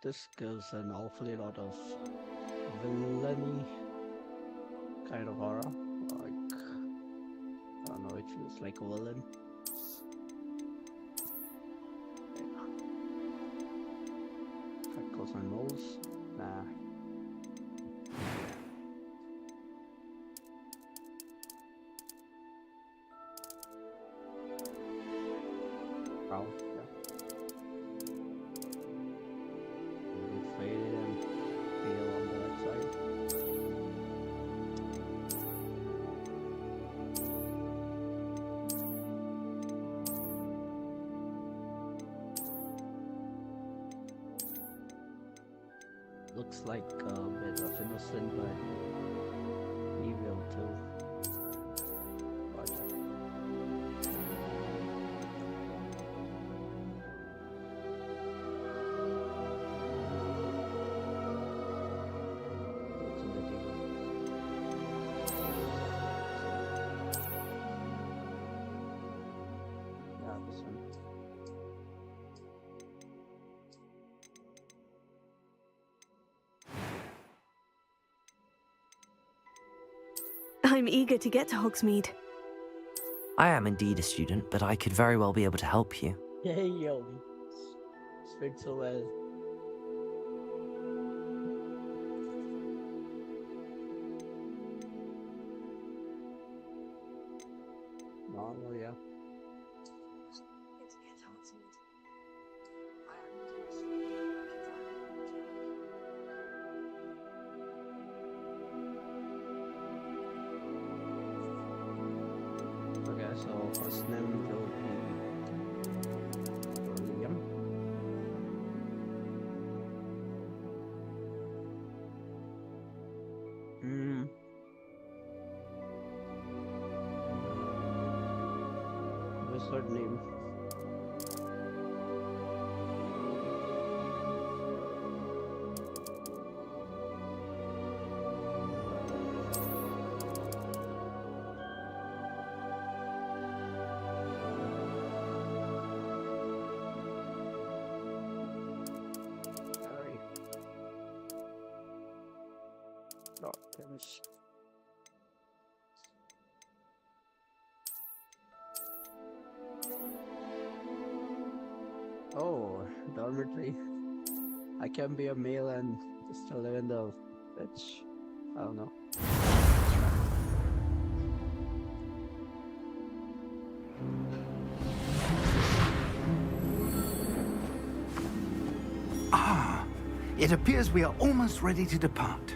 This gives an awfully lot of villainy kind of aura. Like, I don't know, it feels like a villain. Yeah. That goes my nose. Nah. Wow. Looks like a bit of innocent, but evil too. But looks a bit evil. Yeah, this one. I'm eager to get to Hogsmeade. I am indeed a student, but I could very well be able to help you. Yay, yo. Speak so well. Normal, yeah. Okay, so first name will be William. Wizard name. Not finished. Oh, dormitory. I can be a male and still live in the bitch. I don't know. Ah, it appears we are almost ready to depart.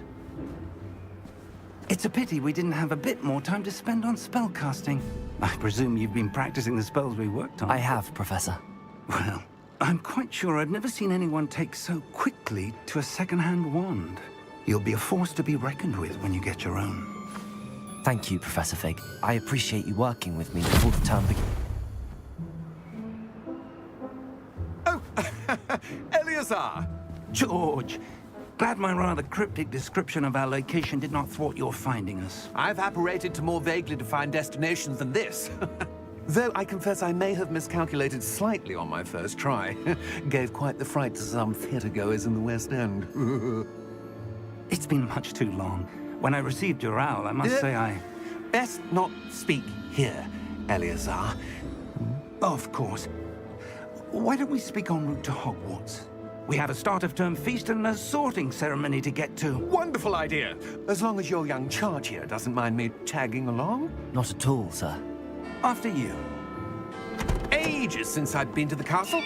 It's a pity we didn't have a bit more time to spend on spellcasting. I presume you've been practicing the spells we worked on. I have, Professor. Well, I'm quite sure I've never seen anyone take so quickly to a second-hand wand. You'll be a force to be reckoned with when you get your own. Thank you, Professor Fig. I appreciate you working with me before the term begins. Oh, Eleazar! George, glad my rather cryptic description of our location did not thwart your finding us. I've apparated to more vaguely defined destinations than this. Though I confess I may have miscalculated slightly on my first try. Gave quite the fright to some theatre-goers in the West End. It's been much too long. When I received your owl, I must say I... Best not speak here, Eleazar. Of course. Why don't we speak en route to Hogwarts? We have a start-of-term feast and a sorting ceremony to get to. Wonderful idea! As long as your young charge here doesn't mind me tagging along. Not at all, sir. After you. Ages since I'd been to the castle.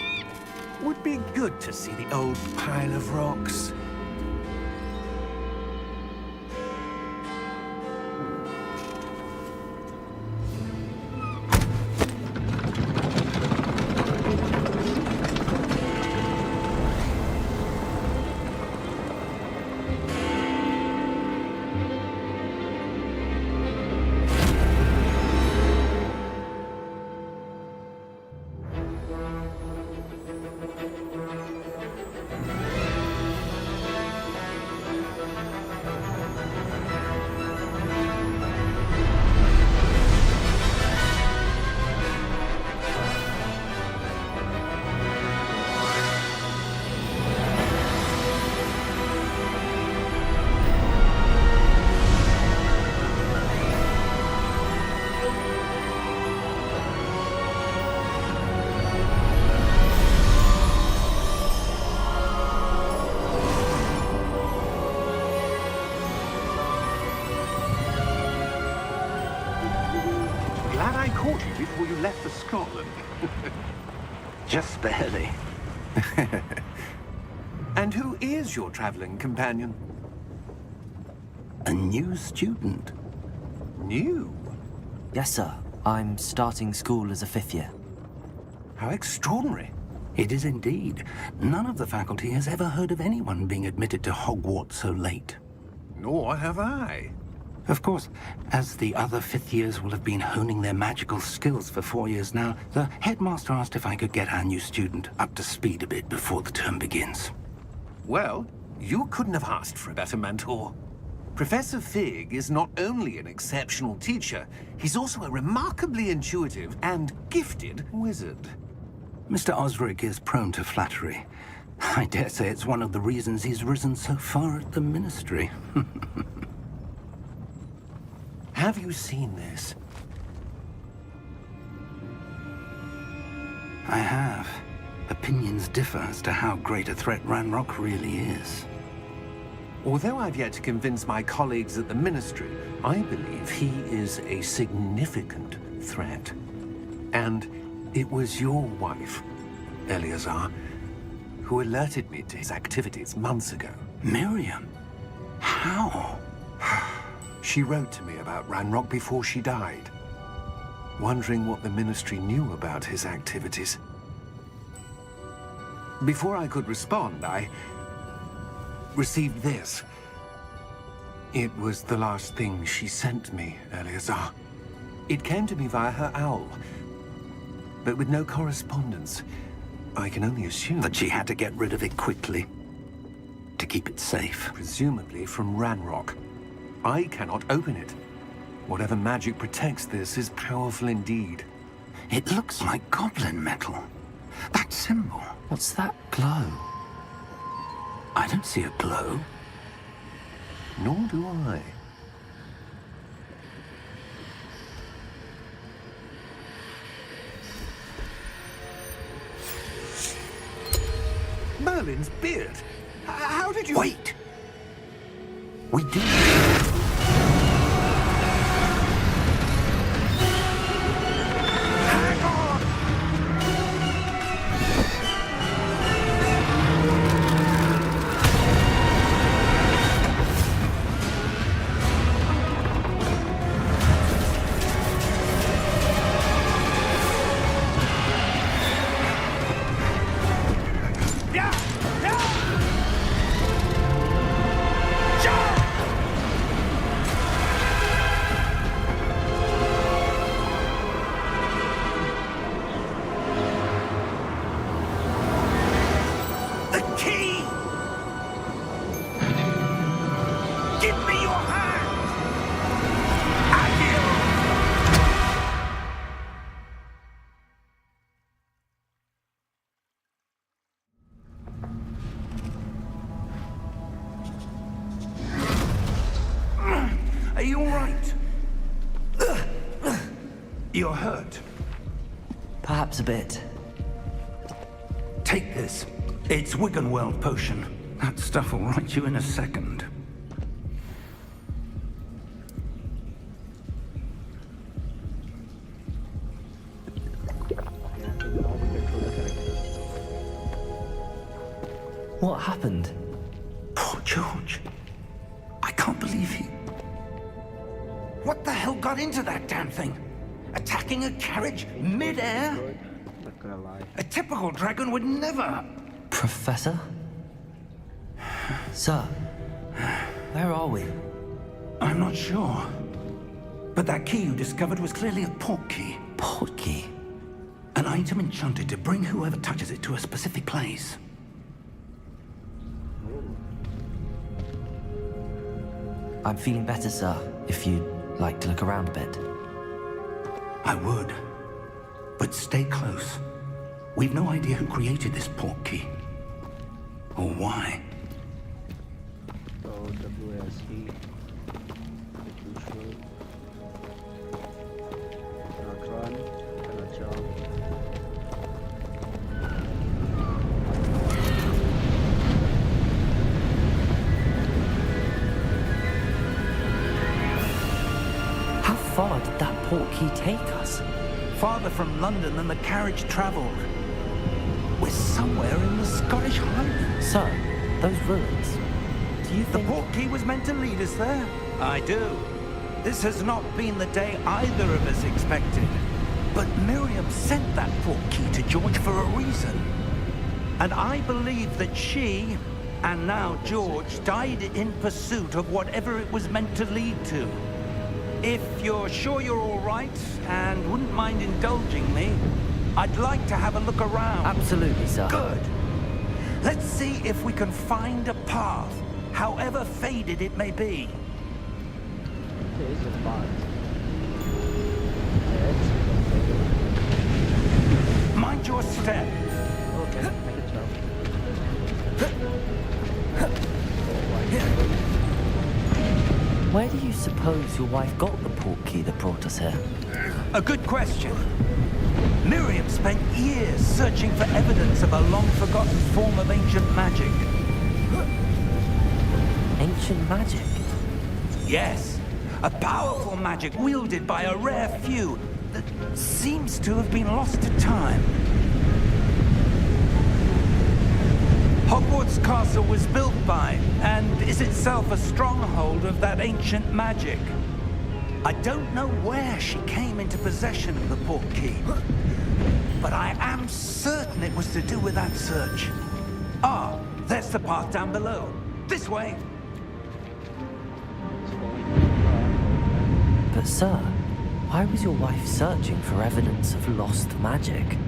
Would be good to see the old pile of rocks. Glad I caught you before you left for Scotland. Just barely. And who is your traveling companion? A new student. New? Yes, sir. I'm starting school as a 5th year. How extraordinary. It is indeed. None of the faculty has ever heard of anyone being admitted to Hogwarts so late. Nor have I. Of course, as the other 5th years will have been honing their magical skills for 4 years now, the headmaster asked if I could get our new student up to speed a bit before the term begins. Well, you couldn't have asked for a better mentor. Professor Fig is not only an exceptional teacher, he's also a remarkably intuitive and gifted wizard. Mr. Osric is prone to flattery. I dare say it's one of the reasons he's risen so far at the Ministry. Have you seen this? I have. Opinions differ as to how great a threat Ranrock really is. Although I've yet to convince my colleagues at the Ministry, I believe he is a significant threat. And it was your wife, Eleazar, who alerted me to his activities months ago. Miriam? How? She wrote to me about Ranrock before she died, wondering what the Ministry knew about his activities. Before I could respond, I received this. It was the last thing she sent me, Eleazar. It came to me via her owl, but with no correspondence. I can only assume That she had to get rid of it quickly, to keep it safe. presumably from Ranrock. I cannot open it. Whatever magic protects this is powerful indeed. It looks like goblin metal. That symbol. What's that glow? I don't see a glow. Nor do I. Merlin's beard. How did you... Wait! We do. Hang on! Yeah! Yeah! The key! Give me your hand! Are you all right? You're hurt. Perhaps a bit. Take this. It's Wiggenweld potion. That stuff will right you in a second. What happened? Poor George. I can't believe he... What the hell got into that damn thing? Attacking a carriage mid-air? Not gonna lie. A typical dragon would never... Professor? Sir, where are we? I'm not sure. But that key you discovered was clearly a portkey. Portkey? An item enchanted to bring whoever touches it to a specific place. I'm feeling better, sir, if you'd like to look around a bit. I would. But stay close. We've no idea who created this portkey. Or why. So WSD. Usual. Cannot run. Cannot jump. How far did that portkey take us? Farther from London than the carriage traveled. We're somewhere in the Scottish Highlands. Sir, those ruins. Do you The think... portkey was meant to lead us there? I do. This has not been the day either of us expected. But Miriam sent that portkey to George for a reason. And I believe that she, and now George, died in pursuit of whatever it was meant to lead to. If you're sure you're all right, and wouldn't mind indulging me, I'd like to have a look around. Absolutely, sir. Good. Let's see if we can find a path, however faded it may be. There is a path. Mind your step. Okay, I can jump. Where do you suppose your wife got the portkey that brought us here? A good question. Miriam spent years searching for evidence of a long-forgotten form of ancient magic. Ancient magic? Yes, a powerful magic wielded by a rare few that seems to have been lost to time. Hogwarts Castle was built by, and is itself a stronghold of that ancient magic. I don't know where she came into possession of the portkey, but I am certain it was to do with that search. Ah, there's the path down below. This way. But sir, why was your wife searching for evidence of lost magic?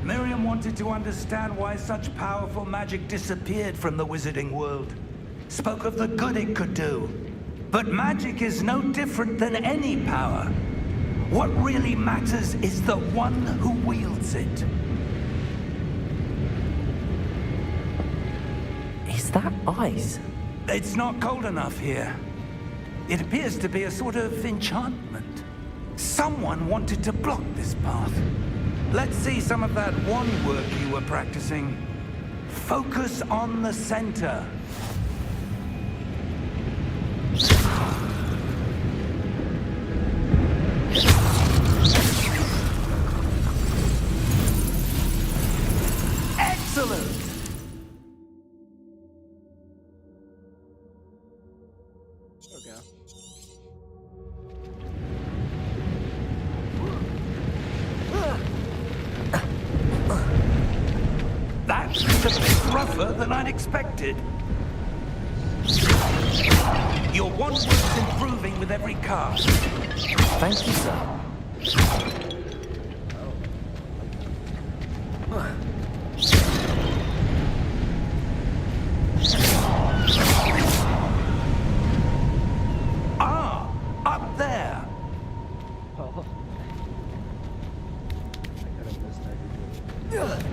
Miriam wanted to understand why such powerful magic disappeared from the wizarding world. Spoke of the good it could do. But magic is no different than any power. What really matters is the one who wields it. Is that ice? It's not cold enough here. It appears to be a sort of enchantment. Someone wanted to block this path. Let's see some of that wand work you were practicing. Focus on the center. Excellent! Okay. That's a bit rougher than I'd expected. Your wand work's improving with every cast. Thank you, sir. Ah, up there. Oh. I got a missed idea.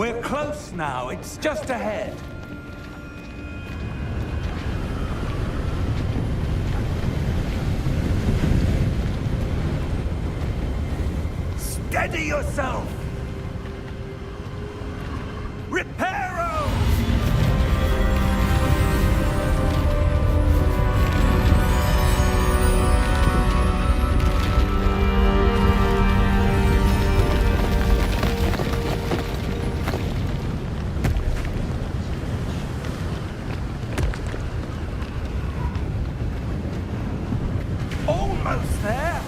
We're close now. It's just ahead. Steady yourself! Reparo! Almost there!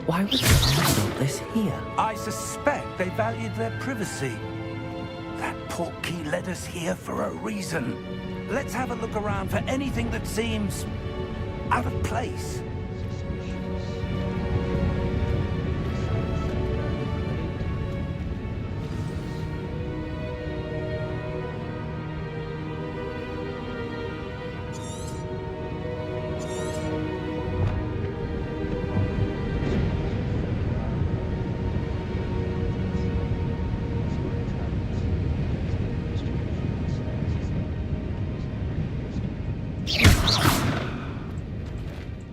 Why would someone build this here? I suspect they valued their privacy. That Portkey led us here for a reason. Let's have a look around for anything that seems out of place.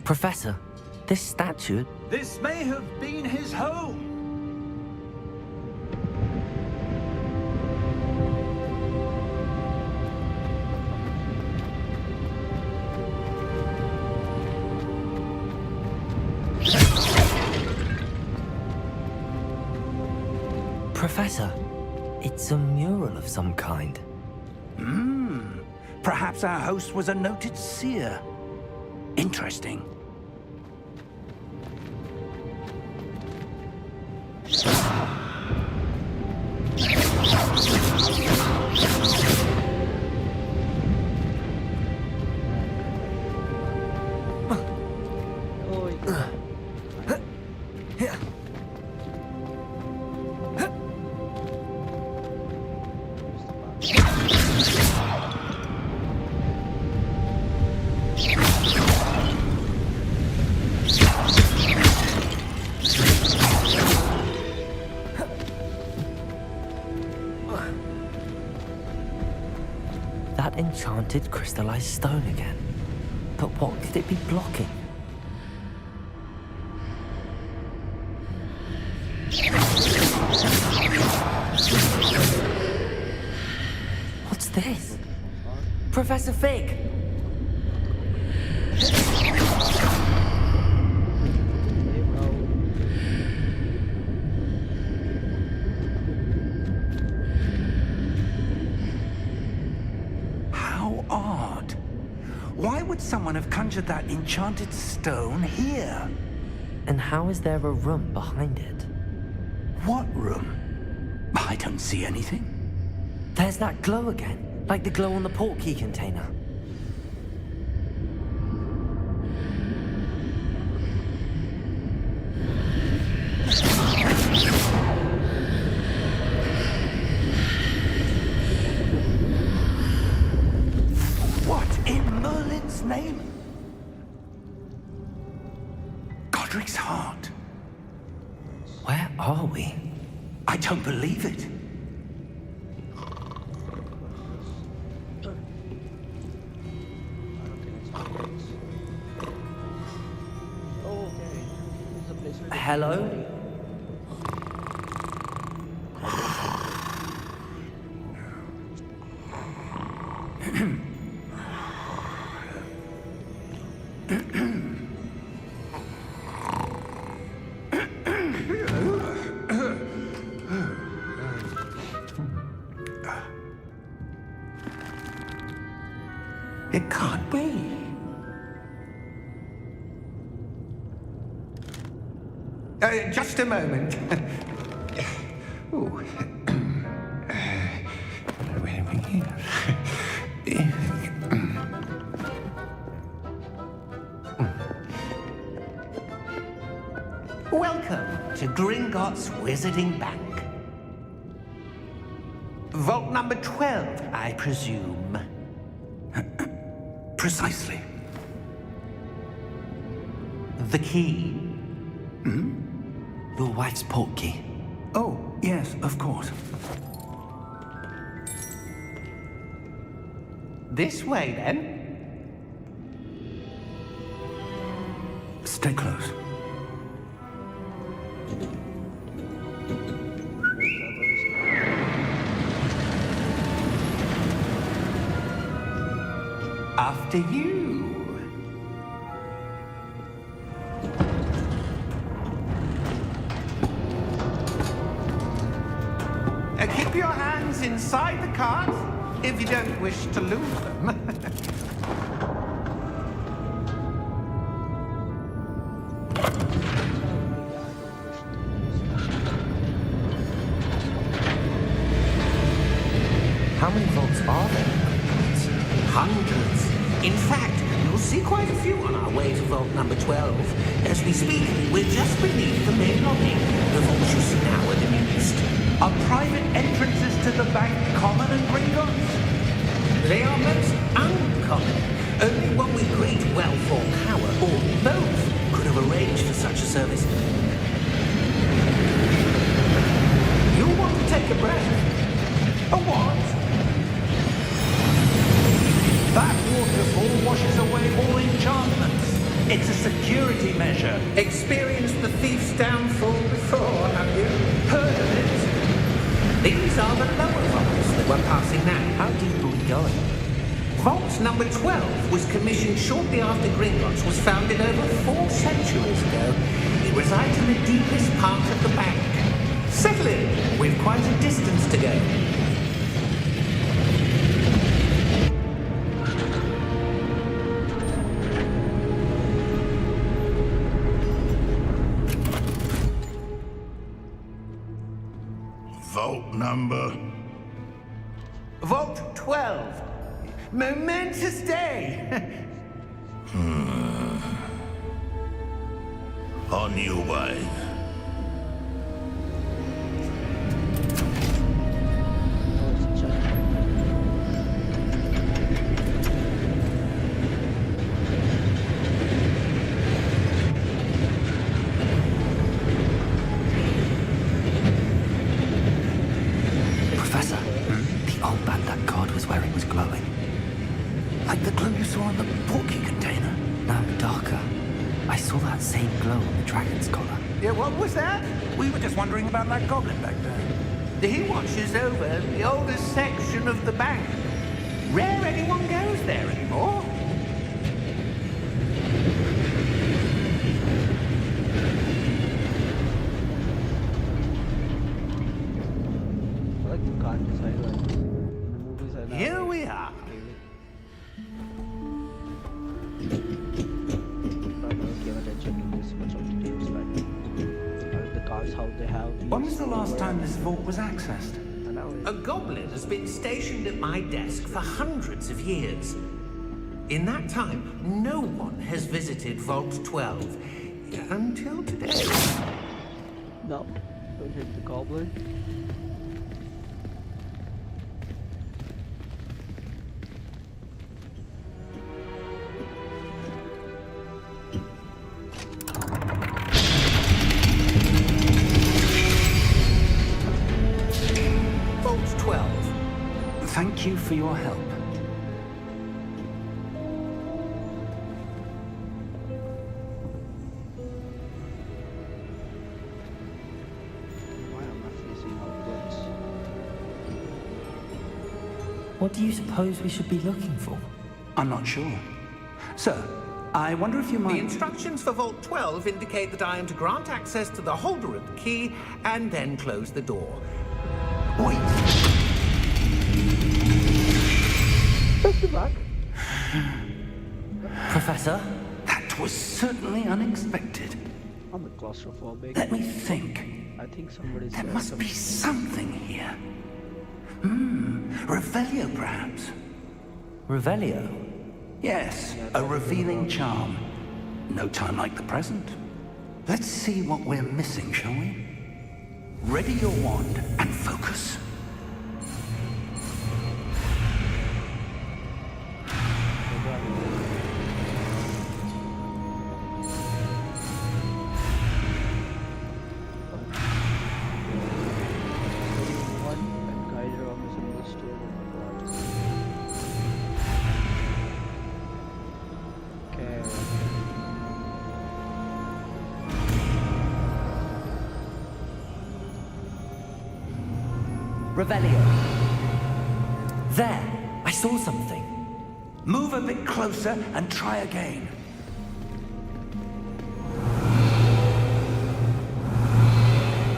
Professor, this statue... This may have been his home. Professor, it's a mural of some kind. Perhaps our host was a noted seer. Interesting. That enchanted crystallized stone again. But what could it be blocking? What's this? Professor Fig! How odd. Why would someone have conjured that enchanted stone here? And how is there a room behind it? What room? I don't see anything. There's that glow again, like the glow on the Portkey container. What in Merlin's name? Godric's heart. Where are we? I don't believe it. Hello? It can't be. Just a moment. Ooh. Where are we here? to Gringotts Wizarding Bank. Vault number 12, I presume. Precisely. The key. Your wife's portkey. Oh, yes, of course. This way, then. Stay close. After you. Keep your hands inside the cart if you don't wish to lose them. How many vaults are there? Hundreds. In fact, you'll see quite a few on our way to vault number 12. As we speak, we're just beneath the main lobby. The vaults you see now are the newest. Are private entrances to the bank common in Gringotts? They are most uncommon. Only one with great wealth or power, or both, could have arranged for such a service. You'll want to take a breath. A what? That waterfall washes away all enchantments. It's a security measure. Experienced the thief's downfall before, have you? Heard of it? These are the lower vaults that we're passing now. How deep are we going? Vault number 12 was commissioned shortly after Gringotts was founded over 4 centuries ago. It resides in the deepest part of the bank. Settle in. We've quite a distance to go. Vault number? Vault 12. Momentous day. On your way. Professor, the old band that God was wearing was glowing. Like the glow you saw on the Portkey container. No, darker. I saw that same glow on the dragon's collar. Yeah, what was that? We were just wondering about that goblin back there. He watches over the oldest section of the bank. Rare anyone goes there anymore. I like the card design, like in the movies I know. Here we are. I never gave attention to this much of details, like the cards, how they have. When was these the last over- time this vault was accessed? I know A goblin has been stationed at my desk for hundreds of years. In that time, no one has visited Vault 12. Until today. No, don't hit the goblin. Vault 12. Thank you for your help. Why am I facing Hogwarts? What do you suppose we should be looking for? I'm not sure. Sir, I wonder if you The might... instructions for Vault 12 indicate that I am to grant access to the holder of the key and then close the door. Wait! Just the back. Professor? That was certainly unexpected. I'm a claustrophobic. Let me think. I think somebody's There there. must be something here. Revelio, perhaps. Revelio? Yes, a revealing charm. No time like the present. Let's see what we're missing, shall we? Ready your wand and focus. Revelio. There! I saw something. Move a bit closer and try again.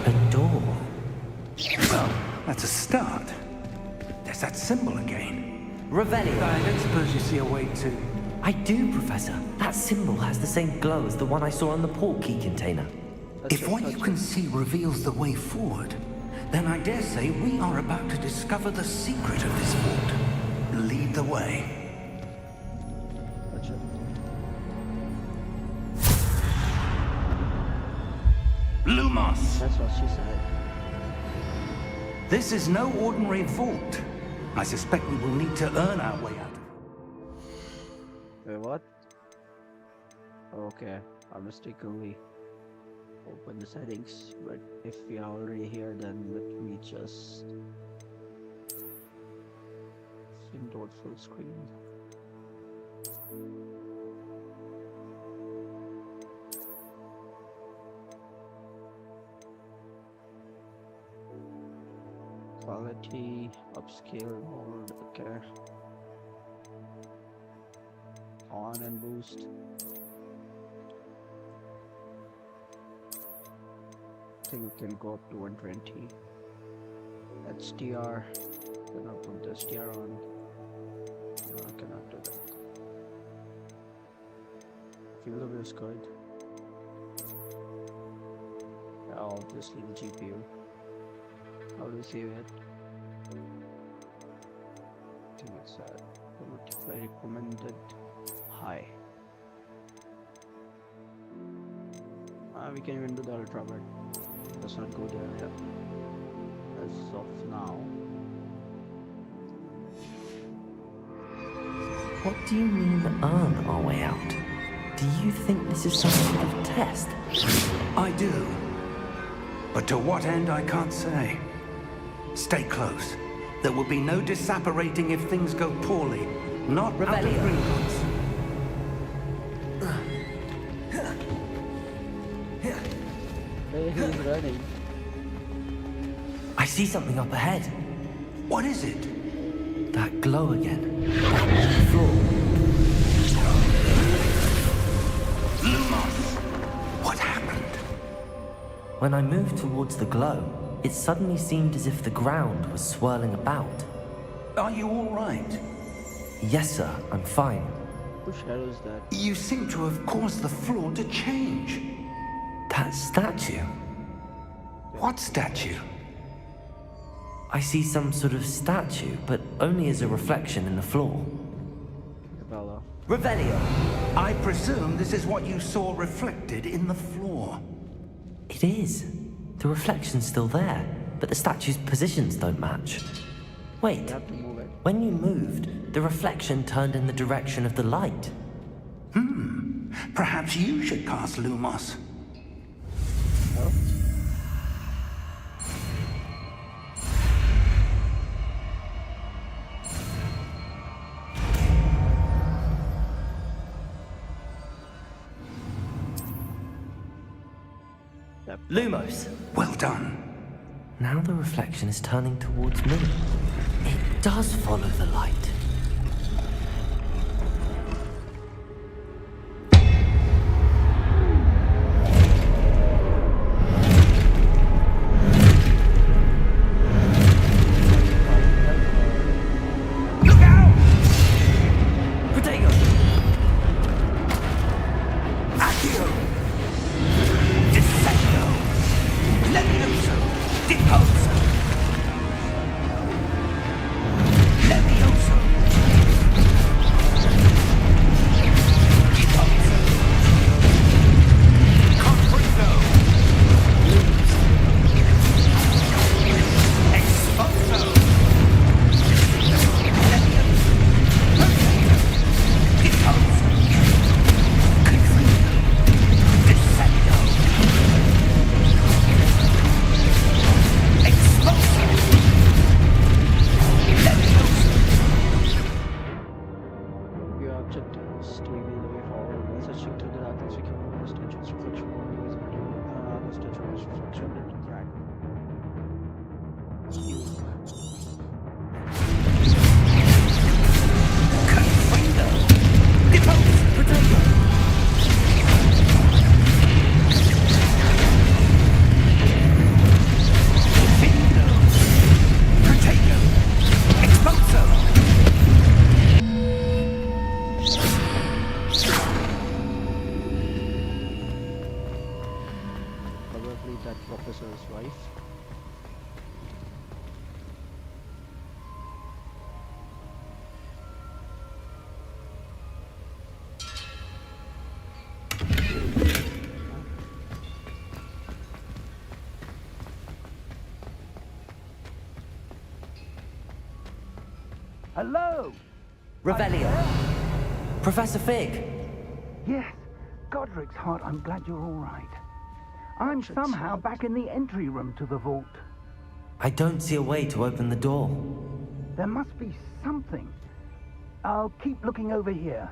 A door. Well, that's a start. There's that symbol again. Revelio. I don't suppose you see a way to... I do, Professor. That symbol has the same glow as the one I saw on the Portkey container. If what you can see reveals the way forward, then I dare say we are about to discover the secret of this vault. Lead the way. Gotcha. Lumos! That's what she said. This is no ordinary vault. I suspect we will need to earn our way out of it. Wait, what? Okay, I mistakenly open the settings, but if we are already here, then let me just window full screen. Quality, upscale mode, okay. On and boost. I think we can go up to 120. HDR. Then I'll put the HDR on. No, I cannot do that. Field of view is good. Yeah, obviously the GPU. How do you save it? I think it's multiply recommended high. We can even do the ultra, but let's not go there yet. As of now. What do you mean earn our way out? Do you think this is some sort of test? I do. But to what end, I can't say. Stay close. There will be no disapparating if things go poorly. Not out of Revelio. Gringotts. Hey, he's running. I see something up ahead. What is it? That glow again. Back on the floor. Lumos! What happened? When I moved towards the glow, it suddenly seemed as if the ground was swirling about. Are you all right? Yes, sir, I'm fine. Whose shadow is that? You seem to have caused the floor to change. That statue. What statue? I see some sort of statue, but only as a reflection in the floor. Bella. Revelio! I presume this is what you saw reflected in the floor. It is. The reflection's still there, but the statue's positions don't match. Wait, You have to move it. when you moved, the reflection turned in the direction of the light. Perhaps you should cast Lumos. Oh? Lumos! Well done. Now the reflection is turning towards me. It does follow the light. Look out! Protego! Accio! Dissecto! Levioso! Deposo! Levioso! Hello? Revelio. Professor Fig. Yes. Godric's heart, I'm glad you're all right. I'm somehow back in the entry room to the vault. I don't see a way to open the door. There must be something. I'll keep looking over here.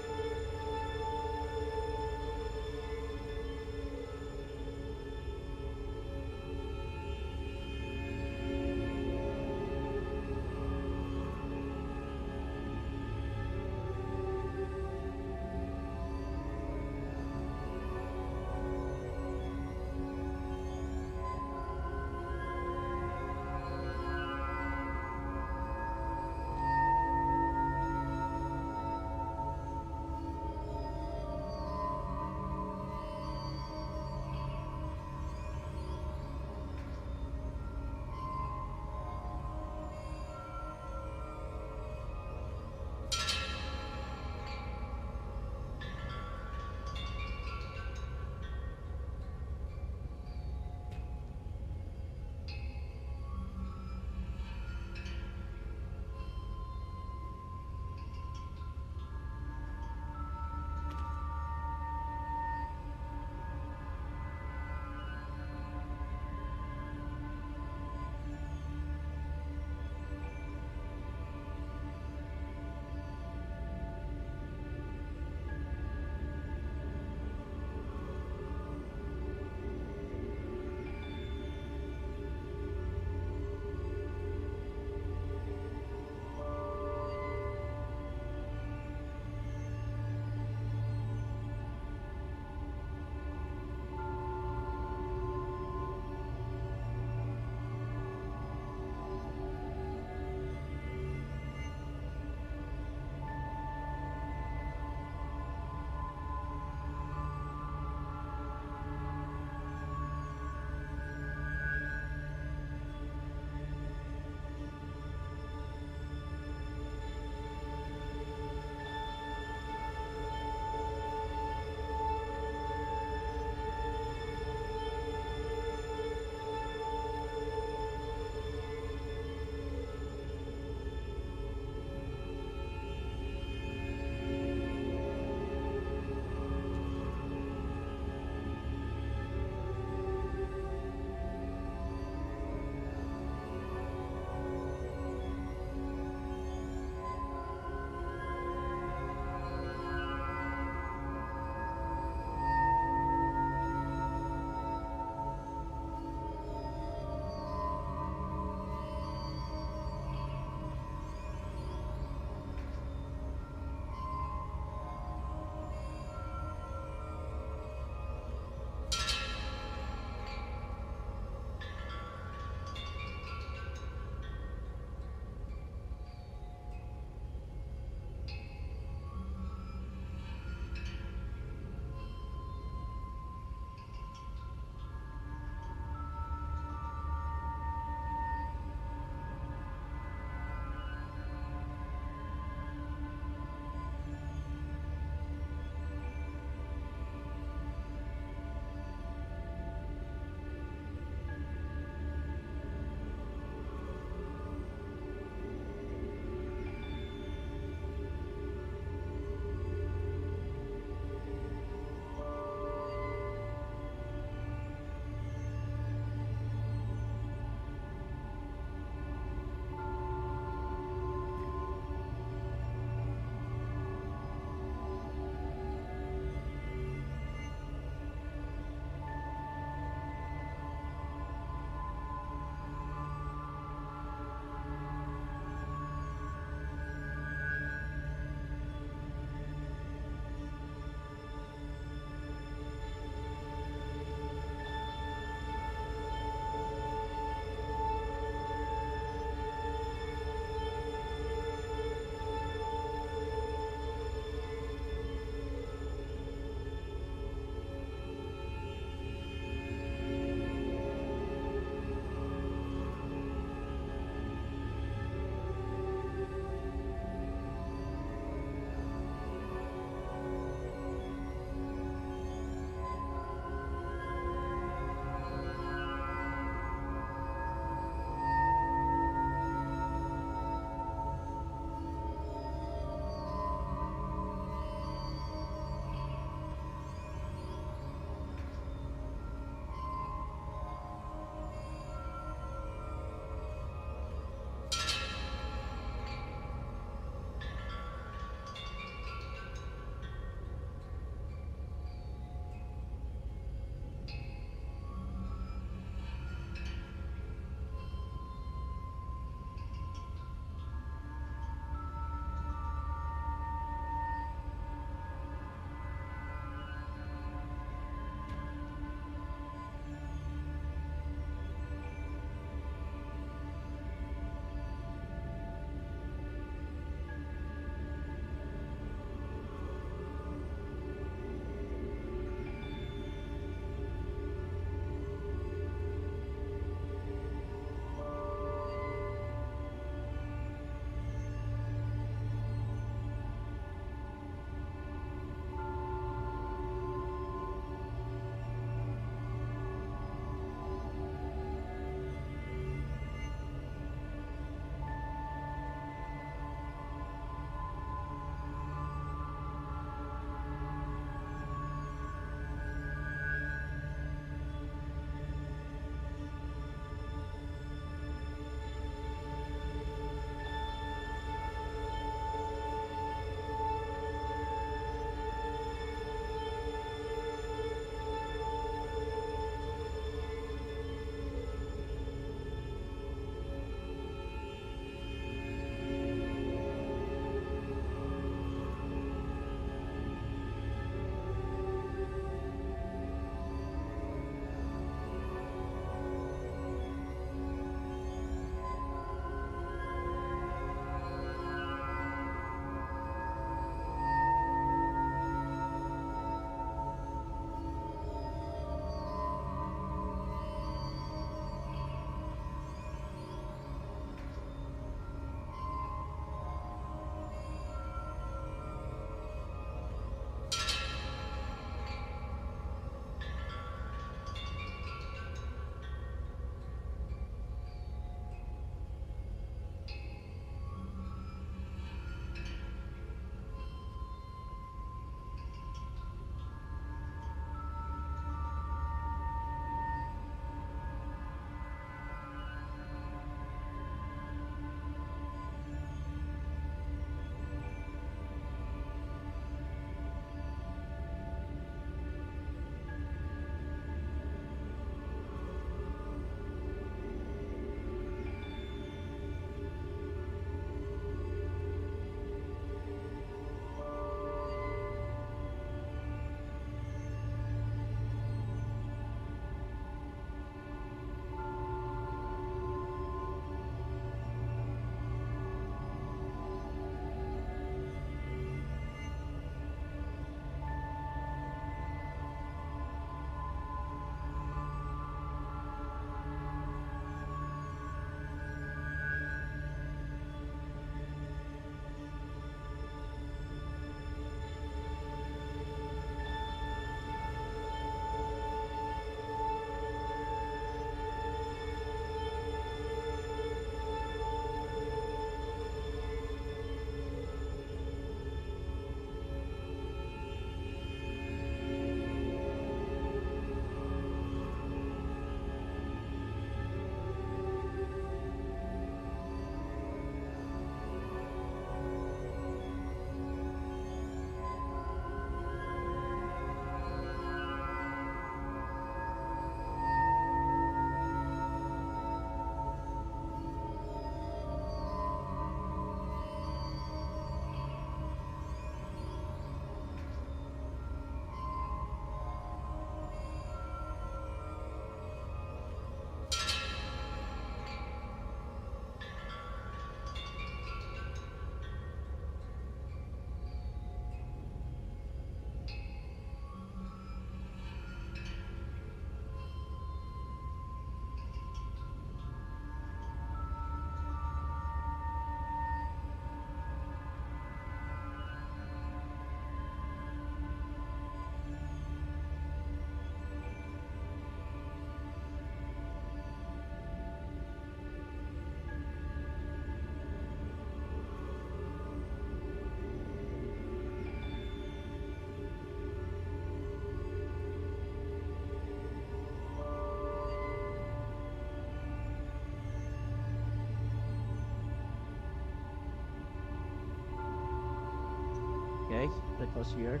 Okay, that was weird.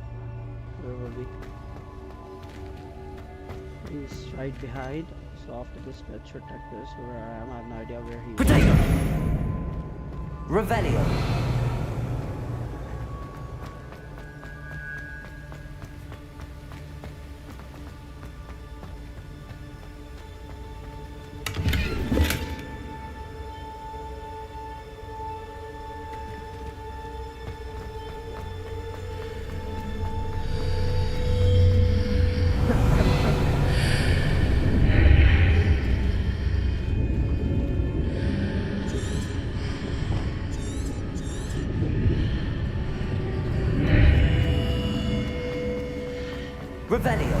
Where were we? He's right behind. So after this, let's protect this. Where I am, I have no idea where he is. Potato! Revelio! Revelio!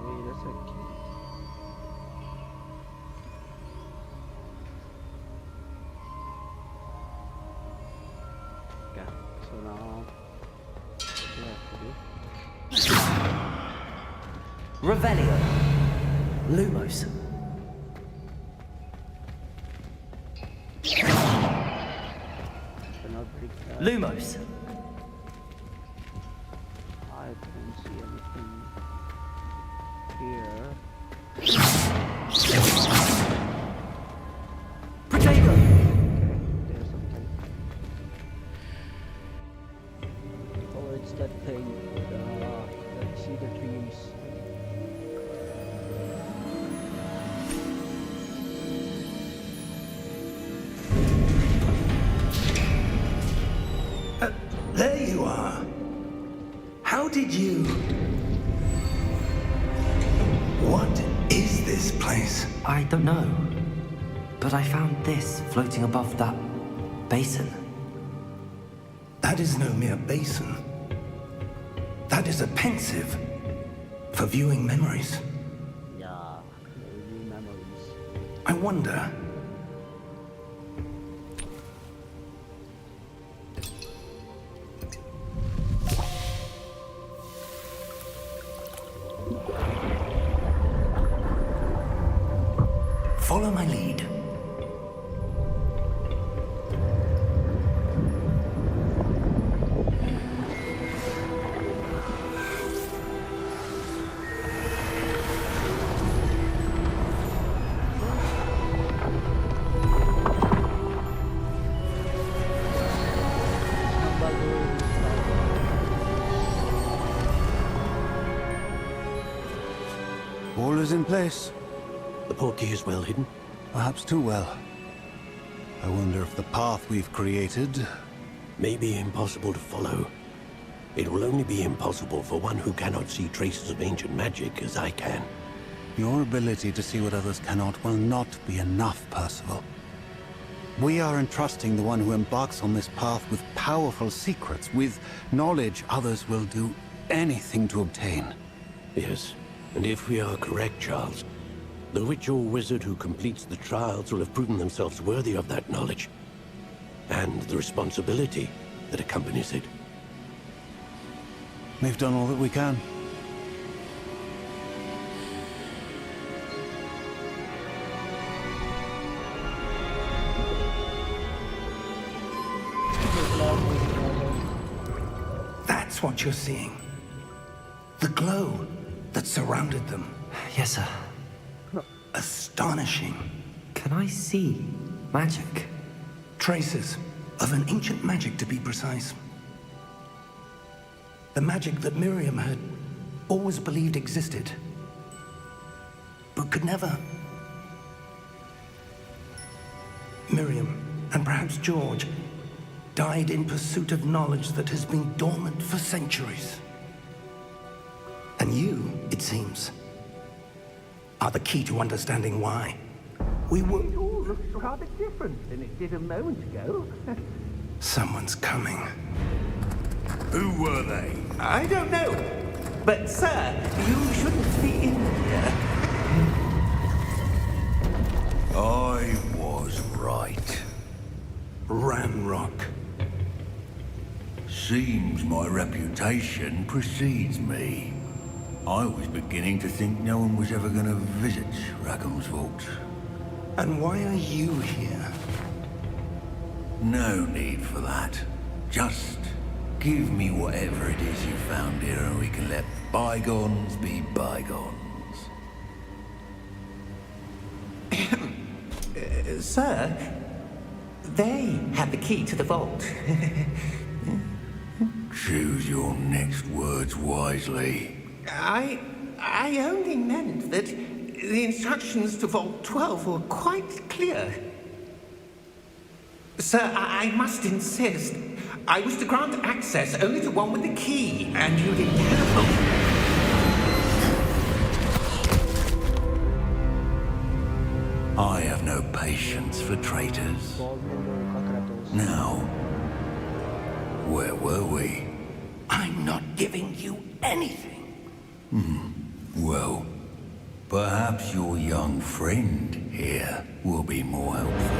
Wait a second. Okay, so now what do I have to do? Revelio! Lumos. Cannot break that. Lumos. I don't see anything here. Potato! There's something. Oh, it's that thing. Let's see the dreams. There you are. How did you... What is this place? I don't know. But I found this floating above that basin. That is no mere basin. That is a pensive for viewing memories. Yeah, maybe memories. I wonder... Follow my lead. All is in place. The portkey is well hidden. Perhaps too well. I wonder if the path we've created... May be impossible to follow. It will only be impossible for one who cannot see traces of ancient magic as I can. Your ability to see what others cannot will not be enough, Percival. We are entrusting the one who embarks on this path with powerful secrets, with knowledge others will do anything to obtain. Yes, and if we are correct, Charles, the witch or wizard who completes the trials will have proven themselves worthy of that knowledge, and the responsibility that accompanies it. We've done all that we can. That's what you're seeing. The glow that surrounded them. Yes, sir. Astonishing. Can I see magic? Traces of an ancient magic, to be precise. The magic that Miriam had always believed existed, but could never. Miriam, and perhaps George, died in pursuit of knowledge that has been dormant for centuries. And you, it seems, are the key to understanding why. We were... It all looks rather different than it did a moment ago. Someone's coming. Who were they? I don't know. But, sir, you shouldn't be in here. I was right. Ramrock. Seems my reputation precedes me. I was beginning to think no one was ever going to visit Rackham's vault. And why are you here? No need for that. Just give me whatever it is you found here and we can let bygones be bygones. Sir, they have the key to the vault. Choose your next words wisely. I only meant that the instructions to Vault 12 were quite clear. Sir, I must insist. I was to grant access only to one with the key, and you didn't have. I have no patience for traitors. Now, where were we? I'm not giving you anything. Well, perhaps your young friend here will be more helpful.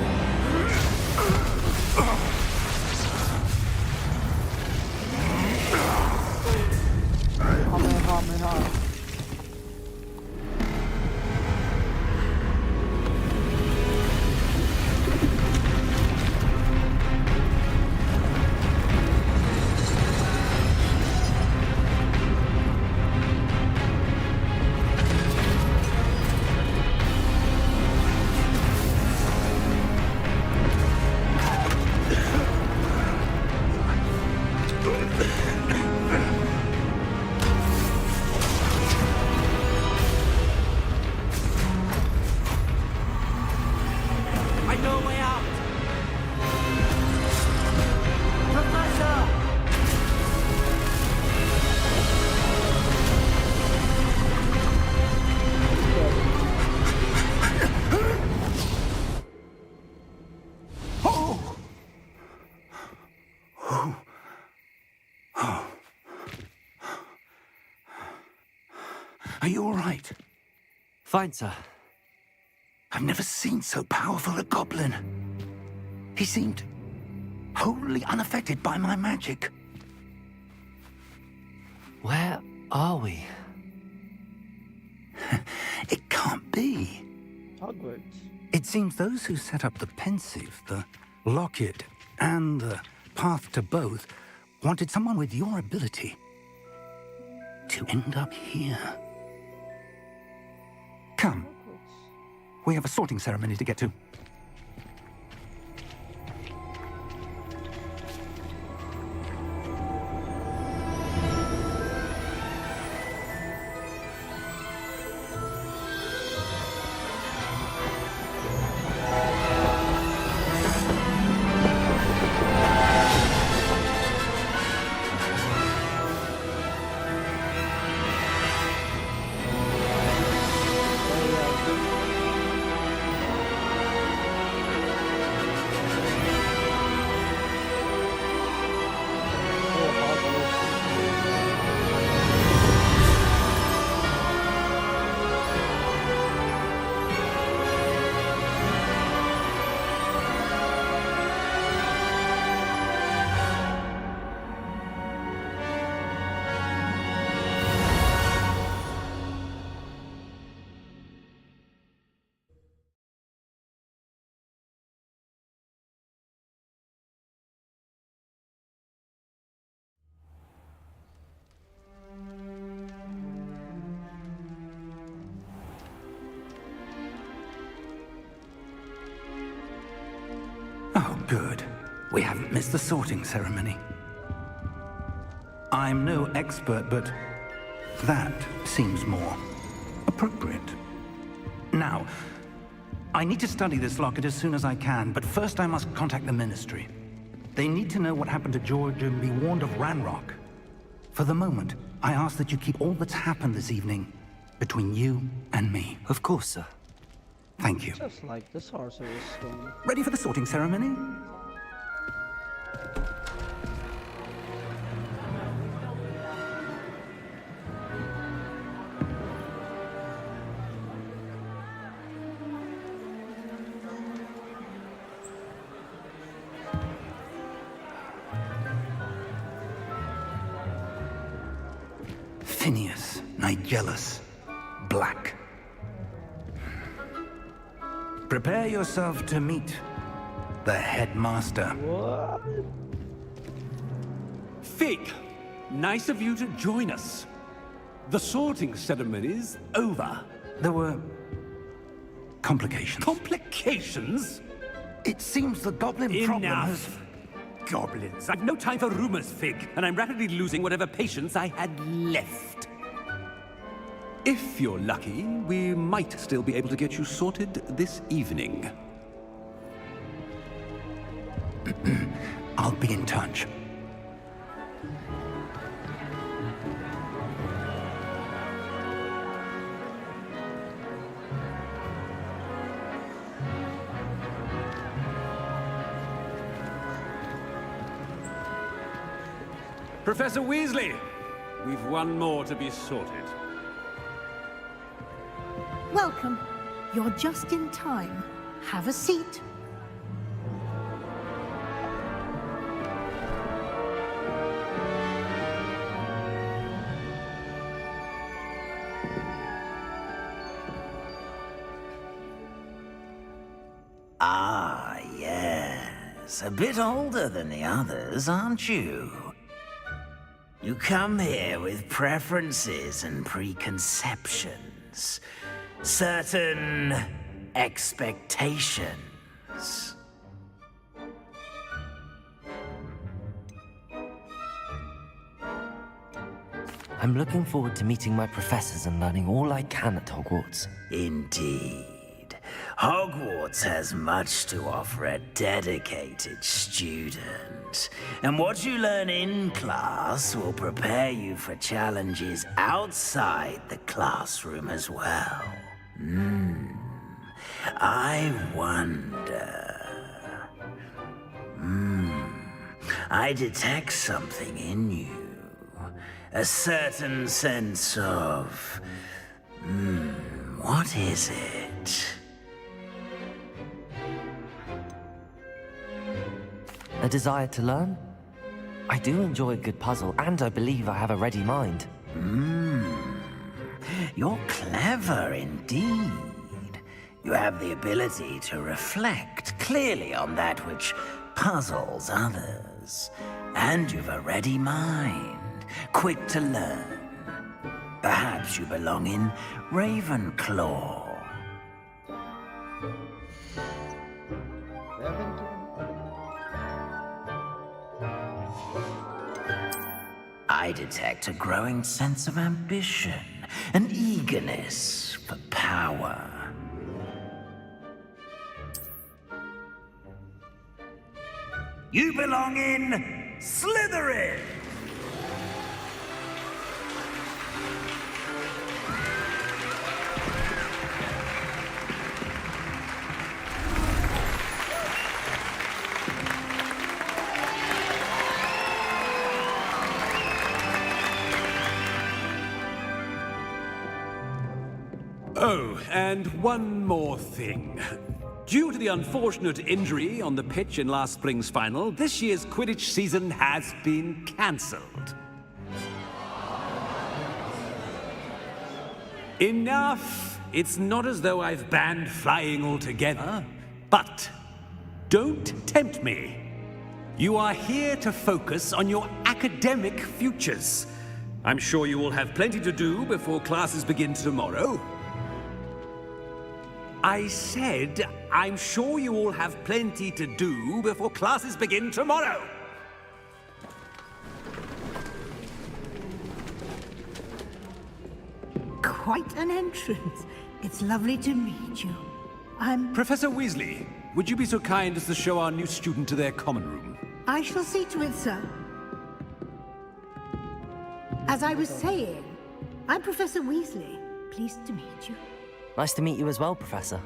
Are you all right? Fine, sir. I've never seen so powerful a goblin. He seemed wholly unaffected by my magic. Where are we? It can't be. Hogwarts. It seems those who set up the pensive, the locket, and the path to both wanted someone with your ability to end up here. Come. We have a sorting ceremony to get to. Oh, good. We haven't missed the sorting ceremony. I'm no expert, but that seems more appropriate. Now, I need to study this locket as soon as I can, but first I must contact the Ministry. They need to know what happened to George and be warned of Ranrock. For the moment, I ask that you keep all that's happened this evening between you and me. Of course, sir. Thank you. Just like the Sorcerer's Stone. Ready for the sorting ceremony? Tinius, Nigellus, Black. Prepare yourself to meet the headmaster. What? Fig, nice of you to join us. The sorting ceremony's over. There were complications. Complications? It seems the goblin problem has... Enough! Goblins. I've no time for rumors, Fig, and I'm rapidly losing whatever patience I had left. If you're lucky, we might still be able to get you sorted this evening. I'll be in touch. Professor Weasley, we've one more to be sorted. Welcome. You're just in time. Have a seat. Ah, yes. A bit older than the others, aren't you? You come here with preferences and preconceptions. Certain expectations. I'm looking forward to meeting my professors and learning all I can at Hogwarts. Indeed. Hogwarts has much to offer a dedicated student. And what you learn in class will prepare you for challenges outside the classroom as well. I wonder... I detect something in you. A certain sense of... what is it? A desire to learn? I do enjoy a good puzzle, and I believe I have a ready mind. You're clever indeed. You have the ability to reflect clearly on that which puzzles others. And you've a ready mind, quick to learn. Perhaps you belong in Ravenclaw. I detect a growing sense of ambition, an eagerness for power. You belong in Slytherin! Oh, and one more thing. Due to the unfortunate injury on the pitch in last spring's final, this year's Quidditch season has been cancelled. Enough! It's not as though I've banned flying altogether, but don't tempt me. You are here to focus on your academic futures. I'm sure you will have plenty to do before classes begin tomorrow. I said, I'm sure you all have plenty to do before classes begin tomorrow. Quite an entrance. It's lovely to meet you. I'm... Professor Weasley, would you be so kind as to show our new student to their common room? I shall see to it, sir. As I was saying, I'm Professor Weasley. Pleased to meet you. Nice to meet you as well, Professor.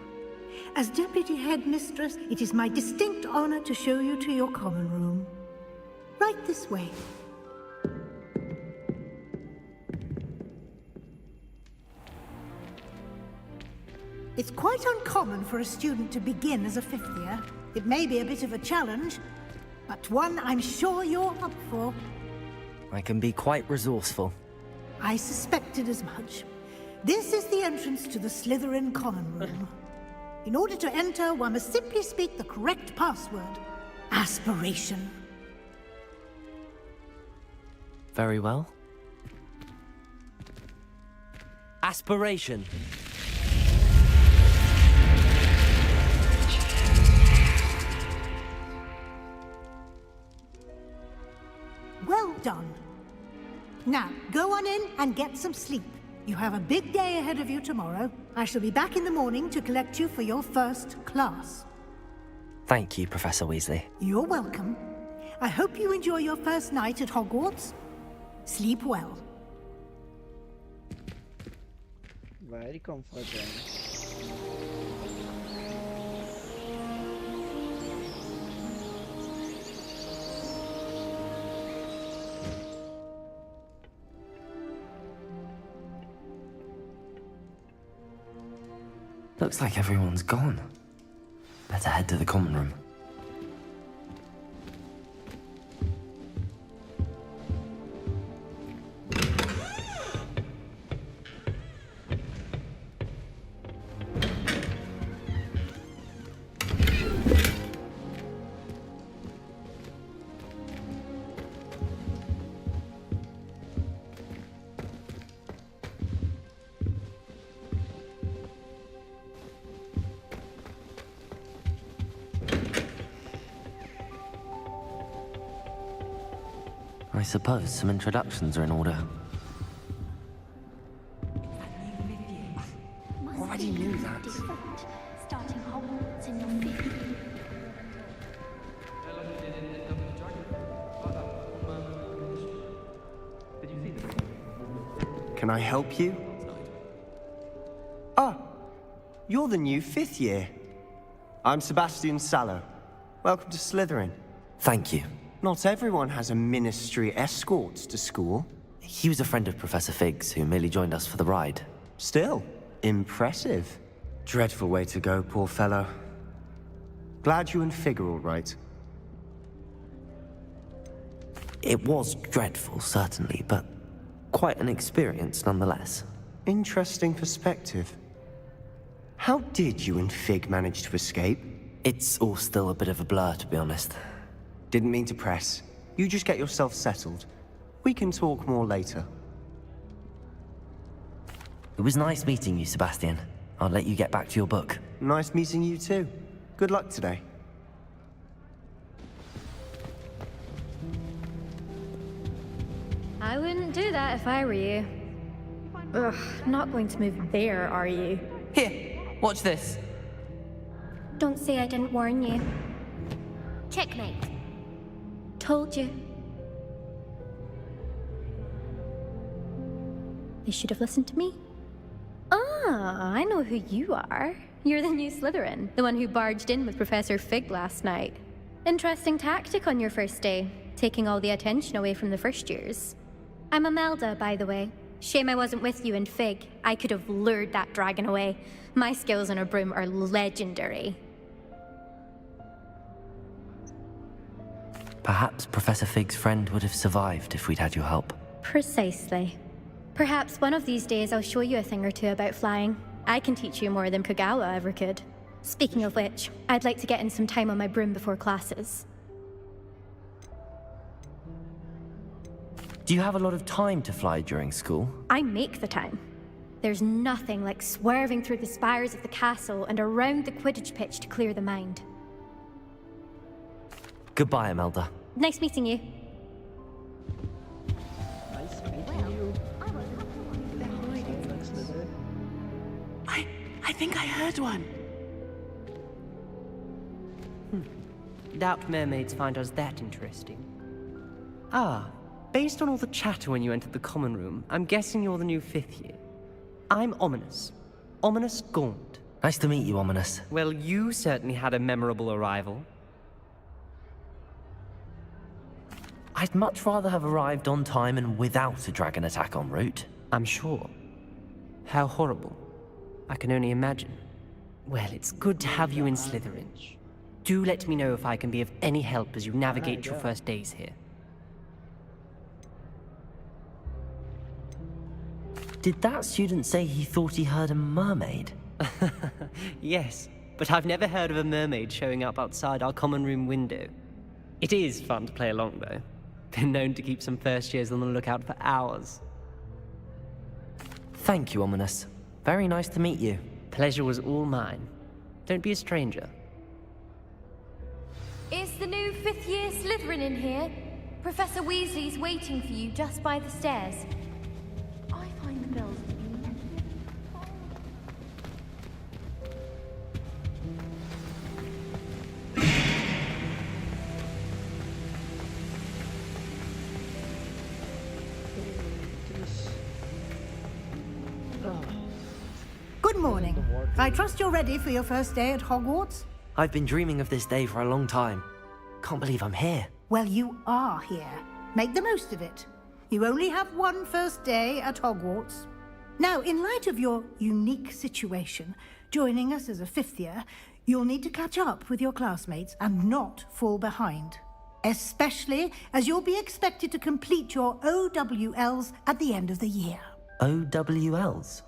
As Deputy Headmistress, it is my distinct honor to show you to your common room. Right this way. It's quite uncommon for a student to begin as a fifth year. It may be a bit of a challenge, but one I'm sure you're up for. I can be quite resourceful. I suspected as much. This is the entrance to the Slytherin common room. In order to enter, one must simply speak the correct password. Aspiration. Very well. Aspiration. Well done. Now, go on in and get some sleep. You have a big day ahead of you tomorrow. I shall be back in the morning to collect you for your first class. Thank you, Professor Weasley. You're welcome. I hope you enjoy your first night at Hogwarts. Sleep well. Very comforting. Looks like everyone's gone. Better head to the common room. I suppose some introductions are in order. Already knew that. Starting Hogwarts in your 5th year. Can I help you? Ah, you're the new 5th year. I'm Sebastian Sallow. Welcome to Slytherin. Thank you. Not everyone has a ministry escort to school. He was a friend of Professor Fig's who merely joined us for the ride. Still, impressive. Dreadful way to go, poor fellow. Glad you and Fig are all right. It was dreadful, certainly, but quite an experience nonetheless. Interesting perspective. How did you and Fig manage to escape? It's all still a bit of a blur, to be honest. Didn't mean to press. You just get yourself settled. We can talk more later. It was nice meeting you, Sebastian. I'll let you get back to your book. Nice meeting you too. Good luck today. I wouldn't do that if I were you. Ugh, not going to move there, are you? Here, watch this. Don't say I didn't warn you. Checkmate. Told you. They should have listened to me. Ah, I know who you are. You're the new Slytherin, the one who barged in with Professor Fig last night. Interesting tactic on your first day, taking all the attention away from the first years. I'm Imelda, by the way. Shame I wasn't with you in Fig. I could have lured that dragon away. My skills on a broom are legendary. Perhaps Professor Fig's friend would have survived if we'd had your help. Precisely. Perhaps one of these days I'll show you a thing or two about flying. I can teach you more than Kogawa ever could. Speaking of which, I'd like to get in some time on my broom before classes. Do you have a lot of time to fly during school? I make the time. There's nothing like swerving through the spires of the castle and around the Quidditch pitch to clear the mind. Goodbye, Imelda. Nice meeting you. Nice meeting you. I think I heard one. Doubt mermaids find us that interesting. Ah, based on all the chatter when you entered the common room, I'm guessing you're the new 5th year. I'm Ominous. Ominous Gaunt. Nice to meet you, Ominous. Well, you certainly had a memorable arrival. I'd much rather have arrived on time and without a dragon attack en route. I'm sure. How horrible. I can only imagine. Well, it's good to have you in Slytherin. Do let me know if I can be of any help as you navigate your first days here. Did that student say he thought he heard a mermaid? Yes, but I've never heard of a mermaid showing up outside our common room window. It is fun to play along, though. Been known to keep some first years on the lookout for hours. Thank you, Ominous. Very nice to meet you. Pleasure was all mine. Don't be a stranger. Is the new fifth-year Slytherin in here? Professor Weasley's waiting for you just by the stairs. I find the bells to be... Good morning. I trust you're ready for your first day at Hogwarts? I've been dreaming of this day for a long time. Can't believe I'm here. Well, you are here. Make the most of it. You only have one first day at Hogwarts. Now, in light of your unique situation, joining us as a fifth year, you'll need to catch up with your classmates and not fall behind. Especially as you'll be expected to complete your OWLs at the end of the year. OWLs?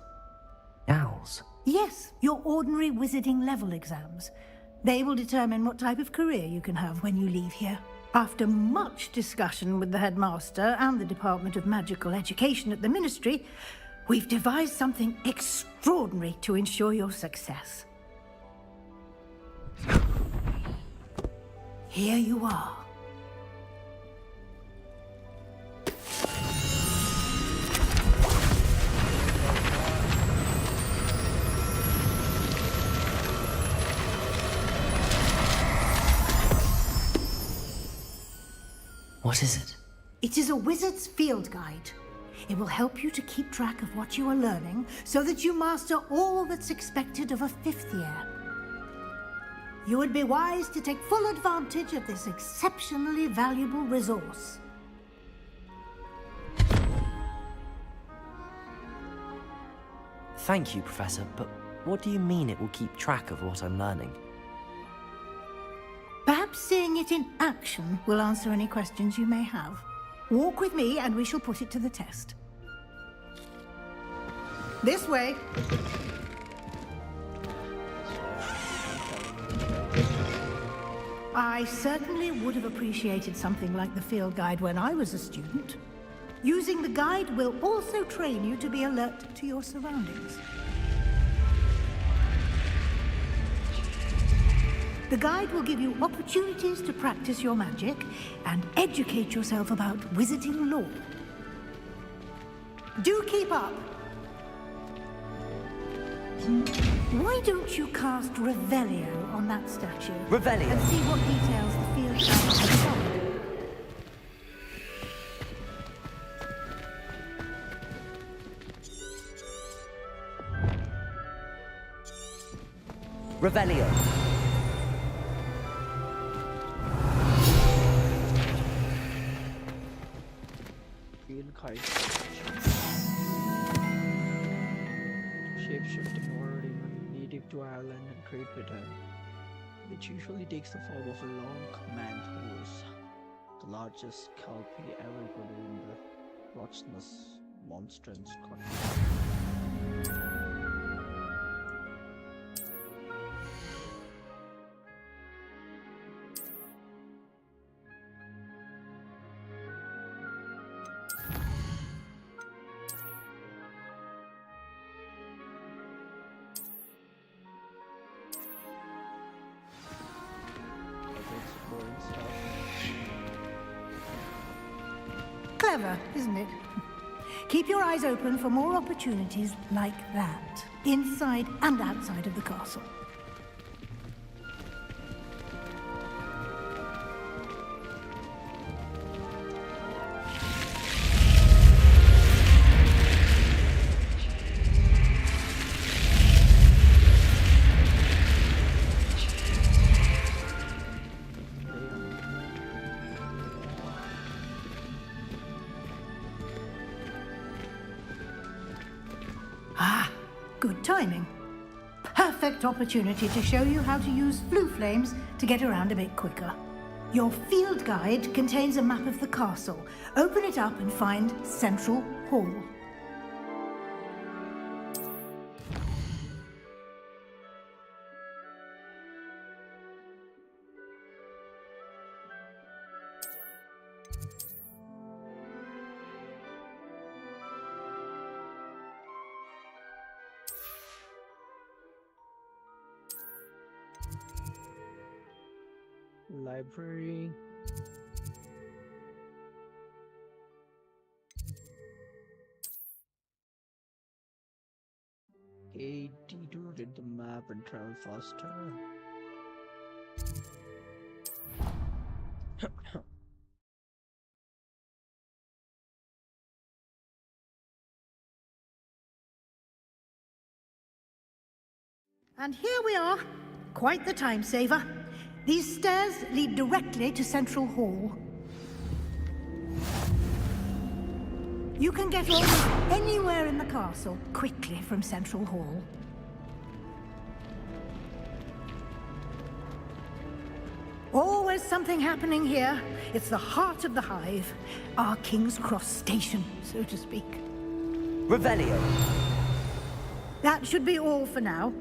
Owls? Yes, your ordinary wizarding level exams. They will determine what type of career you can have when you leave here. After much discussion with the headmaster and the Department of Magical Education at the Ministry, we've devised something extraordinary to ensure your success. Here you are. What is it? It is a wizard's field guide. It will help you to keep track of what you are learning so that you master all that's expected of a fifth year. You would be wise to take full advantage of this exceptionally valuable resource. Thank you, Professor, but what do you mean it will keep track of what I'm learning? Perhaps seeing it in action will answer any questions you may have. Walk with me and we shall put it to the test. This way. I certainly would have appreciated something like the field guide when I was a student. Using the guide will also train you to be alert to your surroundings. The guide will give you opportunities to practice your magic and educate yourself about wizarding lore. Do keep up! Why don't you cast Revelio on that statue? Revelio? And see what details the field guide has covered. Revelio. Shape-shifting warrior native to Ireland and Great Britain, which usually takes the form of a long command horse, the largest Kelpie ever put in the Loch Ness monster in Scotland. Clever, isn't it? Keep your eyes open for more opportunities like that, inside and outside of the castle. Good timing. Perfect opportunity to show you how to use flue flames to get around a bit quicker. Your field guide contains a map of the castle. Open it up and find Central Hall. Library. A detour in the map and travel faster. And here we are. Quite the time saver. These stairs lead directly to Central Hall. You can get almost anywhere in the castle quickly from Central Hall. Always something happening here. It's the heart of the Hive. Our King's Cross station, so to speak. Revelio. That should be all for now.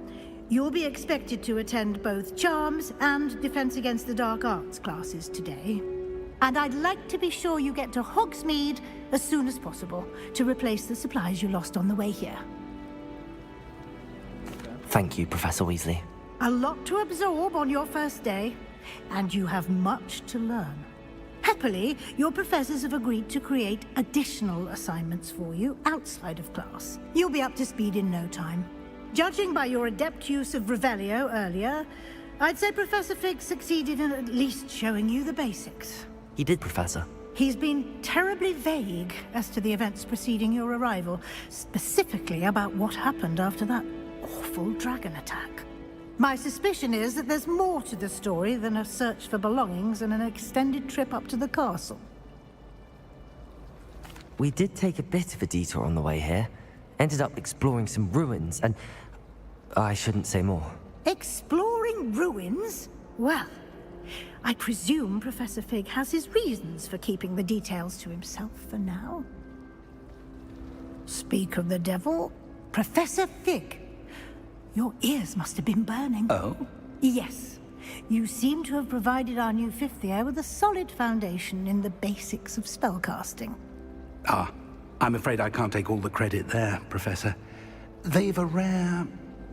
You'll be expected to attend both Charms and Defense Against the Dark Arts classes today. And I'd like to be sure you get to Hogsmeade as soon as possible to replace the supplies you lost on the way here. Thank you, Professor Weasley. A lot to absorb on your first day, and you have much to learn. Happily, your professors have agreed to create additional assignments for you outside of class. You'll be up to speed in no time. Judging by your adept use of Revelio earlier, I'd say Professor Fig succeeded in at least showing you the basics. He did, Professor. He's been terribly vague as to the events preceding your arrival, specifically about what happened after that awful dragon attack. My suspicion is that there's more to the story than a search for belongings and an extended trip up to the castle. We did take a bit of a detour on the way here. Ended up exploring some ruins, and I shouldn't say more. Exploring ruins? Well, I presume Professor Fig has his reasons for keeping the details to himself for now. Speak of the devil, Professor Fig. Your ears must have been burning. Oh? Yes. You seem to have provided our new fifth year with a solid foundation in the basics of spellcasting. Ah, I'm afraid I can't take all the credit there, Professor. They've a rare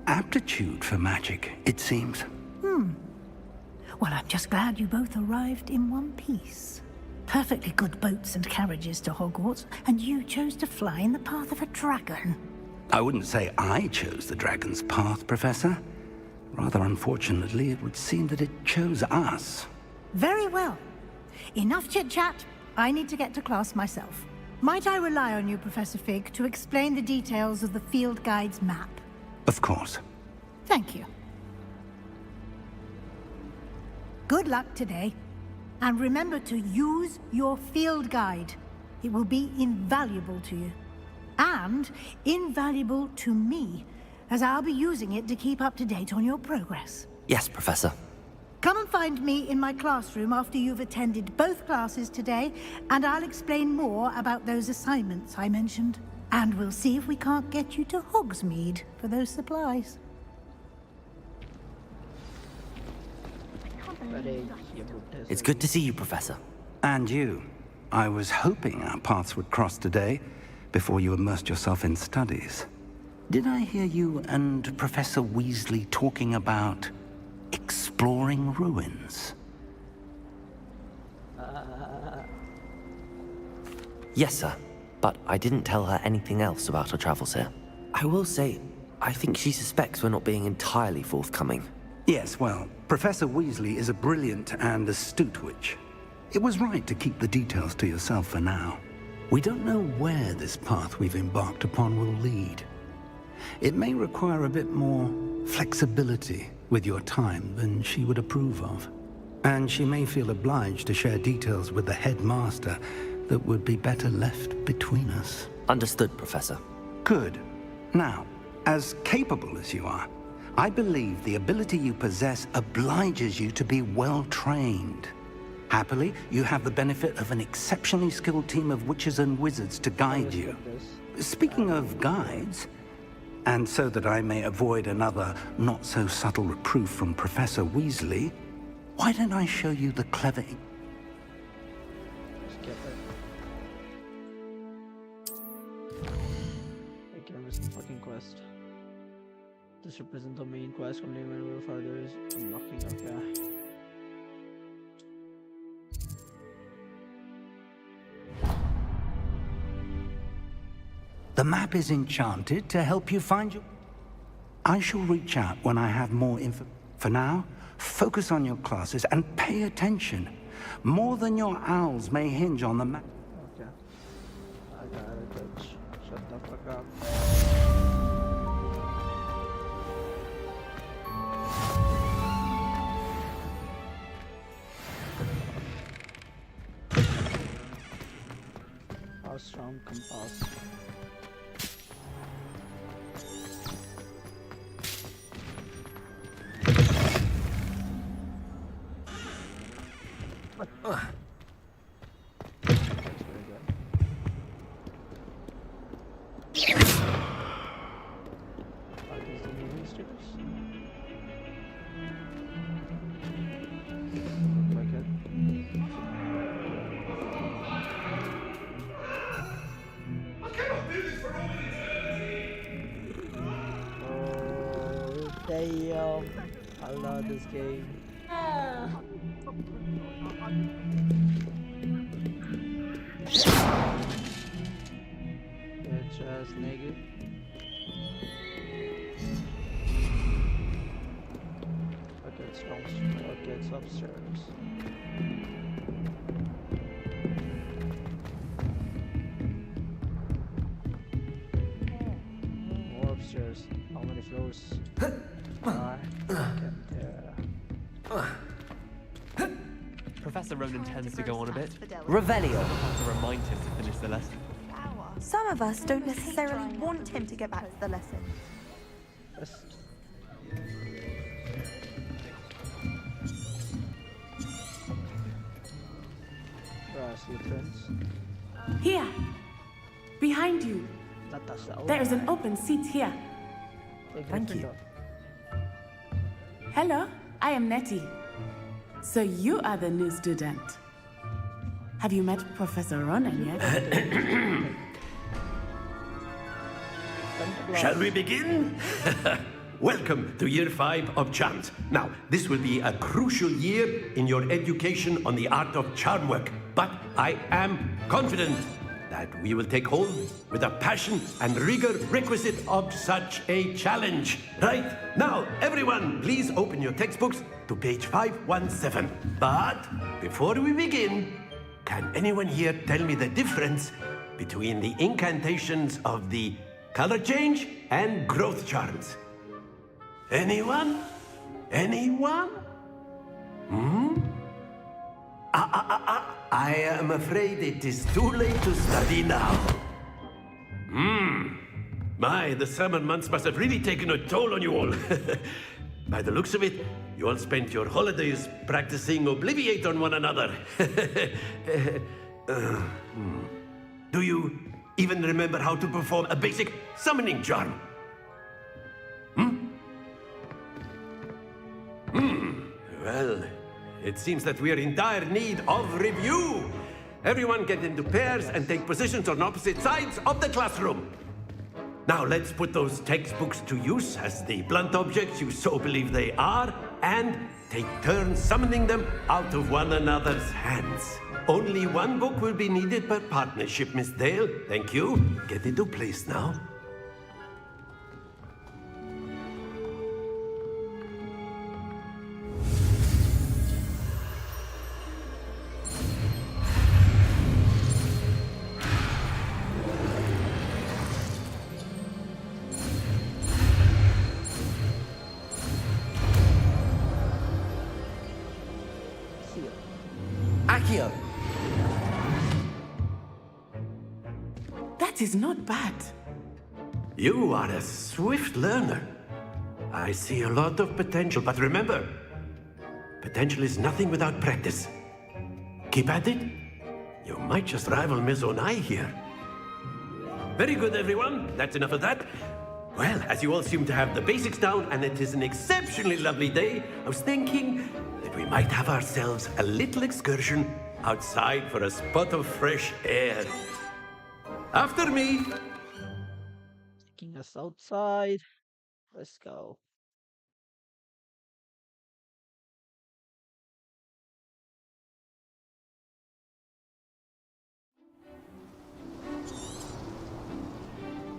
aptitude for magic, it seems. Well, I'm just glad you both arrived in one piece. Perfectly good boats and carriages to Hogwarts, and you chose to fly in the path of a dragon. I wouldn't say I chose the dragon's path, Professor. Rather unfortunately, it would seem that it chose us. Very well. Enough chit-chat. I need to get to class myself. Might I rely on you, Professor Fig, to explain the details of the field guide's map? Of course. Thank you. Good luck today. And remember to use your field guide. It will be invaluable to you. And invaluable to me, as I'll be using it to keep up to date on your progress. Yes, Professor. Come and find me in my classroom after you've attended both classes today, and I'll explain more about those assignments I mentioned. And we'll see if we can't get you to Hogsmeade for those supplies. It's good to see you, Professor. And you. I was hoping our paths would cross today, before you immersed yourself in studies. Did I hear you and Professor Weasley talking about exploring ruins? Yes, sir. But I didn't tell her anything else about her travels here. I will say, I think she suspects we're not being entirely forthcoming. Yes, well, Professor Weasley is a brilliant and astute witch. It was right to keep the details to yourself for now. We don't know where this path we've embarked upon will lead. It may require a bit more flexibility with your time than she would approve of. And she may feel obliged to share details with the headmaster that would be better left between us. Understood, Professor. Good. Now, as capable as you are, I believe the ability you possess obliges you to be well-trained. Happily, you have the benefit of an exceptionally skilled team of witches and wizards to guide you. Speaking of guides, and so that I may avoid another not-so-subtle reproof from Professor Weasley, why don't I show you the clever... Fucking quest. This represents the main quest. Complete further is unlocking. Okay. The map is enchanted to help you find your... I shall reach out when I have more info. For now, focus on your classes and pay attention. More than your owls may hinge on the map. Okay. I got it, bitch. Shut the fuck up. Strong compass. Are these the moving stairs? Look like it. Damn, I love this game. Bitch ass nigga. Okay, it's downstairs. Okay, it's upstairs. More upstairs. How many floors? Professor Ronan tends to go on a bit. Revelio. I have to remind him to finish the lesson. Some of us don't necessarily want him to get back to the lesson. Here, behind you. There is an open seat here. Thank you. Hello, I am Nettie. So you are the new student. Have you met Professor Ronan yet? Shall we begin? Welcome to Year 5 of Charms. Now, this will be a crucial year in your education on the art of charm work, but I am confident that we will take hold with the passion and rigor requisite of such a challenge. Right, now, everyone, please open your textbooks to page 517. But before we begin, can anyone here tell me the difference between the incantations of the color change and growth charms? Anyone? Anyone? I am afraid it is too late to study now. My, the summer months must have really taken a toll on you all. By the looks of it, you all spent your holidays practicing Obliviate on one another. Do you even remember how to perform a basic summoning charm? Well, it seems that we are in dire need of review. Everyone get into pairs and take positions on opposite sides of the classroom. Now let's put those textbooks to use as the blunt objects you so believe they are, and take turns summoning them out of one another's hands. Only one book will be needed per partnership, Miss Dale. Thank you. Get into place now. Accio. That is not bad. You are a swift learner. I see a lot of potential, but remember, potential is nothing without practice. Keep at it. You might just rival Miss Onai here. Very good, everyone. That's enough of that. Well, as you all seem to have the basics down, and it is an exceptionally lovely day, I was thinking that we might have ourselves a little excursion outside for a spot of fresh air. After me. Taking us outside. Let's go.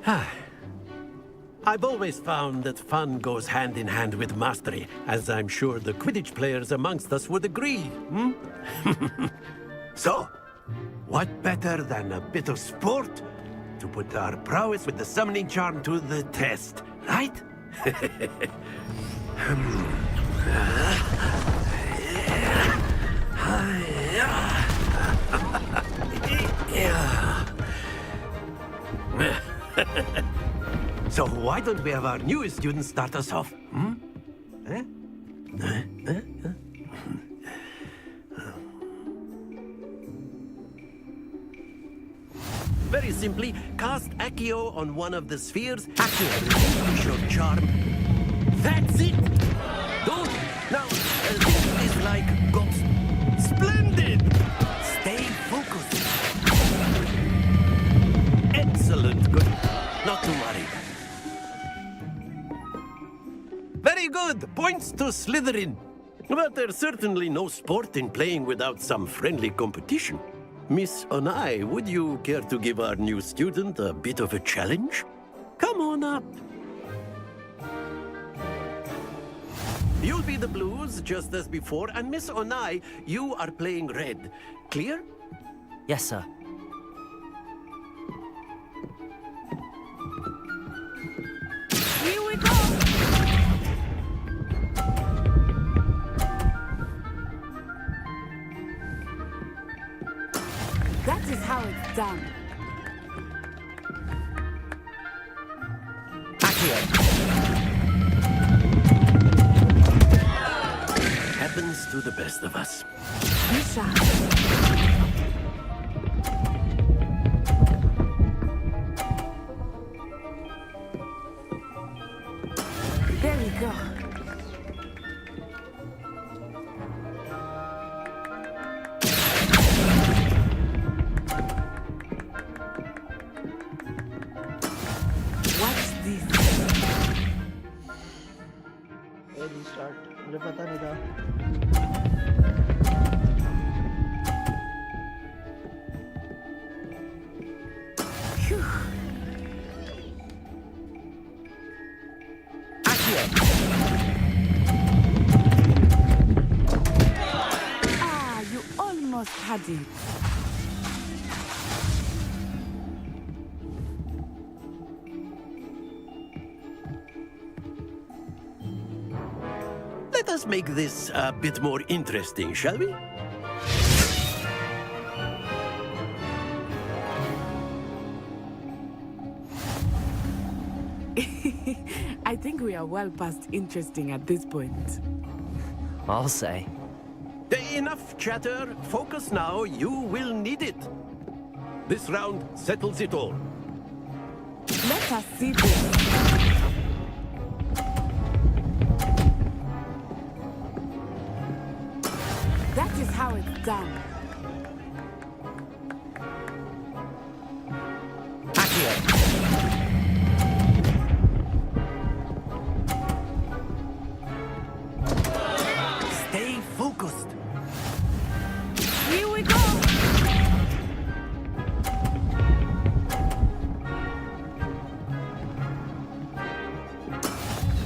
I've always found that fun goes hand in hand with mastery, as I'm sure the Quidditch players amongst us would agree, hmm? So, what better than a bit of sport to put our prowess with the summoning charm to the test, right? So why don't we have our newest student start us off? Hmm? Very simply, cast Accio on one of the spheres. Accio, relinquish your charm. That's it! Don't! Now, think of this like ghost. Splendid! Stay focused. Excellent, good. Not to worry. Very good! Points to Slytherin. But there's certainly no sport in playing without some friendly competition. Miss Onai, would you care to give our new student a bit of a challenge? Come on up. You'll be the blues, just as before, and Miss Onai, you are playing red. Clear? Yes, sir. Here we go! That is how it's done. Happens to the best of us. Misha. There we go. Watch this. Restart. मुझे पता नहीं था. Ah, you almost had it. Let us make this a bit more interesting, shall we? I think we are well past interesting at this point. I'll say. Enough chatter. Focus now. You will need it. This round settles it all. Let us see this. That is how it's done. Stay focused. Here we go.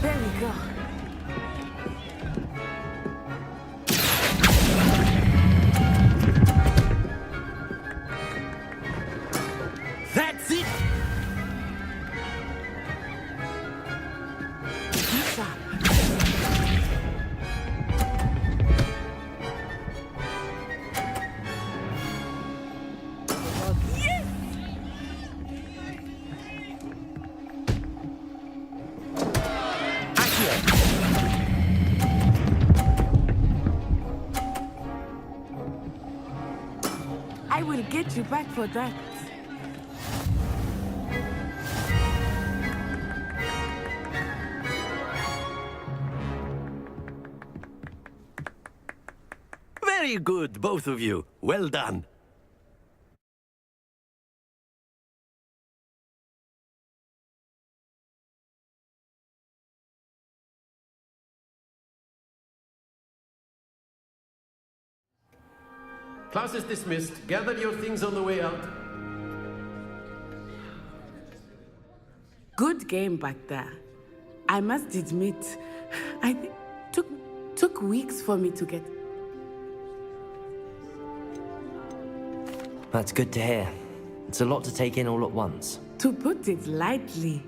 There we go. That's it. I will get you back for that. Very good, both of you. Well done. Class is dismissed. Gather your things on the way out. Good game back there. I must admit, took weeks for me to get. That's good to hear. It's a lot to take in all at once. To put it lightly,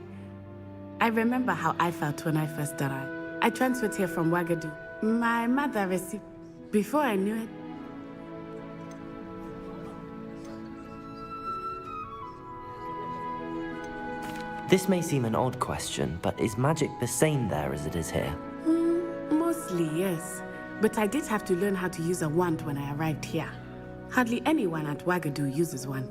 I remember how I felt when I first arrived. I transferred here from Wagadu. My mother received. Before I knew it, This may seem an odd question, but is magic the same there as it is here? Mostly, yes. But I did have to learn how to use a wand when I arrived here. Hardly anyone at Wagadu uses one.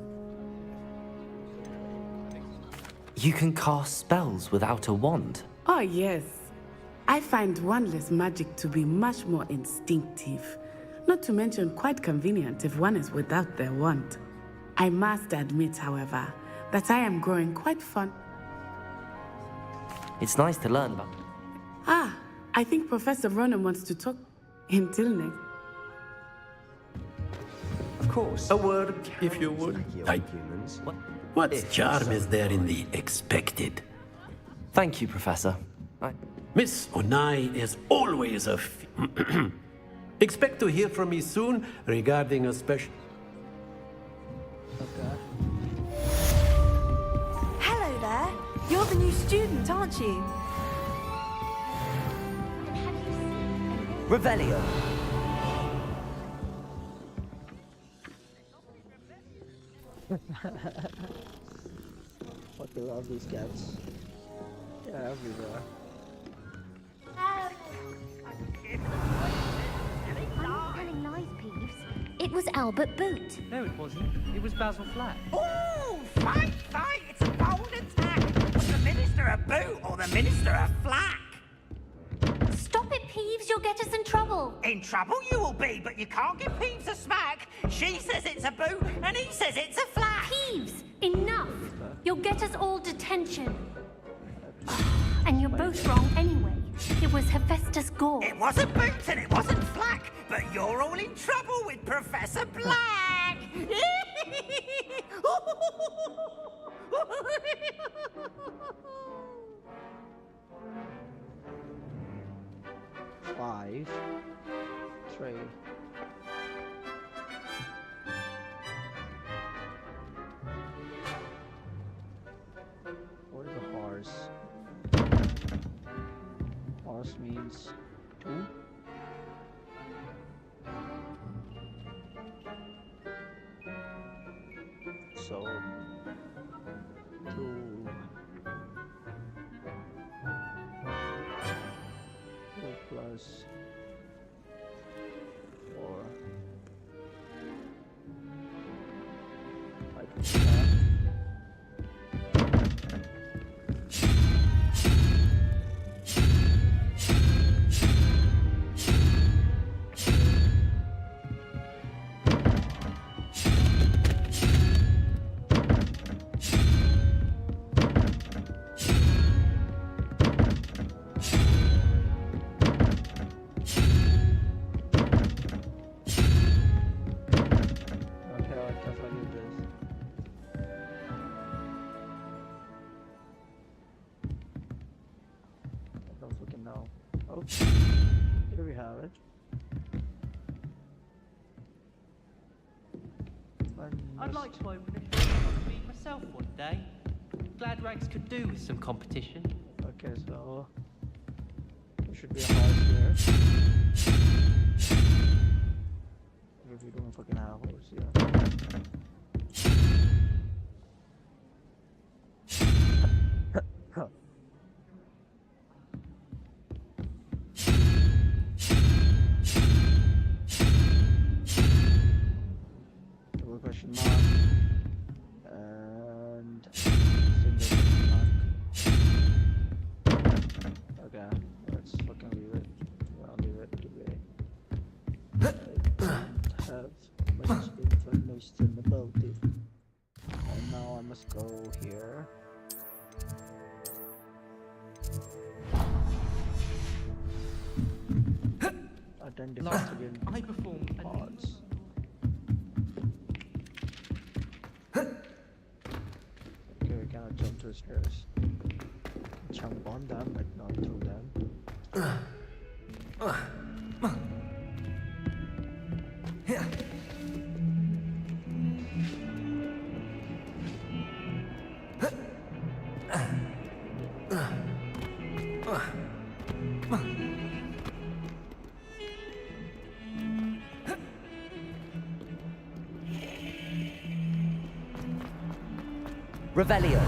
You can cast spells without a wand? Oh, yes. I find wandless magic to be much more instinctive. Not to mention quite convenient if one is without their wand. I must admit, however, that I am growing quite fond. It's nice to learn about. I think Professor Ronan wants to talk. Until next. Of course. A word, if you would. What charm is there in the expected? Thank you, Professor. Miss Onai is always a... Expect to hear from me soon regarding a special... Hello there. You're the new student, aren't you? Revelio. Fucking love these cats. Yeah, everywhere. I'm telling lies, Peeves. It was Albert Boot. No, it wasn't. It was Basil Flat. Oh, fight! It's a bold attack! Was the Minister a boot or the Minister a flack? Stop it, Peeves. You'll get us in trouble. In trouble you will be, but you can't give Peeves a smack. She says it's a boot, and he says it's a flack. Peeves, enough. You'll get us all detention. And you're both wrong anyway. It was Hephaestus Gore. It wasn't boot and it wasn't flack, but you're all in trouble with Professor Black. 5, 3. What is a horse? Horse means 2. So 2 plus 4. I can see that. Here we have it. I'd like to open a shop myself one day. Glad Rags could do with some competition. Okay, so there should be a horse here. If we don't fucking have a horse here. Question mark and single question mark. Okay, let's fucking leave it. I'll leave it to be. I don't have much information about it. And now I must go here. Identify again. I perform parts. Okay, we cannot jump to the stairs. jump on them, but not through them. Revelio.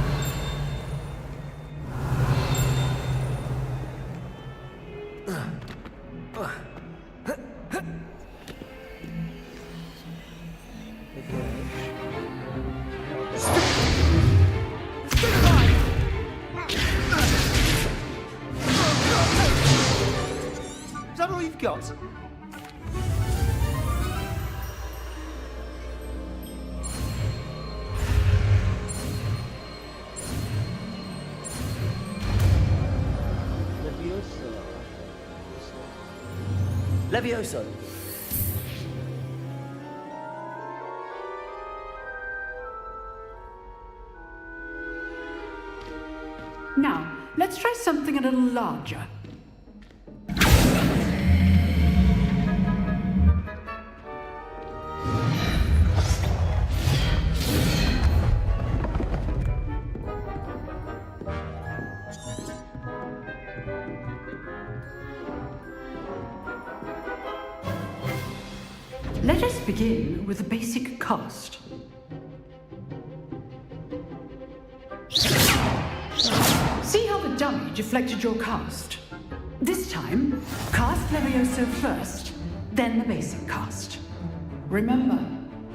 Is that all you've got? Levioso. Now, let's try something a little larger. Let us begin with the basic cast. See how the dummy deflected your cast? This time, cast Levioso first, then the basic cast. Remember,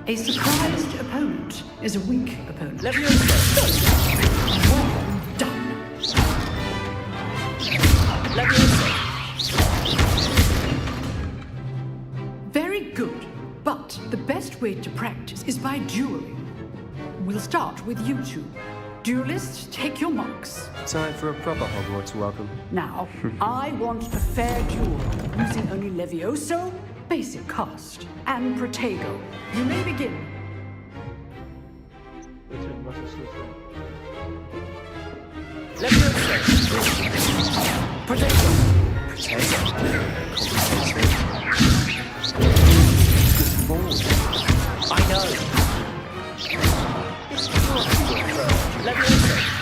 a surprised opponent is a weak opponent. Levioso! Well done. Levioso! Very good, but the best way to practice is by dueling. We'll start with you two. Duelists, take your marks. Time for a proper Hogwarts welcome. Now, I want a fair duel, using only Levioso, basic cast, and Protego. You may begin. Levioso! Protego! I know.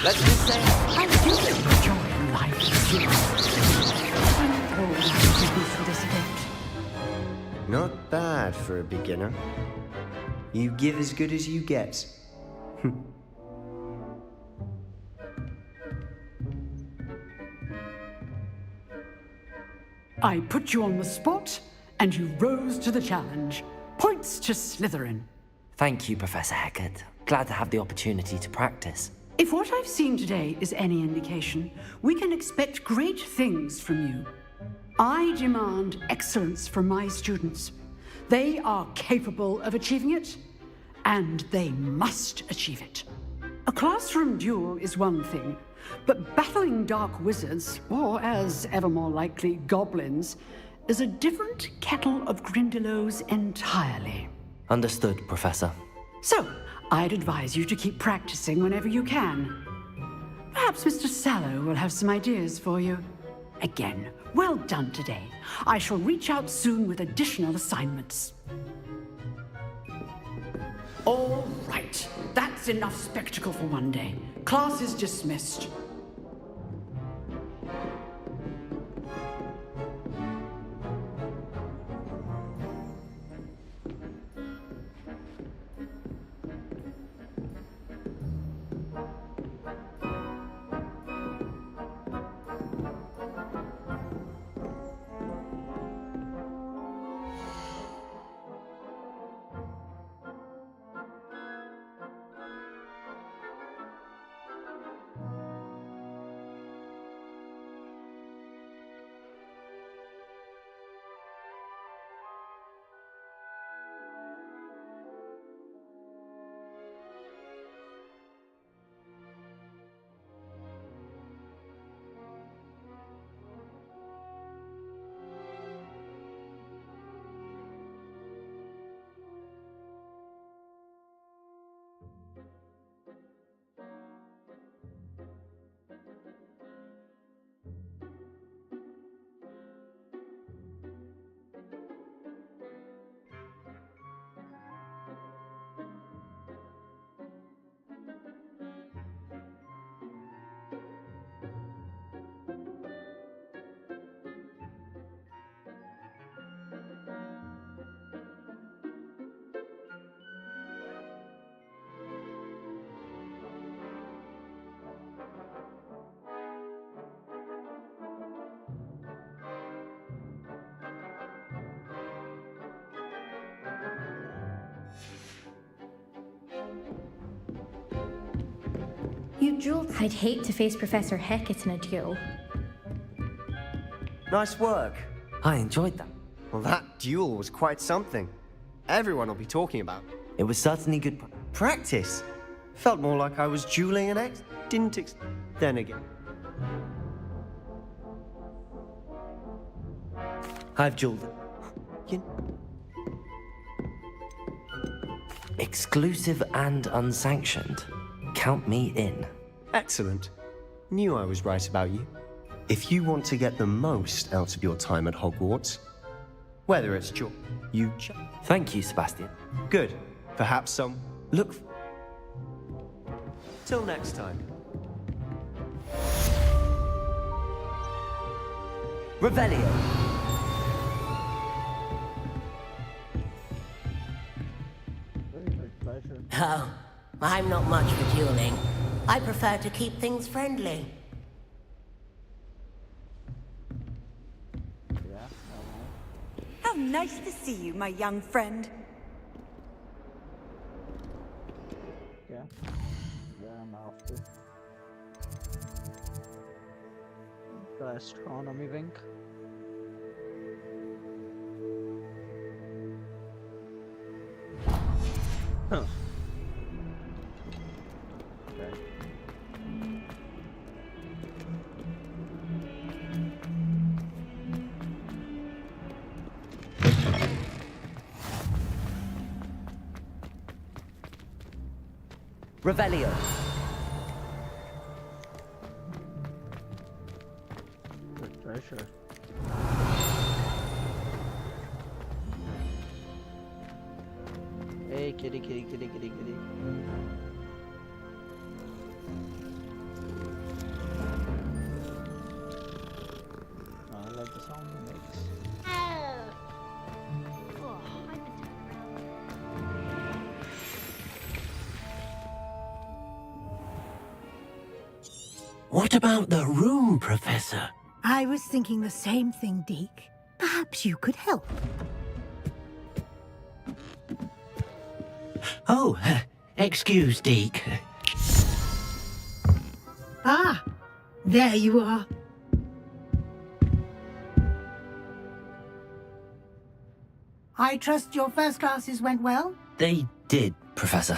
Let's just say I do enjoy life with you. I'm all right for this event. Not bad for a beginner. You give as good as you get. I put you on the spot, and you rose to the challenge. Points to Slytherin. Thank you, Professor Hecat. Glad to have the opportunity to practice. If what I've seen today is any indication, we can expect great things from you. I demand excellence from my students. They are capable of achieving it, and they must achieve it. A classroom duel is one thing, but battling dark wizards, or as ever more likely, goblins, is a different kettle of Grindylows entirely. Understood, Professor. So, I'd advise you to keep practicing whenever you can. Perhaps Mr. Sallow will have some ideas for you. Again, well done today. I shall reach out soon with additional assignments. All right, that's enough spectacle for one day. Class is dismissed. jeweled. I'd hate to face Professor Hecat in a duel. Nice work. I enjoyed that. Well, that duel was quite something. Everyone will be talking about it. It was certainly good practice. Felt more like I was dueling an ex. Then again. I've dueled it. Exclusive and unsanctioned. Count me in. Excellent. Knew I was right about you. If you want to get the most out of your time at Hogwarts, whether it's you... Thank you, Sebastian. Good. Perhaps some... Look... Till next time. Revelio. Oh, I'm not much for dueling. I prefer to keep things friendly. How nice to see you, my young friend. Yeah. Yeah, I'm after. The astronomy wing. Huh. Okay. Revelio. Good pressure. Hey, kitty, kitty, kitty, kitty, kitty. I like the sound it makes. What about the room, Professor? I was thinking the same thing, Deke. Perhaps you could help. Oh, excuse, Deke. Ah, there you are. I trust your first classes went well? They did, Professor.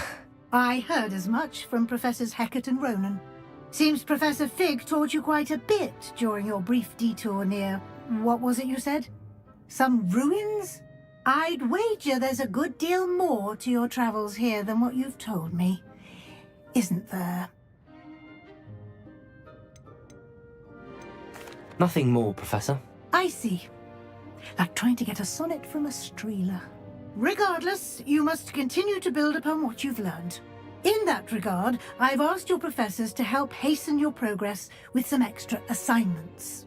I heard as much from Professors Hecat and Ronan. Seems Professor Fig taught you quite a bit during your brief detour near... what was it you said? Some ruins? I'd wager there's a good deal more to your travels here than what you've told me. Isn't there? Nothing more, Professor. I see. Like trying to get a sonnet from a streeler. Regardless, you must continue to build upon what you've learned. In that regard, I've asked your professors to help hasten your progress with some extra assignments.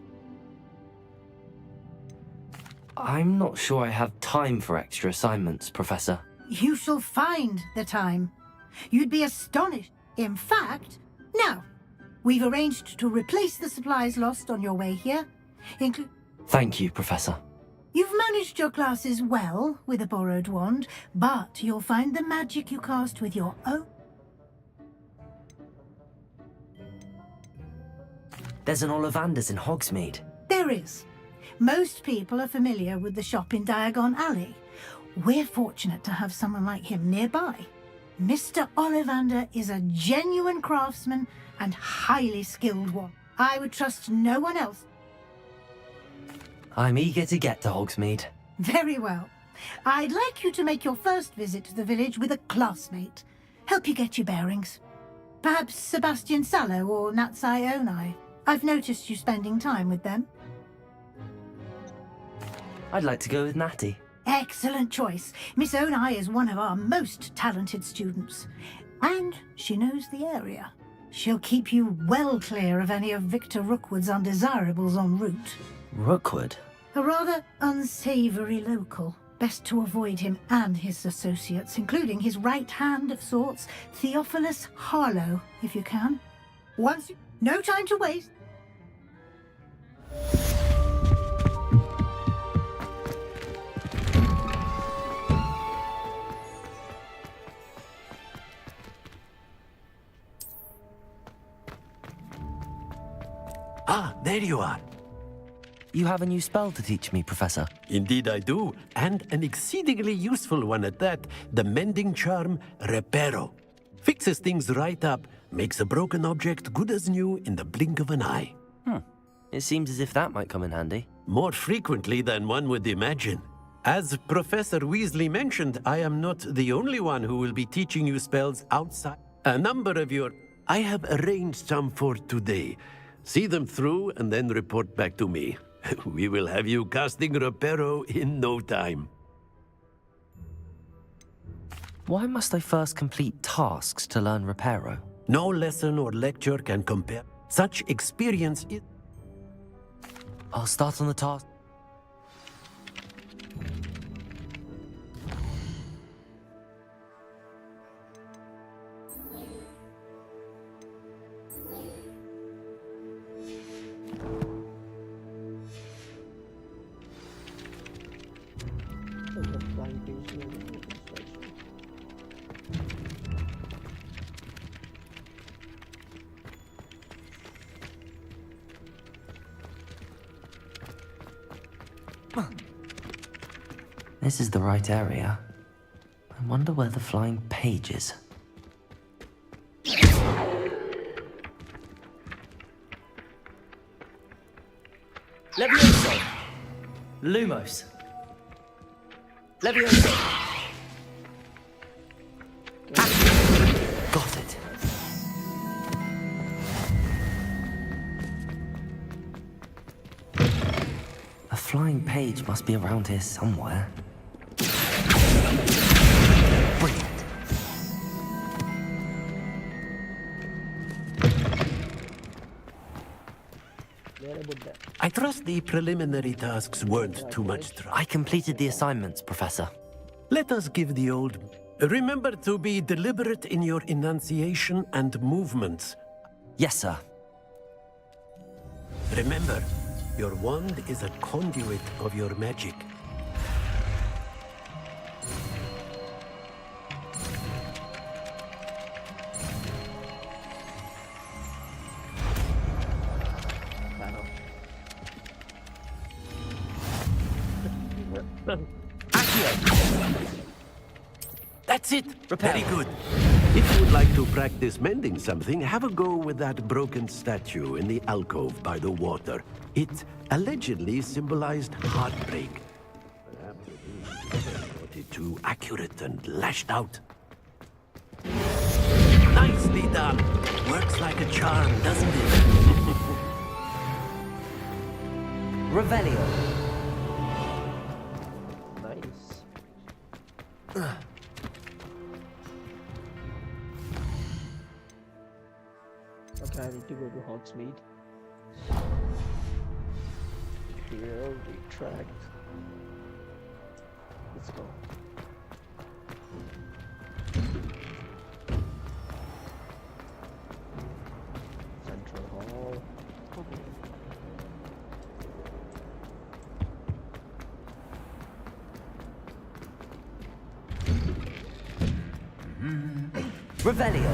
I'm not sure I have time for extra assignments, Professor. You shall find the time. You'd be astonished. In fact, now, we've arranged to replace the supplies lost on your way here. Thank you, Professor. You've managed your classes well with a borrowed wand, but you'll find the magic you cast with your own. There's an Ollivander's in Hogsmeade. There is. Most people are familiar with the shop in Diagon Alley. We're fortunate to have someone like him nearby. Mr. Ollivander is a genuine craftsman and highly skilled one. I would trust no one else. I'm eager to get to Hogsmeade. Very well. I'd like you to make your first visit to the village with a classmate. Help you get your bearings. Perhaps Sebastian Sallow or Natsai Onai. I've noticed you spending time with them. I'd like to go with Natty. Excellent choice. Miss Onai is one of our most talented students. And she knows the area. She'll keep you well clear of any of Victor Rookwood's undesirables en route. Rookwood? A rather unsavory local. Best to avoid him and his associates, including his right hand of sorts, Theophilus Harlow, if you can. Once you... No time to waste. there you are. You have a new spell to teach me, Professor. Indeed I do, and an exceedingly useful one at that. The mending charm, Reparo. Fixes things right up, makes a broken object good as new in the blink of an eye. It seems as if that might come in handy. More frequently than one would imagine. As Professor Weasley mentioned, I am not the only one who will be teaching you spells outside. A number of your... I have arranged some for today. See them through and then report back to me. We will have you casting Reparo in no time. Why must I first complete tasks to learn Reparo? No lesson or lecture can compare. Such experience is... I'll start on the task. This is the right area. I wonder where the flying page is. Levioso! Lumos! Levioso! Got it. A flying page must be around here somewhere. Brilliant. I trust the preliminary tasks weren't too much trouble. I completed the assignments, Professor. Let us give the old... Remember to be deliberate in your enunciation and movements. Yes, sir. Remember, your wand is a conduit of your magic. That's it! Very good. If you would like to practice mending something, have a go with that broken statue in the alcove by the water. It allegedly symbolized heartbreak. Perhaps it is too accurate and lashed out. Nicely done! Works like a charm, doesn't it? Revelio. Nice. Okay, I need to go to Hogsmeade. Here, retract. Let's go. Central Hall. Revelio.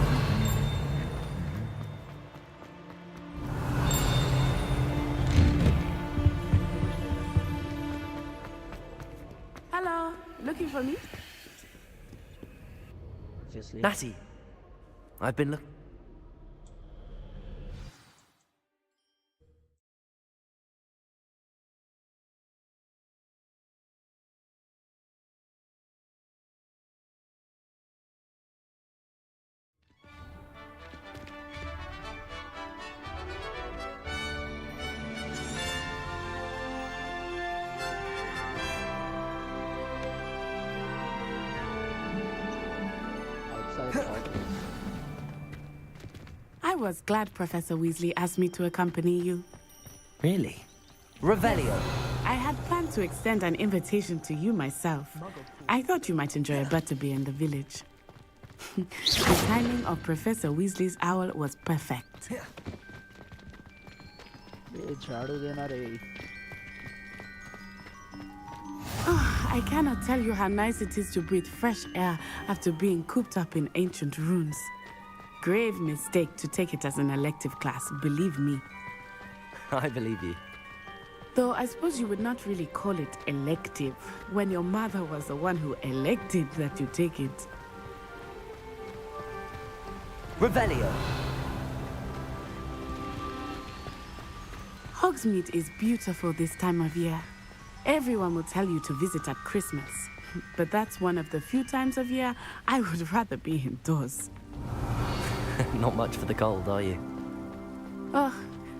Hello, looking for me? Obviously. Natty, I've been looking. I was glad Professor Weasley asked me to accompany you. Really? Revelio. I had planned to extend an invitation to you myself. I thought you might enjoy a butterbeer in the village. The timing of Professor Weasley's owl was perfect. I cannot tell you how nice it is to breathe fresh air after being cooped up in ancient ruins. Grave mistake to take it as an elective class, believe me. I believe you. Though I suppose you would not really call it elective, when your mother was the one who elected that you take it. Revelio. Hogsmeade is beautiful this time of year. Everyone will tell you to visit at Christmas. But that's one of the few times of year I would rather be indoors. Not much for the cold, are you? Oh,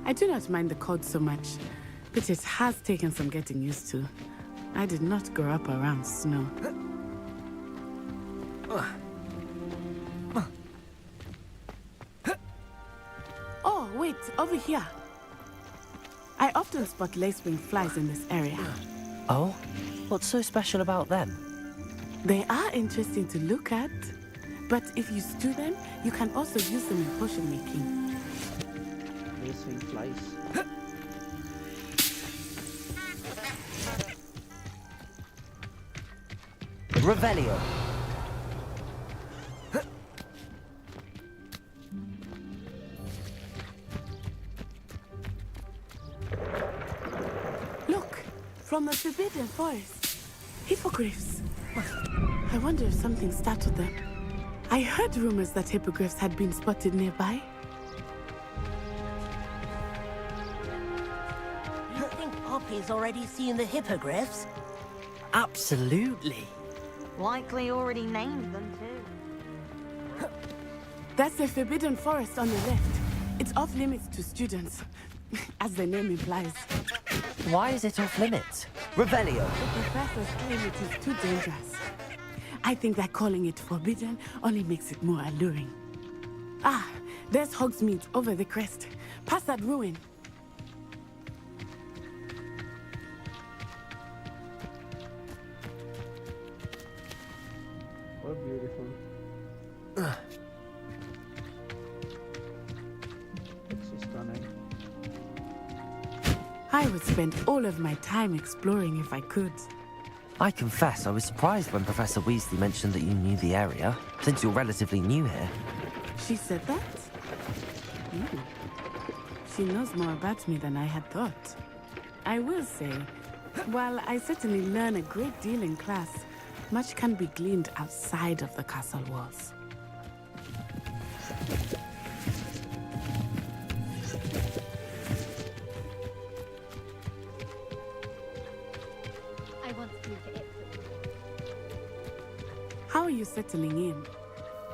I do not mind the cold so much, but it has taken some getting used to. I did not grow up around snow. Oh, wait, over here. I often spot lacewing flies in this area. Oh? What's so special about them? They are interesting to look at, but if you stew them, you can also use them in potion making. Lacewing flies. Revelio. Look, from the Forbidden Forest. Hippogriffs. I wonder if something startled them. I heard rumors that hippogriffs had been spotted nearby. You think Poppy's already seen the hippogriffs? Absolutely. Likely already named them too. That's the Forbidden Forest on the left. It's off limits to students, as the name implies. Why is it off limits? Revelio. The professors claim it is too dangerous. I think that calling it forbidden only makes it more alluring. Ah, there's Hogsmeade over the crest. Past that ruin. What beautiful. It's so stunning. I would spend all of my time exploring if I could. I confess I was surprised when Professor Weasley mentioned that you knew the area, since you're relatively new here. She said that? She knows more about me than I had thought. I will say, while I certainly learn a great deal in class, much can be gleaned outside of the castle walls. I want to move to Ipswich. How are you settling in?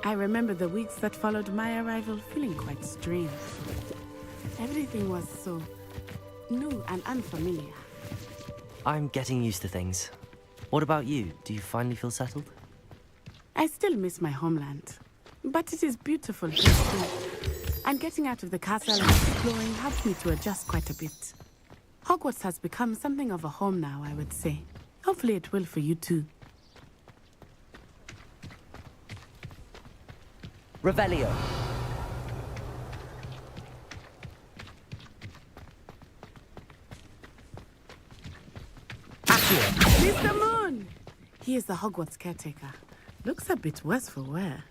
I remember the weeks that followed my arrival feeling quite strange. Everything was so new and unfamiliar. I'm getting used to things. What about you? Do you finally feel settled? I still miss my homeland, but it is beautiful here too. And getting out of the castle and exploring helped me to adjust quite a bit. Hogwarts has become something of a home now, I would say. Hopefully it will for you too. Revelio. Mr. Moon! He is the Hogwarts caretaker. Looks a bit worse for wear.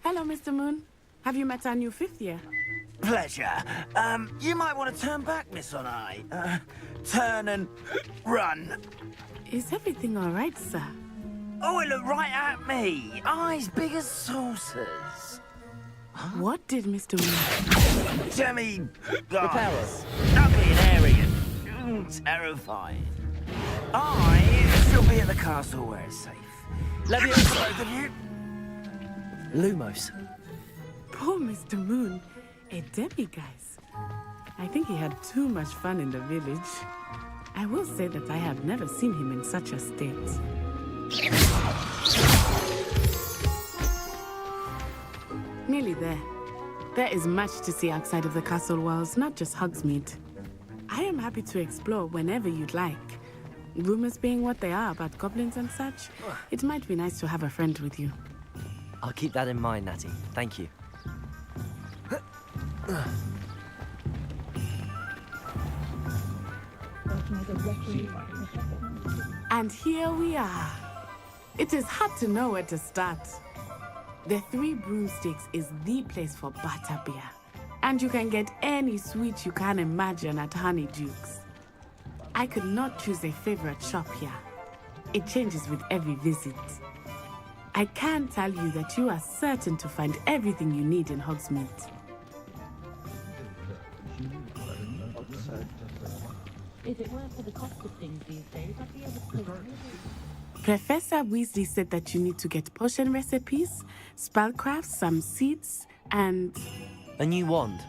Hello, Mr. Moon. Have you met our new fifth year? Pleasure. You might want to turn back, Miss Onai. Turn and run. Is everything all right, sir? Oh, it looked right at me. Eyes big as saucers. What did Mr. Moon? Jemmy eyes. Ugly and hairy and terrifying. I shall be at the castle where it's safe. Leviosa, both of you. Lumos. Poor Mr. Moon. A demiguise. I think he had too much fun in the village. I will say that I have never seen him in such a state. Nearly there. There is much to see outside of the castle walls, not just Hogsmeade. I am happy to explore whenever you'd like. Rumors being what they are about goblins and such, it might be nice to have a friend with you. I'll keep that in mind, Natty. Thank you. And here we are. It is hard to know where to start. The Three Broomsticks is the place for butterbeer. And you can get any sweet you can imagine at Honeyduke's. I could not choose a favorite shop here. It changes with every visit. I can tell you that you are certain to find everything you need in Hogsmeade. If it weren't for the cost of things these days, I'd be able to... Professor Weasley said that you need to get potion recipes, spellcrafts, some seeds, and... A new wand.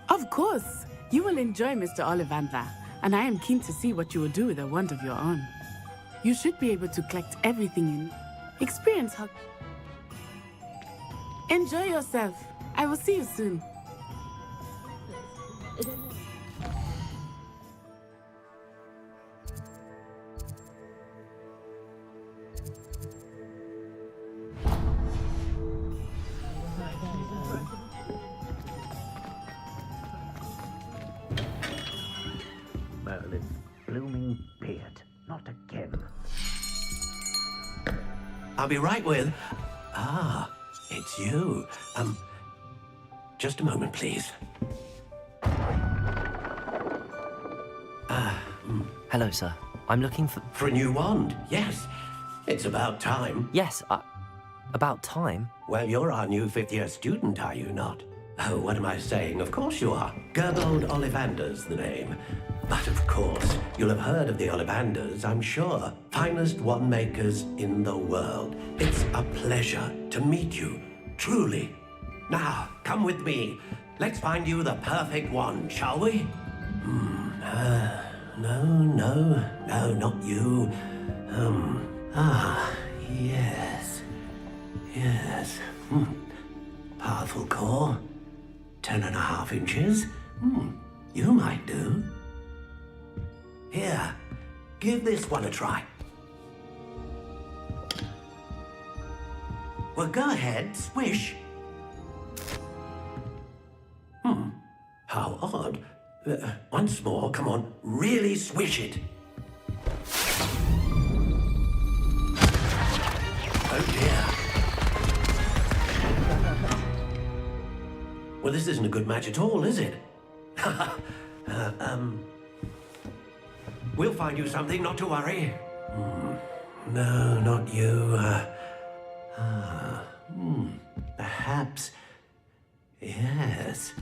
Of course! You will enjoy Mr. Ollivander, and I am keen to see what you will do with a wand of your own. You should be able to collect everything you need. Experience how... Enjoy yourself. I will see you soon. Merlin's blooming beard. Not again. I'll be right with... Ah, it's you. Just a moment, please. Hello, sir. I'm looking for... For a new wand, yes. It's about time. Yes, about time? Well, you're our new fifth-year student, are you not? Oh, what am I saying? Of course you are. Gerbold Ollivander's the name. But of course, you'll have heard of the Ollivanders, I'm sure. Finest wand makers in the world. It's a pleasure to meet you, truly. Now, come with me. Let's find you the perfect wand, shall we? No, not you. Yes. Powerful core. 10.5 inches. You might do. Here, give this one a try. Well, go ahead, swish. How odd. Once more, come on, really swish it. Oh dear. Well, this isn't a good match at all, is it? We'll find you something, not to worry. No, not you. Perhaps... Yes.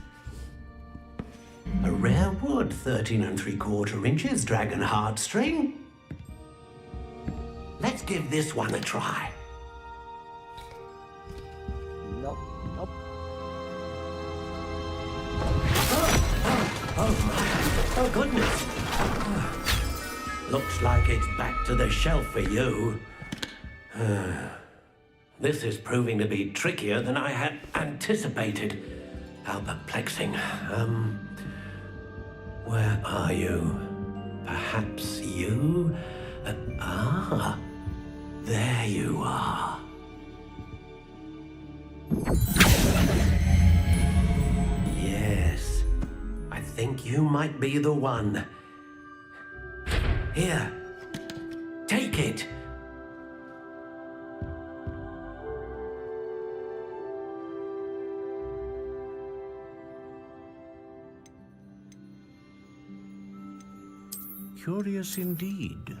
A rare wood, 13 3/4 inches, dragon heartstring. Let's give this one a try. Nope. Oh, goodness. Looks like it's back to the shelf for you. This is proving to be trickier than I had anticipated. How perplexing. Where are you? Perhaps you? There you are. Yes, I think you might be the one. Here, take it. Curious indeed.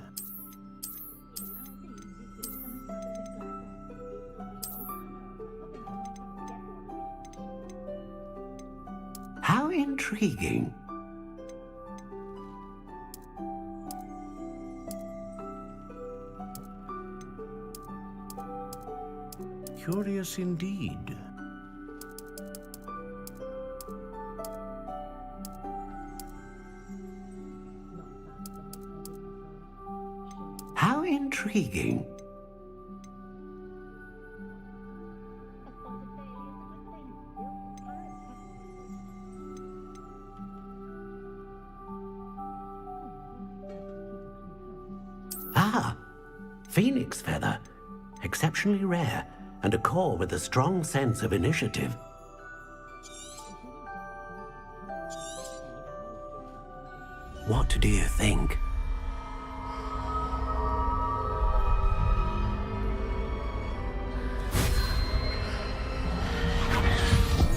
How intriguing. Curious indeed. How intriguing. Phoenix feather. Exceptionally rare, and a core with a strong sense of initiative. What do you think?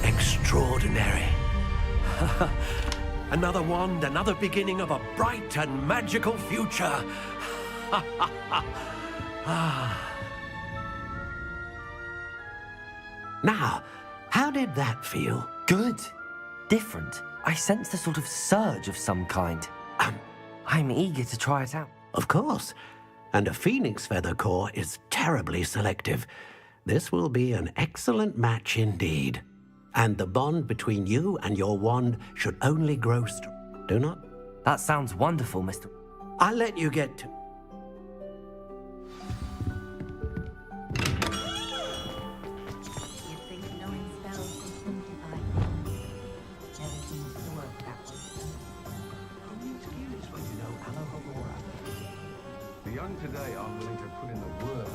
Extraordinary. Another wand, another beginning of a bright and magical future. Now, how did that feel? Good. Different. I sensed a sort of surge of some kind. I'm eager to try it out. Of course. And a phoenix feather core is terribly selective. This will be an excellent match indeed. And the bond between you and your wand should only grow do not? That sounds wonderful, Mr. I'll let you get to... You think knowing spells will simplify things? Never seems to work that way. The young today aren't willing to put in the work.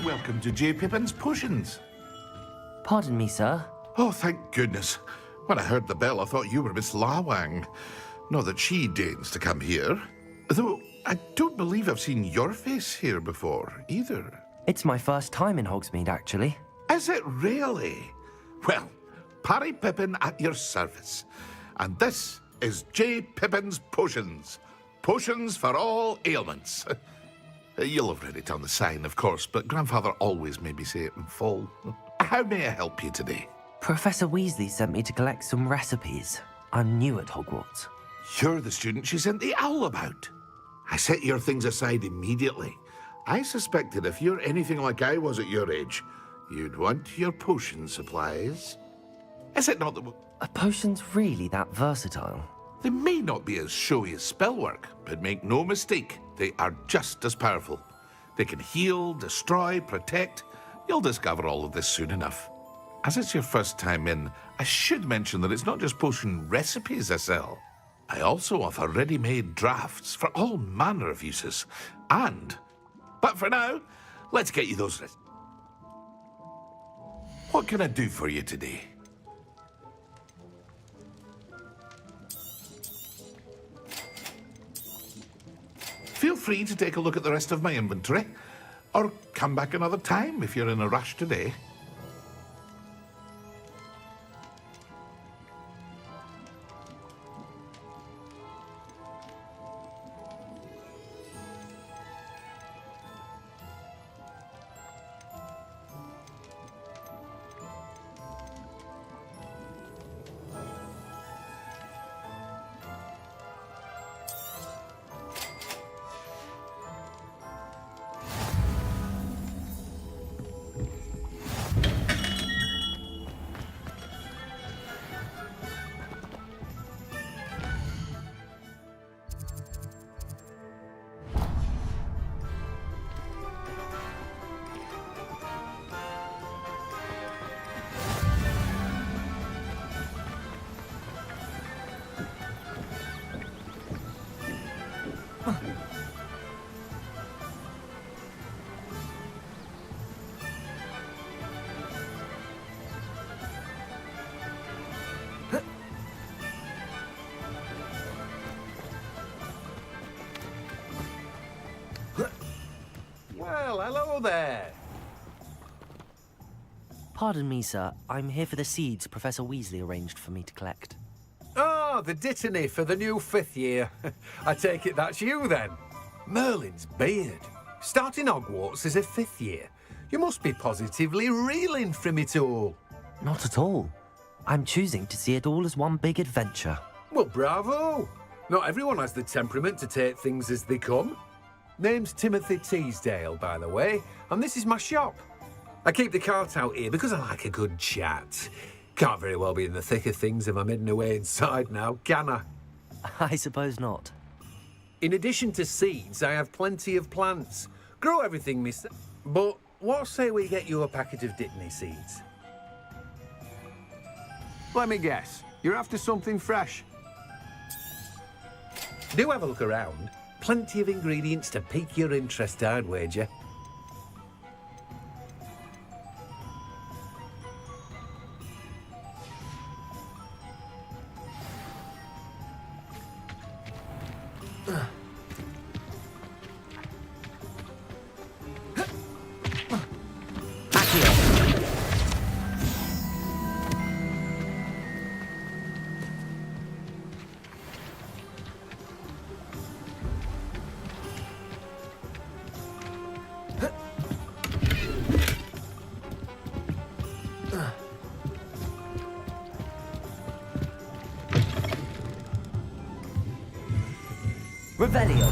Welcome to J. Pippin's Potions. Pardon me, sir. Oh, thank goodness. When I heard the bell, I thought you were Miss Lawang. Not that she deigns to come here. Though, I don't believe I've seen your face here before, either. It's my first time in Hogsmeade, actually. Is it really? Well, Parry Pippin at your service. And this is J. Pippin's Potions. Potions for all ailments. You'll have read it on the sign, of course, but Grandfather always made me say it in full. How may I help you today? Professor Weasley sent me to collect some recipes. I'm new at Hogwarts. You're the student she sent the owl about. I set your things aside immediately. I suspected if you're anything like I was at your age, you'd want your potion supplies. Is it not that... Are potions really that versatile? They may not be as showy as spellwork, but make no mistake, they are just as powerful. They can heal, destroy, protect. You'll discover all of this soon enough. As it's your first time in, I should mention that it's not just potion recipes I sell. I also offer ready-made drafts for all manner of uses. But for now, let's get you those. What can I do for you today? Feel free to take a look at the rest of my inventory, or come back another time if you're in a rush today. Well, hello there. Pardon me, sir. I'm here for the seeds Professor Weasley arranged for me to collect. Oh, the dittany for the new 5th year. I take it that's you, then. Merlin's beard. Starting Hogwarts as a 5th year. You must be positively reeling from it all. Not at all. I'm choosing to see it all as one big adventure. Well, bravo. Not everyone has the temperament to take things as they come. Name's Timothy Teasdale, by the way, and this is my shop. I keep the cart out here because I like a good chat. Can't very well be in the thick of things if I'm hidden away inside now, can I? I suppose not. In addition to seeds, I have plenty of plants. Grow everything, mister. But what say we get you a packet of Dittany seeds? Let me guess. You're after something fresh. Do have a look around. Plenty of ingredients to pique your interest, I'd wager. Revelio.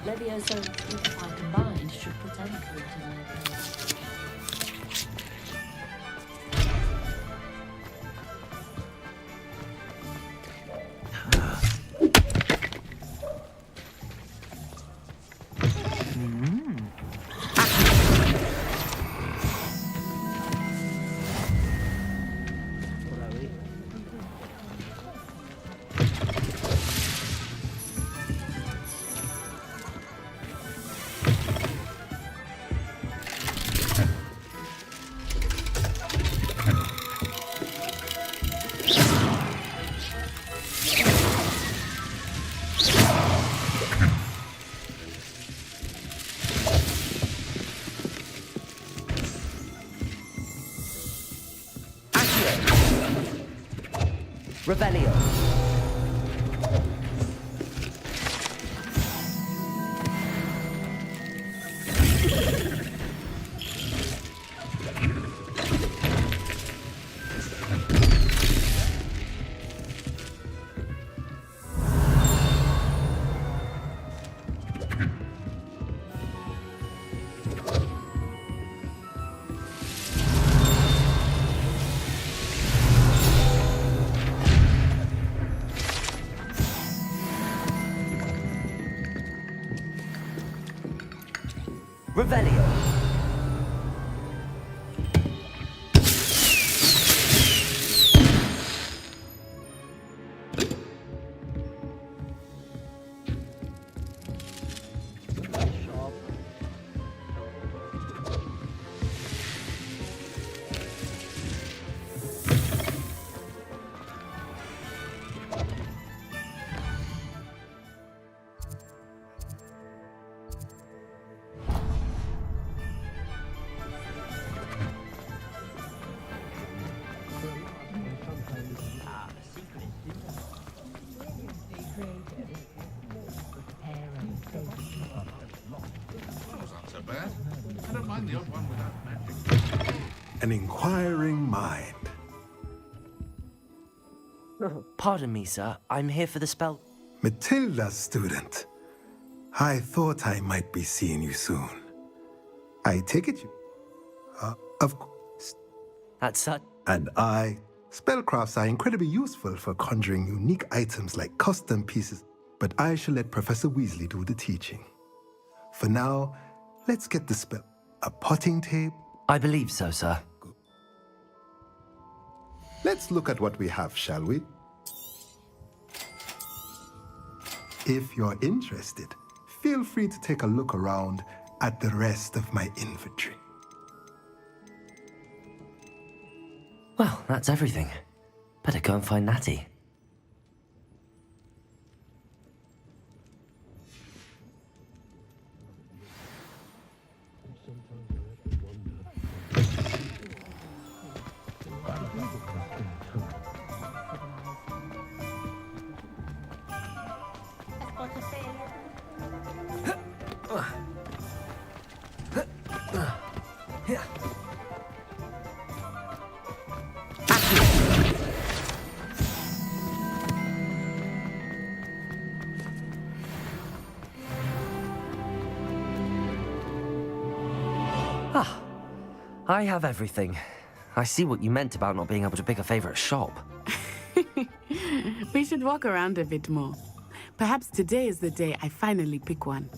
Levioso if combined should pretend to it in their Revelio. Revelio. An inquiring mind. Pardon me, sir. I'm here for the spell. Matilda, student. I thought I might be seeing you soon. I take it you... of course. That's such... And I Spellcrafts are incredibly useful for conjuring unique items like custom pieces, but I shall let Professor Weasley do the teaching. For now, let's get the spell. A potting tape? I believe so, sir. Let's look at what we have, shall we? If you're interested, feel free to take a look around at the rest of my inventory. Well, that's everything. Better go and find Natty. I have everything. I see what you meant about not being able to pick a favorite shop. We should walk around a bit more. Perhaps today is the day I finally pick one.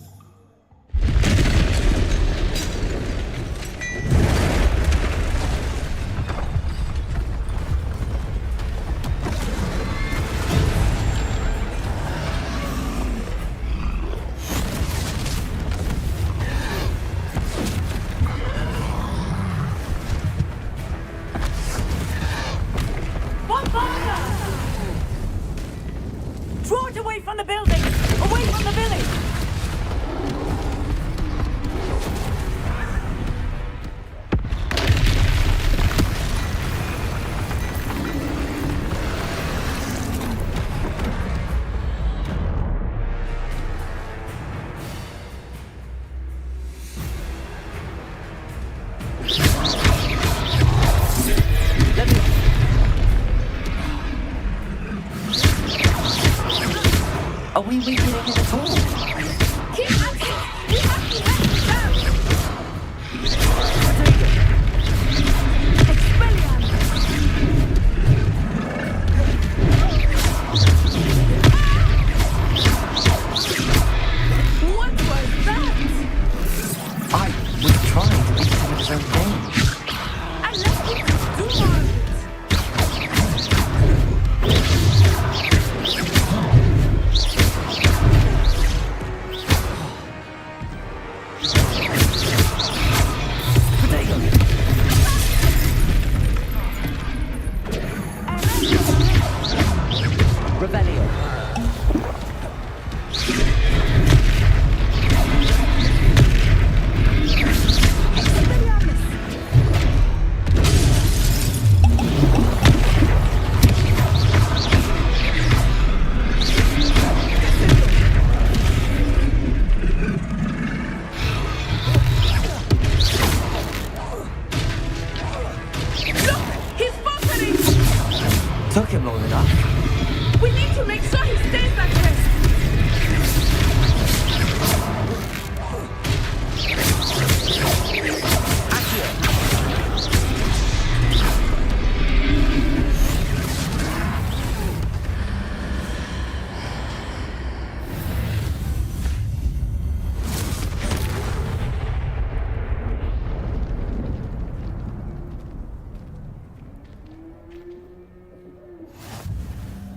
Draw it away from the building! Away from the village! Are we weakening it at all? Keep at it! We have to let it down! What was that? I was trying to beat him with his own game. And let him do it! Rebellion. Took him long enough. We need to make sure he stays that way.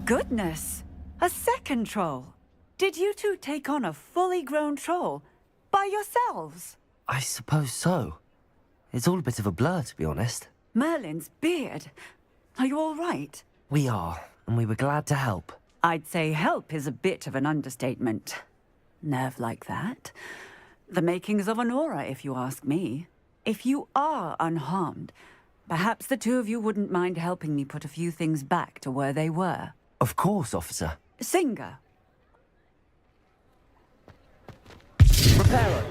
Goodness! A second troll! Did you two take on a fully grown troll? By yourselves? I suppose so. It's all a bit of a blur, to be honest. Merlin's beard. Are you all right? We are, and we were glad to help. I'd say help is a bit of an understatement. Nerve like that. The makings of an aura, if you ask me. If you are unharmed, perhaps the two of you wouldn't mind helping me put a few things back to where they were. Of course, officer. Singer. Reparo.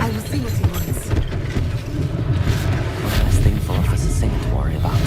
I will see what he wants. One less thing for Officer Singer to worry about.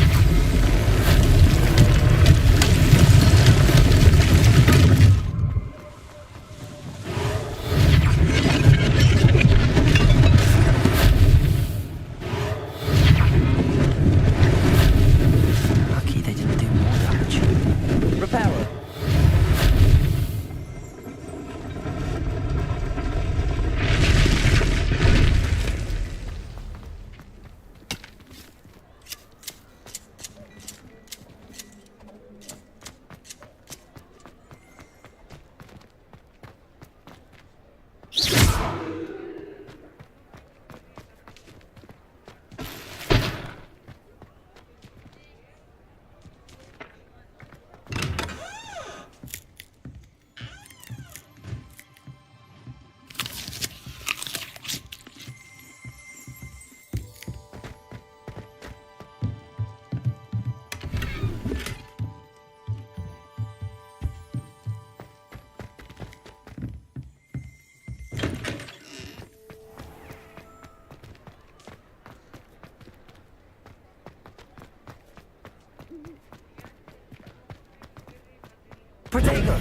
we go.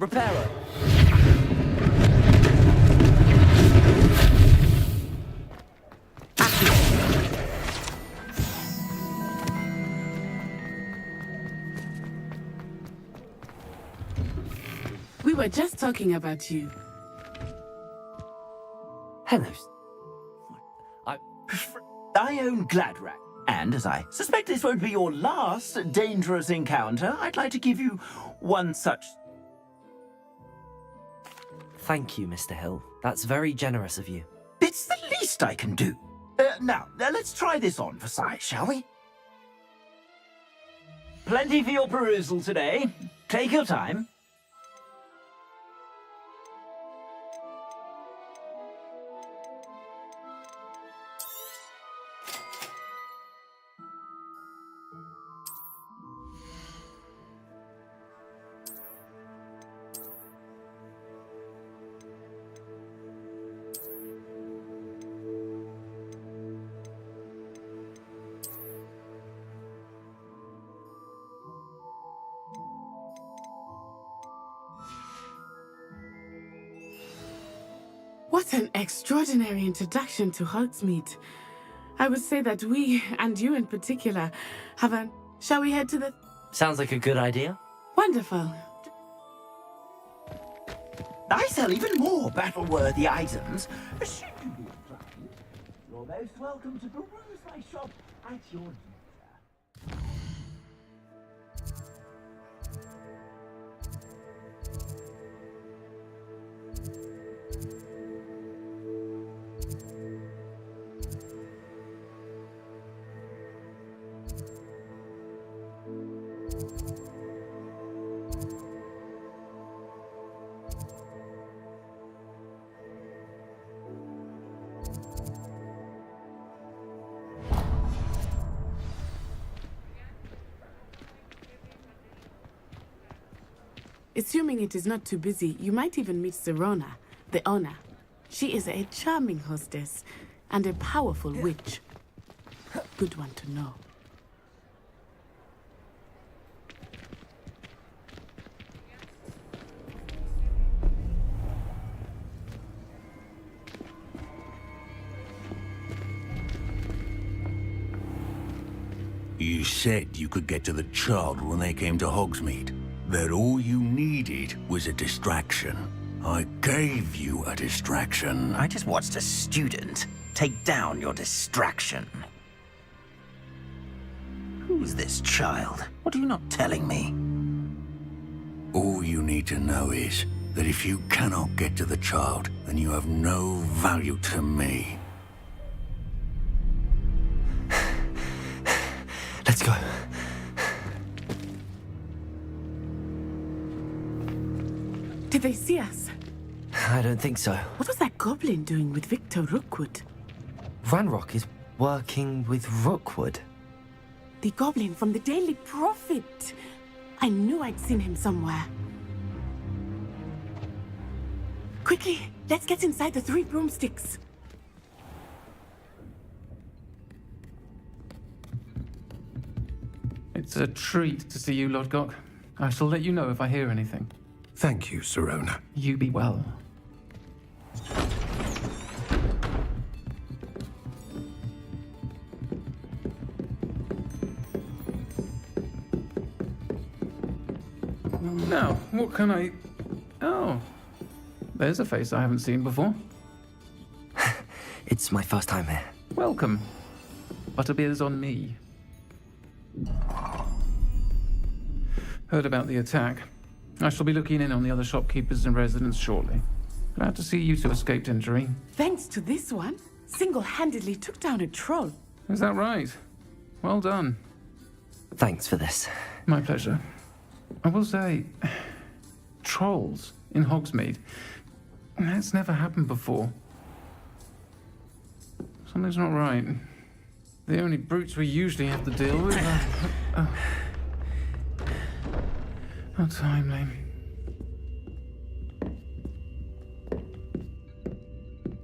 Reparo. We were just talking about you. Hello. I own Gladrak, and as I suspect this won't be your last dangerous encounter, I'd like to give you one such. Thank you, Mr. Hill. That's very generous of you. It's the least I can do. Now, let's try this on for size, shall we? Plenty for your perusal today. Take your time. What an extraordinary introduction to Hogsmeade. I would say that we, and you in particular, have a... Shall we head to the... Sounds like a good idea. Wonderful. I sell even more battle-worthy items. Should you be inclined, you're most welcome to peruse my shop at your leisure. Assuming it is not too busy, you might even meet Serona, the owner. She is a charming hostess and a powerful witch. Good one to know. You said you could get to the child when they came to Hogsmeade. That all you needed was a distraction. I gave you a distraction. I just watched a student take down your distraction. Who's this child? What are you not telling me? All you need to know is that if you cannot get to the child, then you have no value to me. Let's go. Did they see us? I don't think so. What was that goblin doing with Victor Rookwood? Ranrock is working with Rookwood. The goblin from the Daily Prophet. I knew I'd seen him somewhere. Quickly, let's get inside the 3 broomsticks. It's a treat to see you, Lodgok. I shall let you know if I hear anything. Thank you, Serona. You be well. Now, what can I... Oh, there's a face I haven't seen before. It's my first time here. Welcome. Butterbeer's on me. Heard about the attack. I shall be looking in on the other shopkeepers and residents shortly. Glad to see you two escaped injury. Thanks to this one, single-handedly took down a troll. Is that right? Well done. Thanks for this. My pleasure. I will say, trolls in Hogsmeade. That's never happened before. Something's not right. The only brutes we usually have to deal with are... How timely.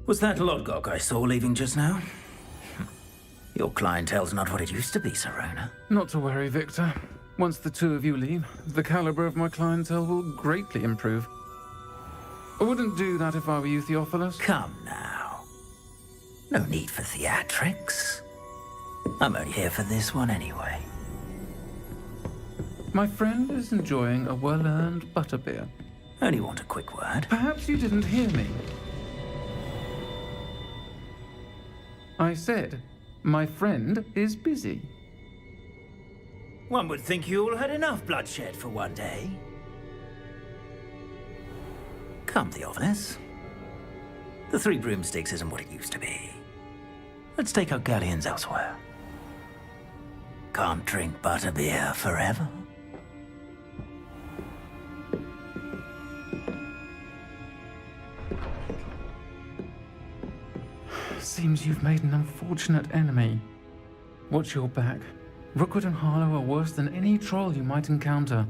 Was that Lodgok I saw leaving just now? Your clientele's not what it used to be, Serona. Not to worry, Victor. Once the two of you leave, the caliber of my clientele will greatly improve. I wouldn't do that if I were you, Theophilus. Come now. No need for theatrics. I'm only here for this one anyway. My friend is enjoying a well-earned butterbeer. Only want a quick word. Perhaps you didn't hear me. I said, my friend is busy. One would think you all had enough bloodshed for one day. Come, Theophilus. The Three Broomsticks isn't what it used to be. Let's take our galleons elsewhere. Can't drink butterbeer forever. Seems you've made an unfortunate enemy. Watch your back. Rookwood and Harlow are worse than any troll you might encounter.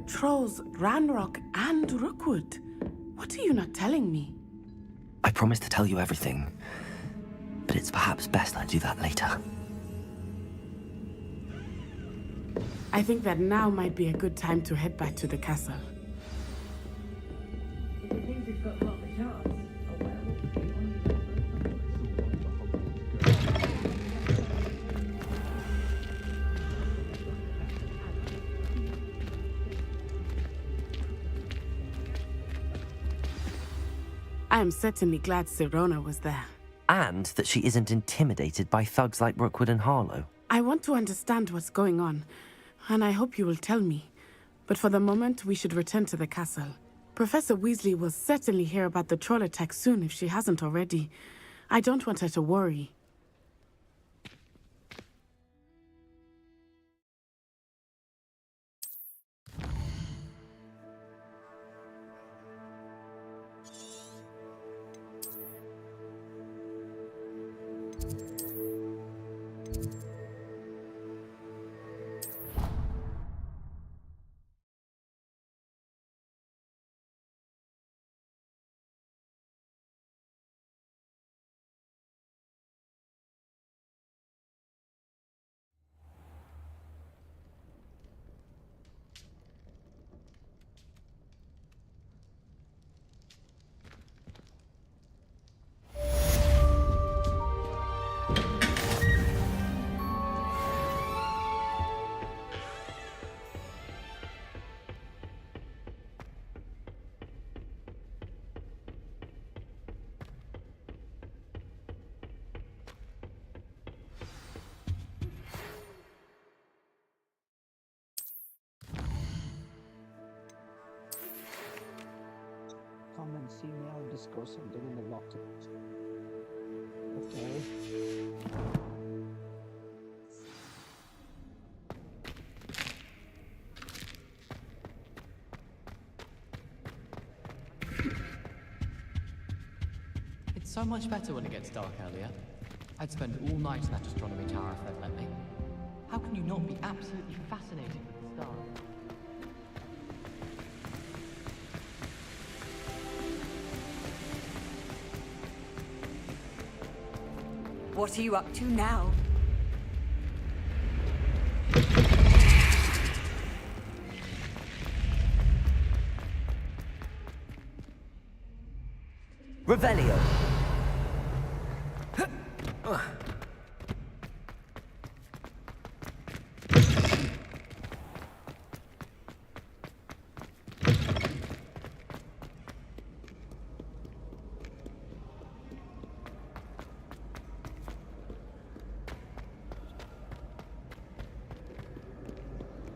Trolls, Ranrock, and Rookwood. What are you not telling me? I promised to tell you everything, but it's perhaps best I do that later. I think that now might be a good time to head back to the castle. I am certainly glad Sirona was there. And that she isn't intimidated by thugs like Rookwood and Harlow. I want to understand what's going on, and I hope you will tell me. But for the moment, we should return to the castle. Professor Weasley will certainly hear about the troll attack soon if she hasn't already. I don't want her to worry. Come and see me, I'll discuss something in the locked. Okay. It's so much better when it gets dark earlier. I'd spend all night in that astronomy tower if they'd let me. How can you not be absolutely fascinated with the stars? What are you up to now? Revelio.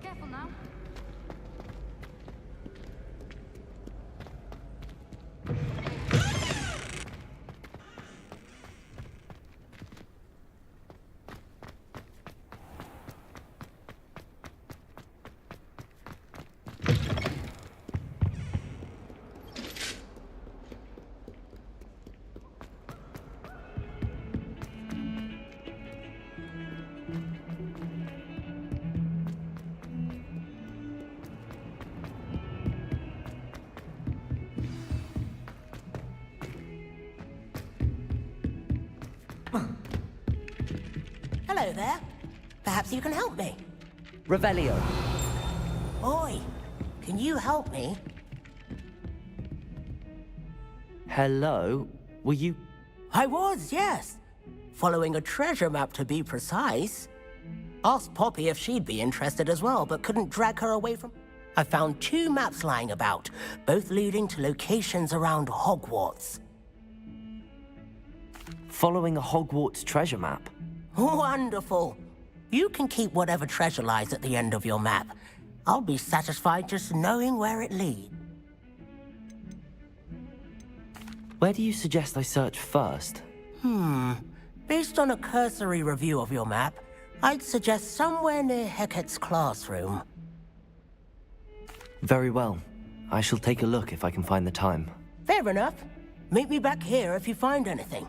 Careful now. Hello there. Perhaps you can help me. Revelio. Oi, can you help me? Hello? Were you... I was, yes. Following a treasure map, to be precise. Asked Poppy if she'd be interested as well, but couldn't drag her away from... I found 2 maps lying about, both leading to locations around Hogwarts. Following a Hogwarts treasure map? Wonderful. You can keep whatever treasure lies at the end of your map. I'll be satisfied just knowing where it leads. Where do you suggest I search first? Based on a cursory review of your map, I'd suggest somewhere near Hecat's classroom. Very well. I shall take a look if I can find the time. Fair enough. Meet me back here if you find anything.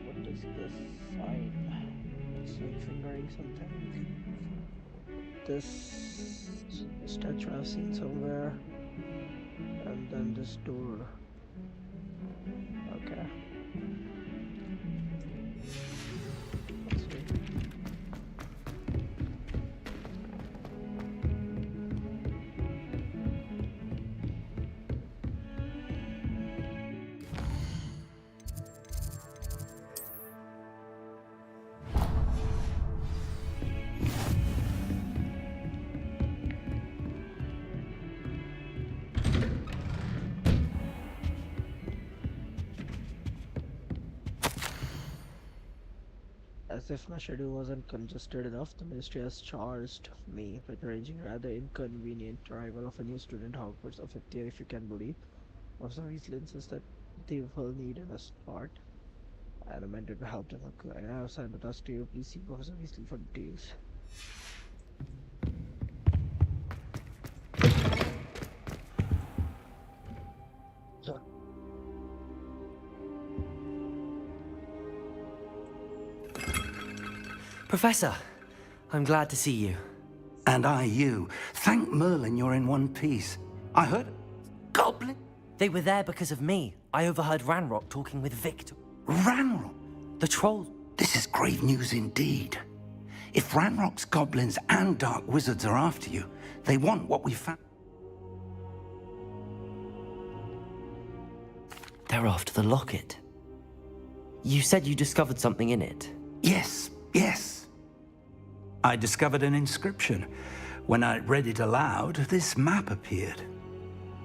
What is this sign? It's like fingering something. This statue I've seen somewhere. And then this door. Okay. Let's see. As if my schedule wasn't congested enough, the ministry has charged me with arranging a rather inconvenient arrival of a new student Hogwarts, a 50th year if you can believe. Professor Weasley insists that they will need an escort, and I meant to help them. I have signed the task to you. Please see Professor Weasley for details. Professor, I'm glad to see you. And I you. Thank Merlin you're in one piece. I heard... Goblin? They were there because of me. I overheard Ranrock talking with Victor. Ranrock? The troll... This is grave news indeed. If Ranrock's goblins and dark wizards are after you, they want what we found. They're after the locket. You said you discovered something in it. Yes, yes. I discovered an inscription. When I read it aloud, this map appeared.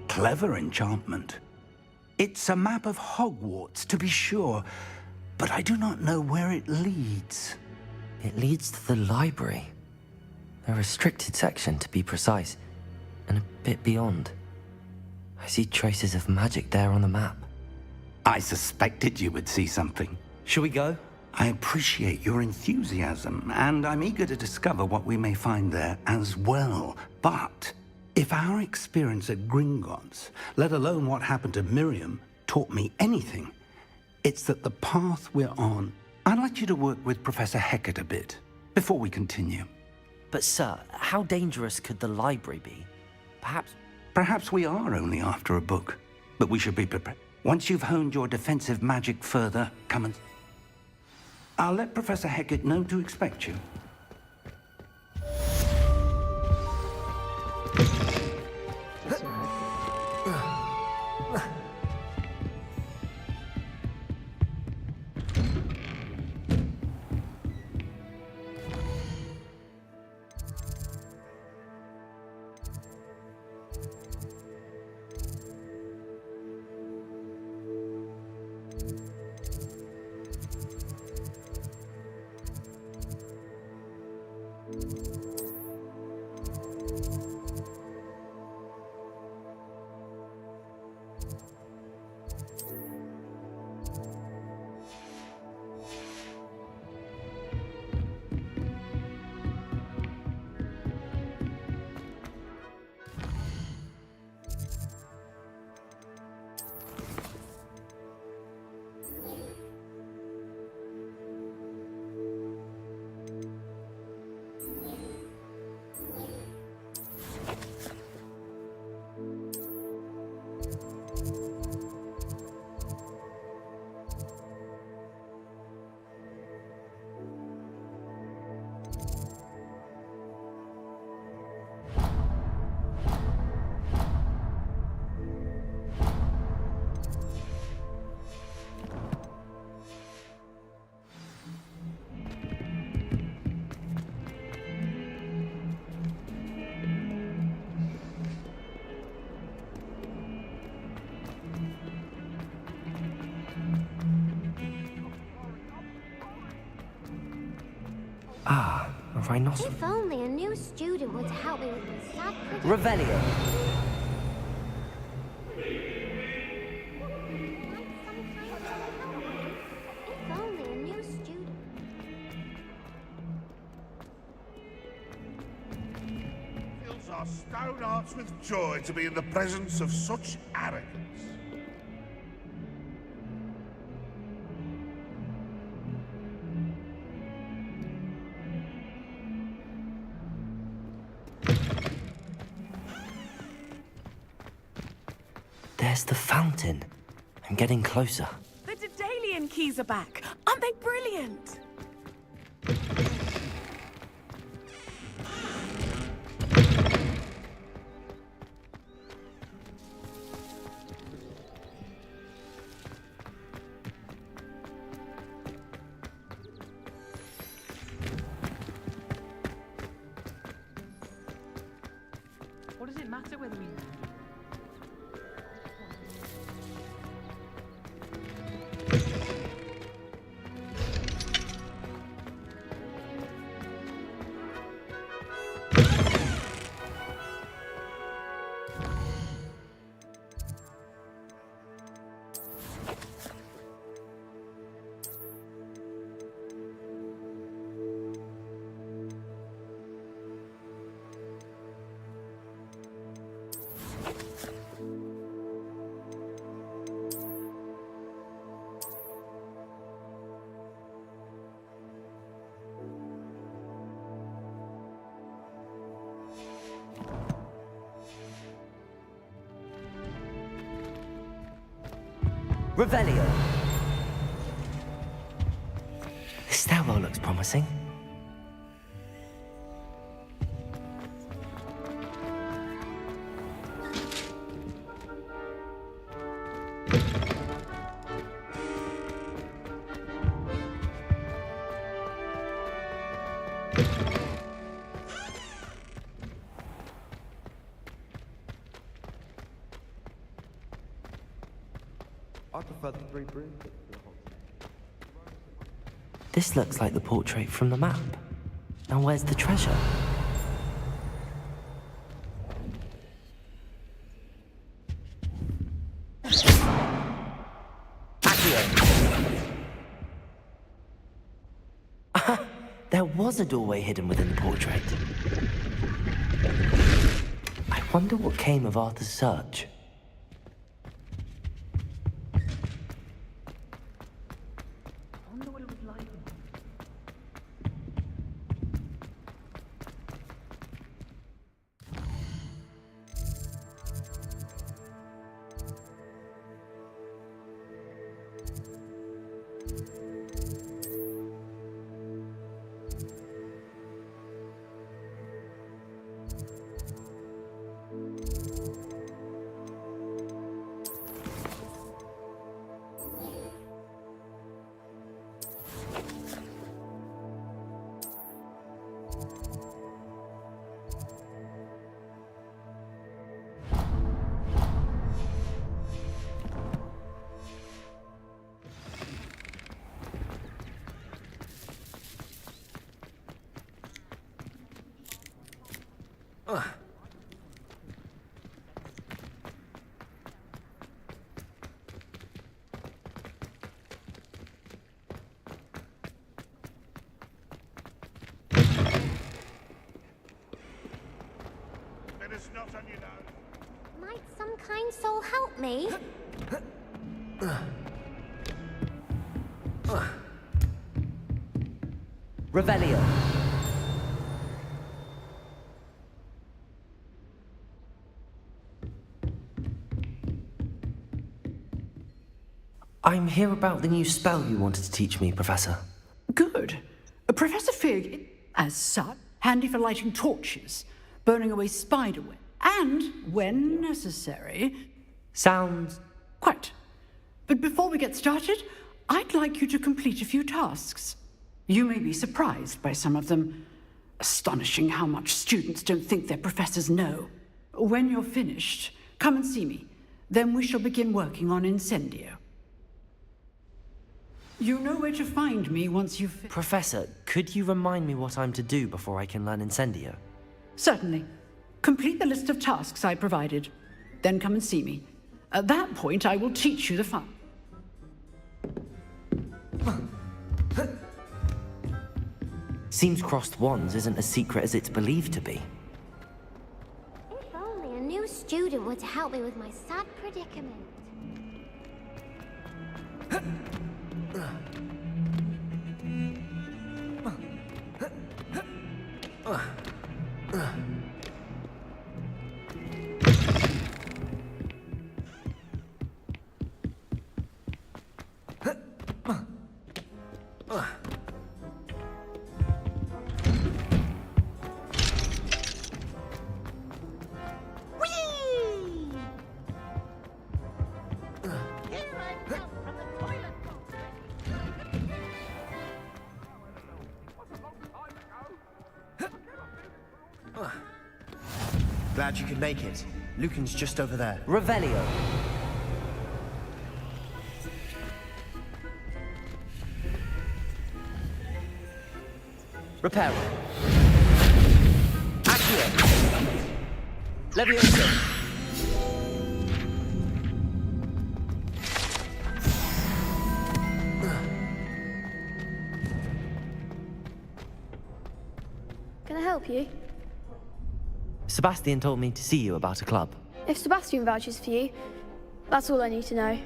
Clever enchantment. It's a map of Hogwarts, to be sure, but I do not know where it leads. It leads to the library. A restricted section, to be precise, and a bit beyond. I see traces of magic there on the map. I suspected you would see something. Shall we go? I appreciate your enthusiasm, and I'm eager to discover what we may find there as well. But if our experience at Gringotts, let alone what happened to Miriam, taught me anything, it's that the path we're on... I'd like you to work with Professor Hecat a bit, before we continue. But sir, how dangerous could the library be? Perhaps we are only after a book, but we should be prepared. Once you've honed your defensive magic further, come and... I'll let Professor Hecat know to expect you. Ah, a rhinoceros. If only a new student would help me with my sad prediction. Revelio. If only a new student. Fills our stone hearts with joy to be in the presence of such arrogance. There's the fountain. I'm getting closer. The Daedalian keys are back. Aren't they brilliant? What does it matter whether we... Revelio. This stairwell looks promising. I prefer the 3 brooms. This looks like the portrait from the map. Now where's the treasure? There was a doorway hidden within the portrait. I wonder what came of Arthur's search. Not on you now. Might some kind soul help me? Revelio. I'm here about the new spell you wanted to teach me, Professor. Good. Professor Fig, as such, handy for lighting torches, burning away spiderweb, and, when necessary... Sounds... Quite. But before we get started, I'd like you to complete a few tasks. You may be surprised by some of them. Astonishing how much students don't think their professors know. When you're finished, come and see me. Then we shall begin working on Incendio. You know where to find me once you've... Professor, could you remind me what I'm to do before I can learn Incendio? Certainly. Complete the list of tasks I provided. Then come and see me. At that point, I will teach you the fun. Seems crossed wands isn't as secret as it's believed to be. If only a new student were to help me with my sad predicament. Glad you could make it. Lucan's just over there. Revelio. Reparo. Accio. Levioso. Can I help you? Sebastian told me to see you about a club. If Sebastian vouches for you, that's all I need to know.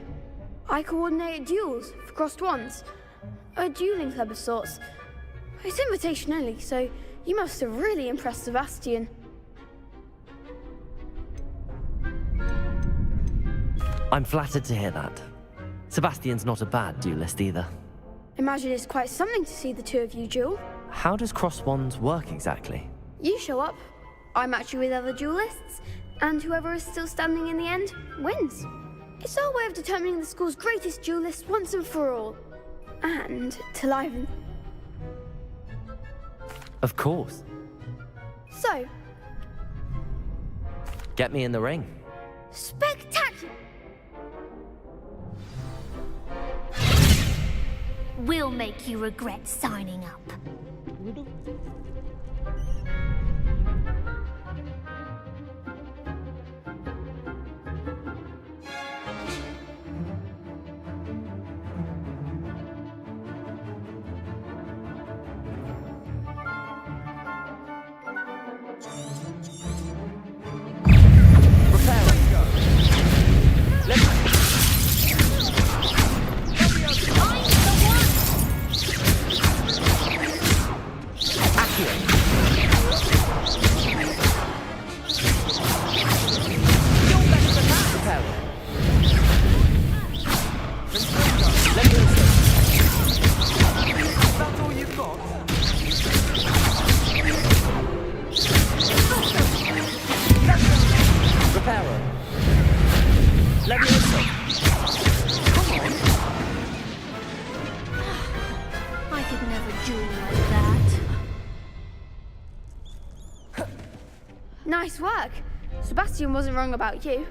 I coordinate duels for crossed wands. A dueling club of sorts. It's invitation only, so you must have really impressed Sebastian. I'm flattered to hear that. Sebastian's not a bad duelist either. Imagine it's quite something to see the two of you duel. How does crossed wands work exactly? You show up, I match you with other duelists, and whoever is still standing in the end wins. It's our way of determining the school's greatest duelist once and for all. And to liven. Of course. So, get me in the ring. Spectacular! We'll make you regret signing up. Nice work. Sebastian wasn't wrong about you.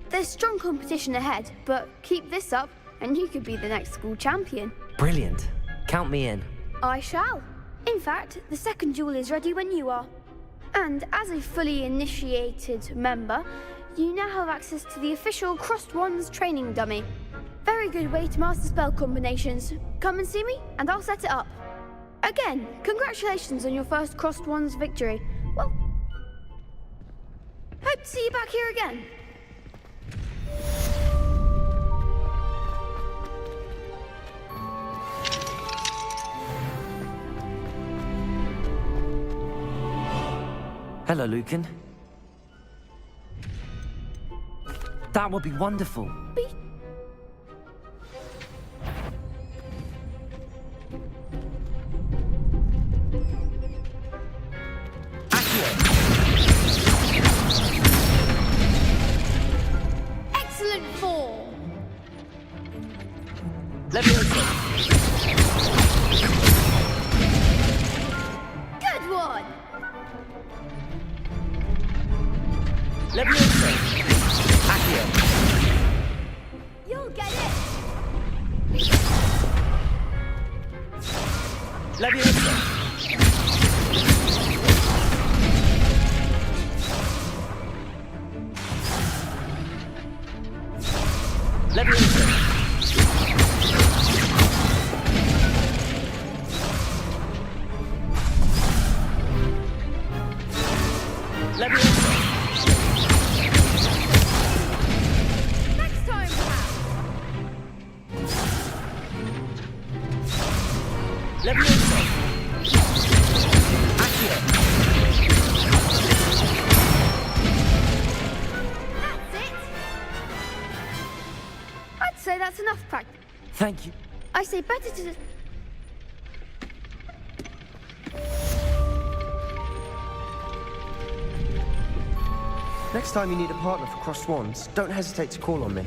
There's strong competition ahead, but keep this up and you could be the next school champion. Brilliant. Count me in. I shall. In fact, the second duel is ready when you are. And as a fully initiated member, you now have access to the official Crossed Wands training dummy. Very good way to master spell combinations. Come and see me, and I'll set it up. Again, congratulations on your first Crossed Wands victory. Well, hope to see you back here again. Hello, Lucan. That would be wonderful. Excellent form. Good one. Levioso. Accio. You'll get it. Leviosa! Leviosa! Leviosa! Next time, perhaps. Leviosa! Accio! That's it. I'd say that's enough practice. Thank you. I say better to... Next time you need a partner for Cross Swans, don't hesitate to call on me.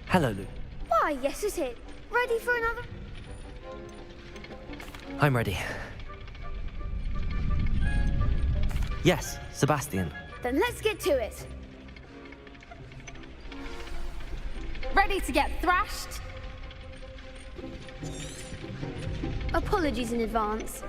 Hello, Lou. Why, yes, it's it. Ready for another? I'm ready. Yes, Sebastian. Then let's get to it. Ready to get thrashed? Apologies in advance.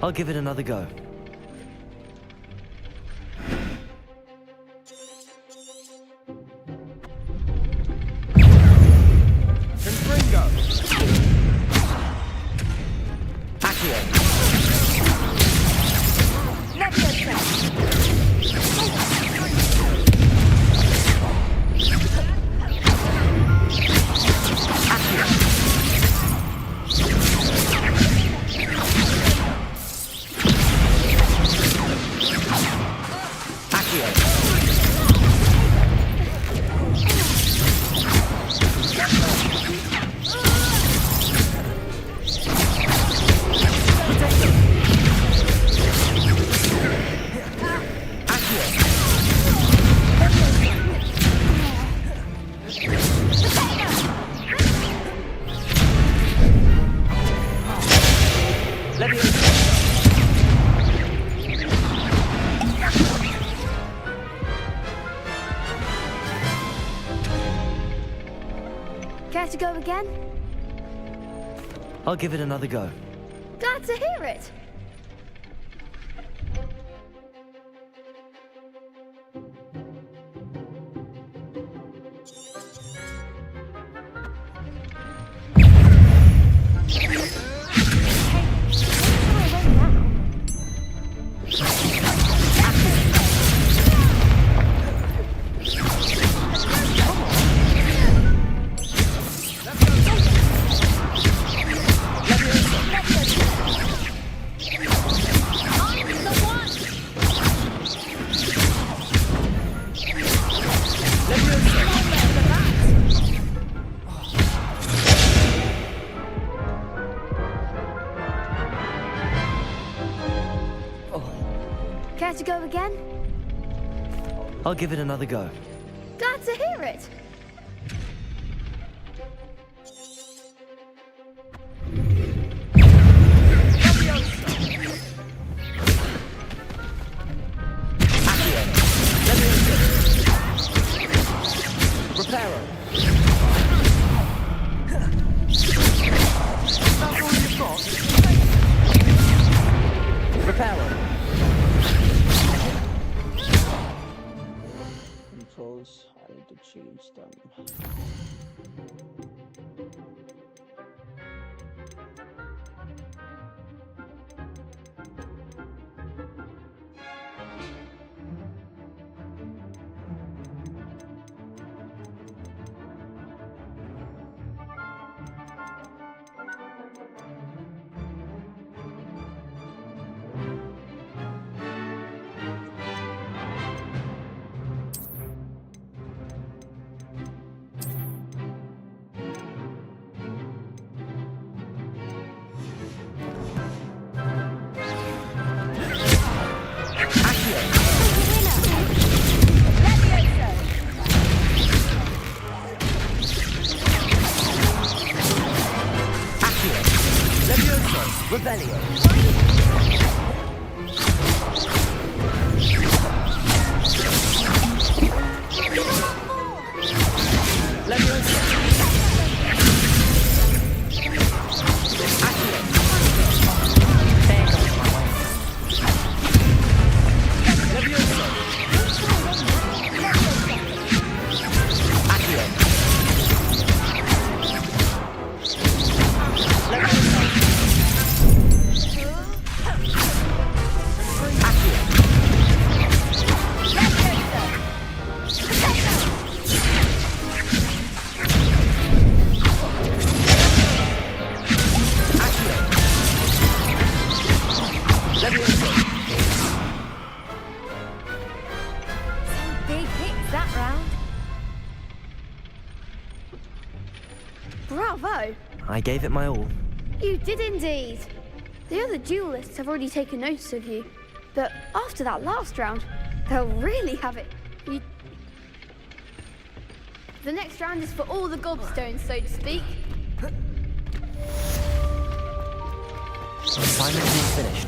I'll give it another go. Care to go again? I'll give it another go. Glad to hear it. Care to go again? I'll give it another go. Glad to hear it. Reparo. That's all you've got? Reparo. Controls, I need to change them. Rebellion. Big hits that round. Bravo! I gave it my all. You did indeed. The other duelists have already taken notice of you, but after that last round, they'll really have it. The next round is for all the gobstones, so to speak. Assignment is finished.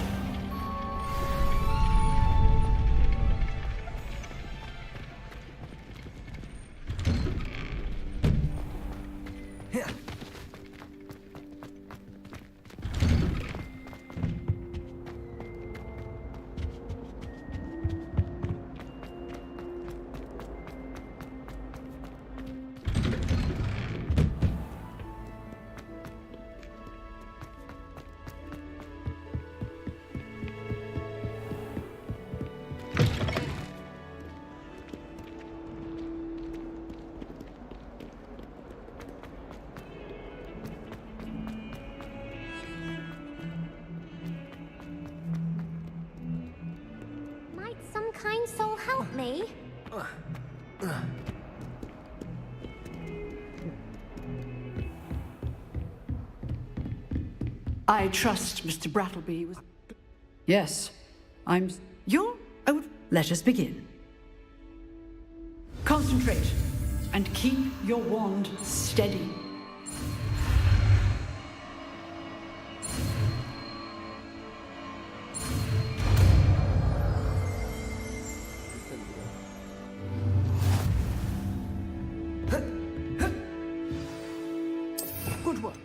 Might some kind soul help me? I trust Mr. Brattleby was... Yes, You're... Oh, let us begin. Concentrate, and keep your wand steady. Good work.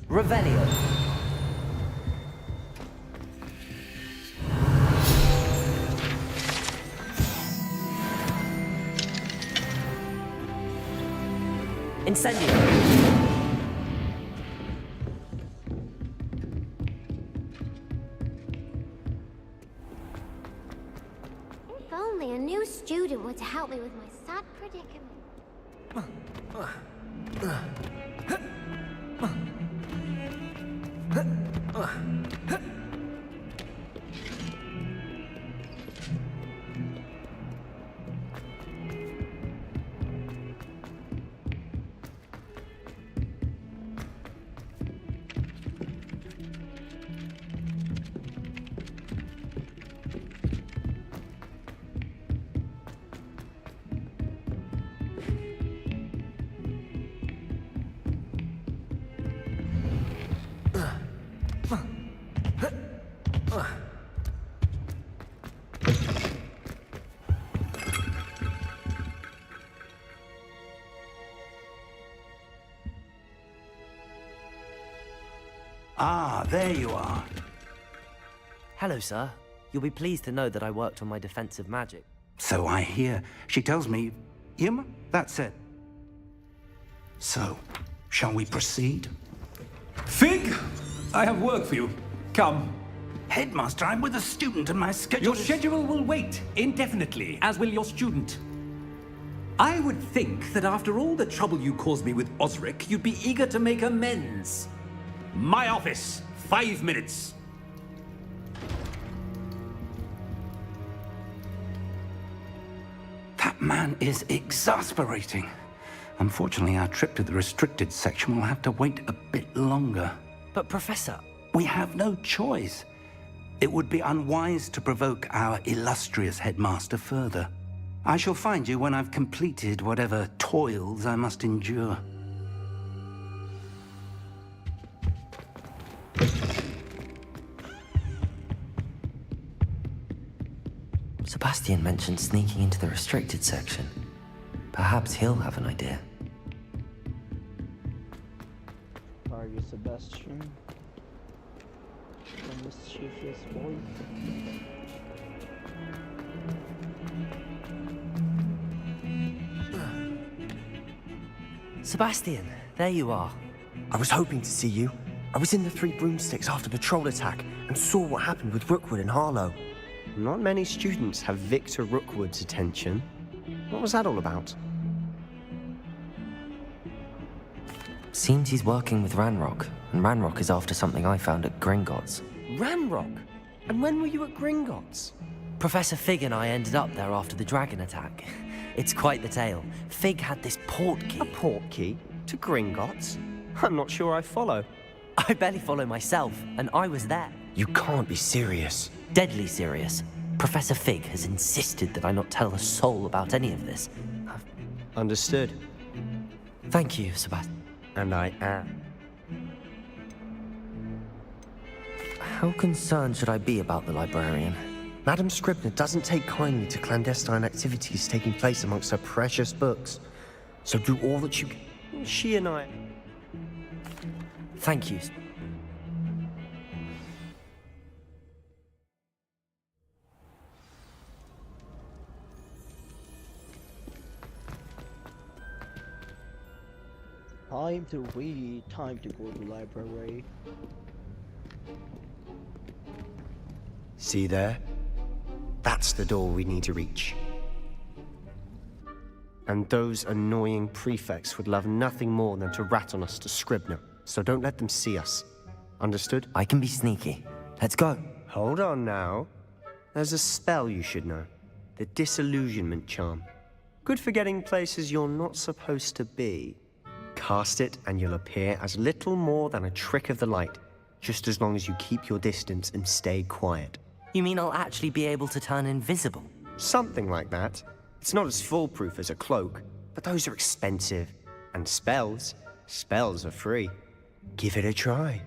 Revelio. Incendio. only a new student were to help me with my sad predicament. Ah, there you are. Hello, sir. You'll be pleased to know that I worked on my defensive magic. So I hear. She tells me... Yum, that's it. So, shall we proceed? Fig! I have work for you. Come. Headmaster, I'm with a student and my schedule Your schedule will wait indefinitely, as will your student. I would think that after all the trouble you caused me with Osric, you'd be eager to make amends. My office, 5 minutes. That man is exasperating. Unfortunately, our trip to the restricted section will have to wait a bit longer. But, Professor... We have no choice. It would be unwise to provoke our illustrious headmaster further. I shall find you when I've completed whatever toils I must endure. Sebastian mentioned sneaking into the restricted section. Perhaps he'll have an idea. Are you Sebastian? The mischievous voice? Sebastian, there you are. I was hoping to see you. I was in the Three Broomsticks after the troll attack and saw what happened with Rookwood and Harlow. Not many students have Victor Rookwood's attention. What was that all about? Seems he's working with Ranrock, and Ranrock is after something I found at Gringotts. Ranrock? And when were you at Gringotts? Professor Fig and I ended up there after the dragon attack. It's quite the tale. Fig had this portkey. A portkey? To Gringotts? I'm not sure I follow. I barely follow myself, and I was there. You can't be serious. Deadly serious. Professor Fig has insisted that I not tell a soul about any of this. Understood. Thank you, Sebastian. And I am. How concerned should I be about the librarian? Madam Scribner doesn't take kindly to clandestine activities taking place amongst her precious books. So do all that you can. She and I... Thank you. Time to read, time to go to the library. See there? That's the door we need to reach. And those annoying prefects would love nothing more than to rat on us to Scribner, so don't let them see us. Understood? I can be sneaky. Let's go. Hold on now. There's a spell you should know. The Disillusionment Charm. Good for getting places you're not supposed to be. Cast it and you'll appear as little more than a trick of the light, just as long as you keep your distance and stay quiet. You mean I'll actually be able to turn invisible? Something like that. It's not as foolproof as a cloak, but those are expensive. And spells are free. Give it a try.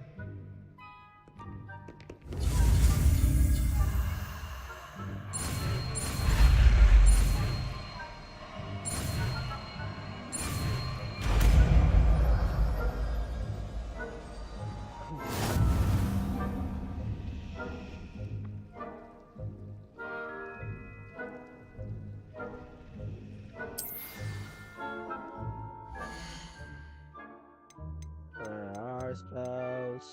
Spells.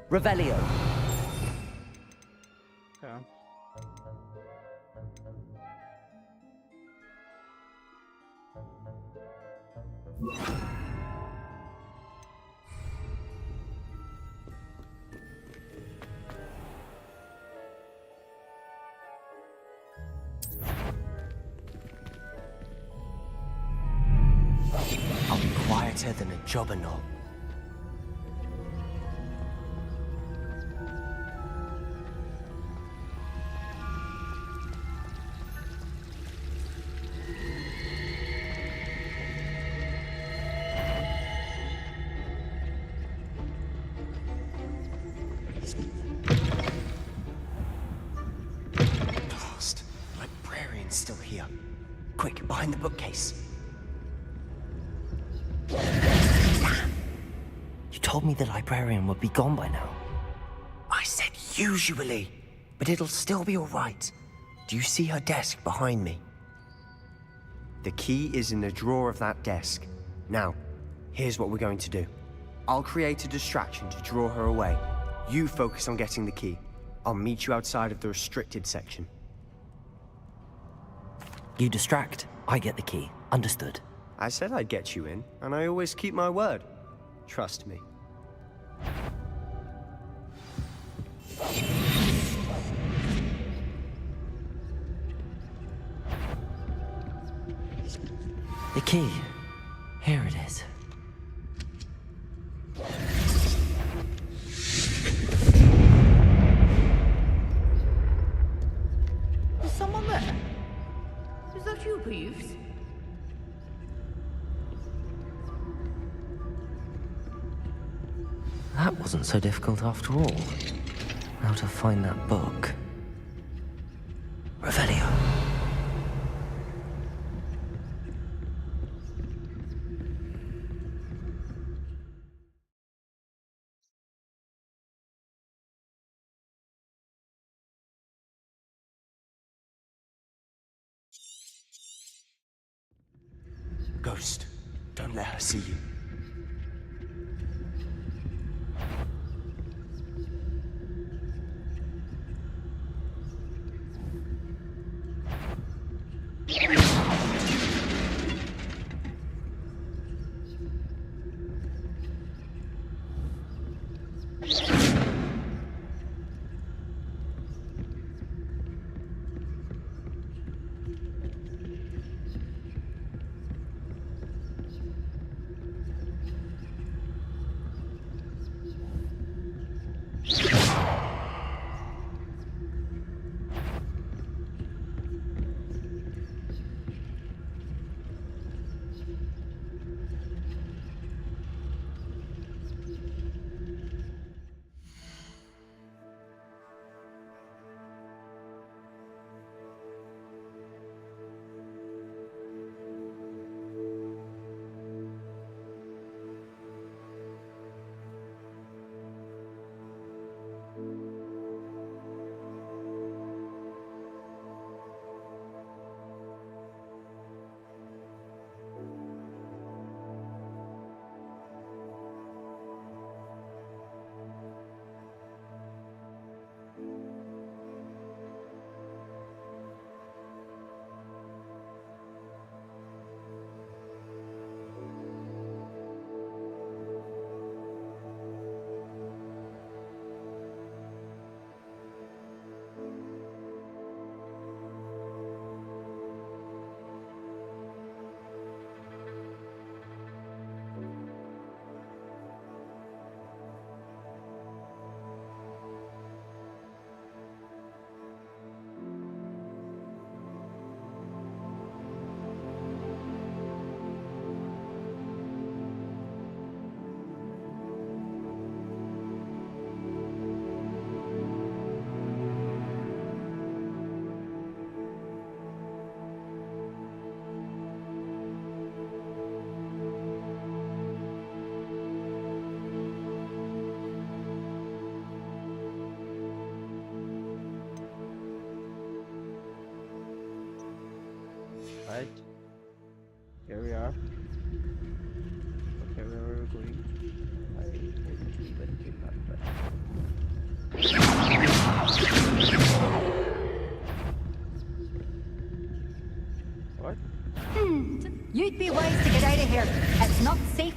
Revelio. Yeah. I'll be quieter than a jobberknoll. Blast! Librarian's still here. Quick, behind the bookcase. Damn! You told me the librarian would be gone by now. I said usually, but it'll still be all right. Do you see her desk behind me? The key is in the drawer of that desk. Now, here's what we're going to do. I'll create a distraction to draw her away. You focus on getting the key. I'll meet you outside of the restricted section. You distract, I get the key. Understood. I said I'd get you in, and I always keep my word. Trust me. The key. Here it is. Is someone there? Is that you, Peeves? That wasn't so difficult after all. How to find that book. Revelio. Ghost, don't let her see you.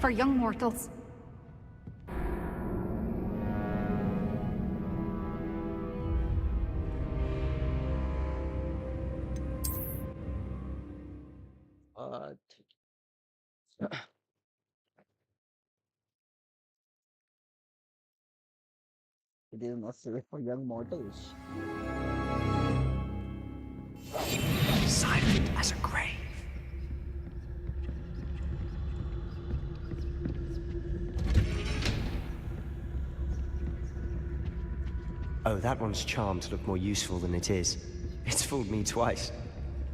for young mortals. It is not safe for young mortals. Silent as a grave. Oh, that one's charmed to look more useful than it is. It's fooled me twice.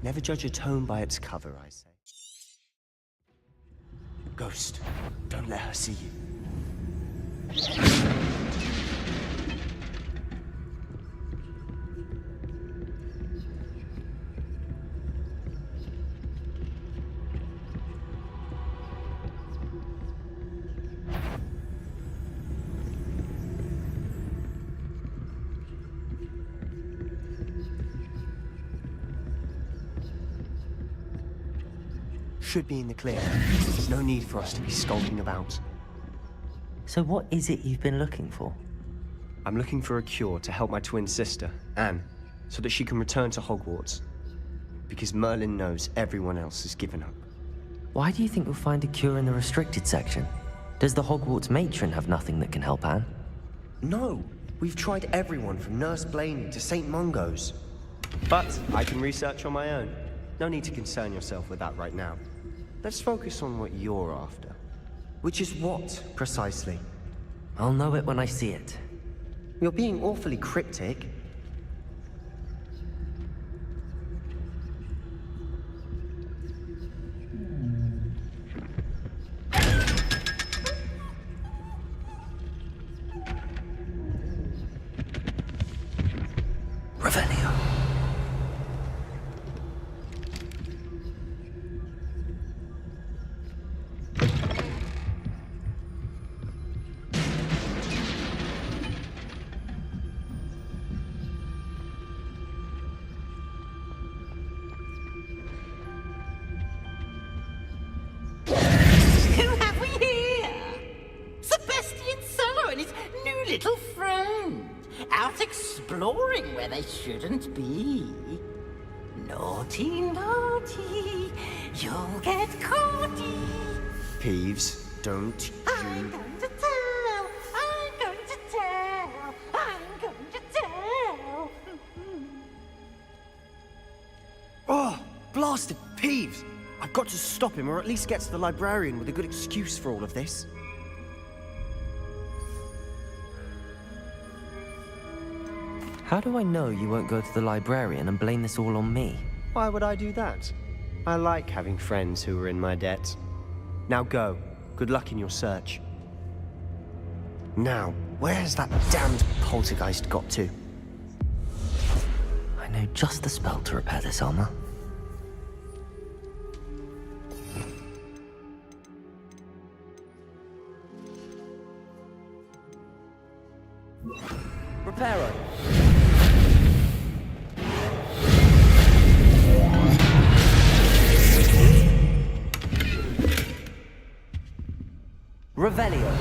Never judge a tome by its cover, I say. Ghost, don't let her see you. Should be in the clear. There's no need for us to be skulking about. So what is it you've been looking for? I'm looking for a cure to help my twin sister, Anne, so that she can return to Hogwarts. Because Merlin knows everyone else has given up. Why do you think you'll find a cure in the restricted section? Does the Hogwarts matron have nothing that can help Anne? No! We've tried everyone from Nurse Blaney to St. Mungo's. But I can research on my own. No need to concern yourself with that right now. Let's focus on what you're after. Which is what, precisely? I'll know it when I see it. You're being awfully cryptic. Revelio. Little friend, out exploring where they shouldn't be. Naughty, naughty, you'll get caughty. Peeves, don't I'm going to tell, I'm going to tell, I'm going to tell. Oh, blasted Peeves! I've got to stop him, or at least get to the librarian with a good excuse for all of this. How do I know you won't go to the librarian and blame this all on me? Why would I do that? I like having friends who are in my debt. Now go. Good luck in your search. Now, where's that damned poltergeist got to? I know just the spell to repair this armor. Reparo. Revelio.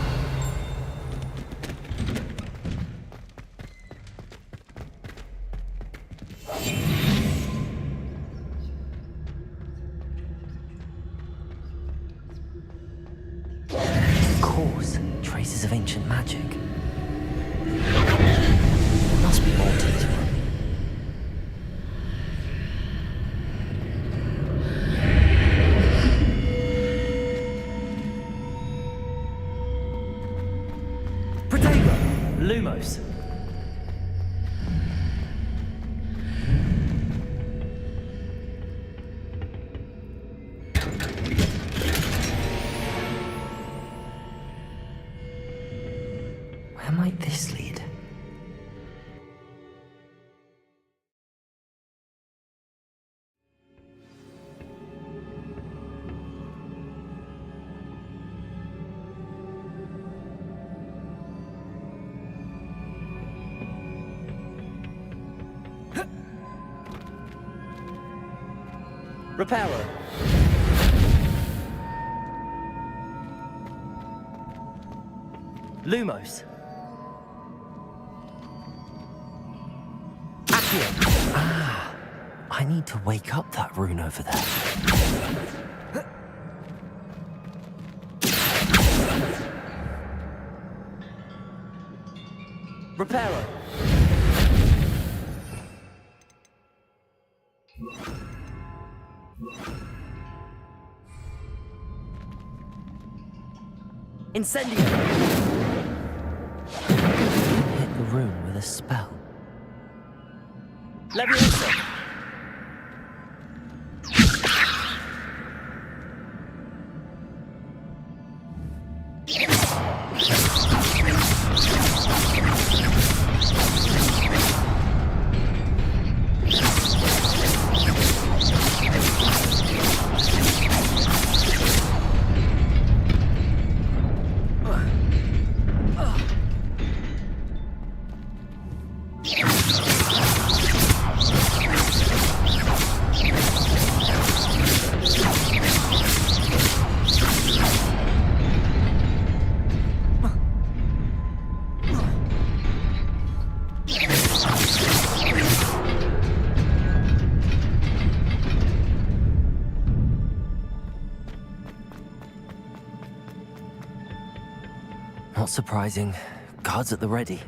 Of course, traces of ancient magic. There must be more to this one. Lumos. Where might this lead? Reparo. Lumos. I need to wake up that rune over there. Reparo. Incendio. Hit the rune with a spell. Leviosa. Not surprising. Guards at the ready.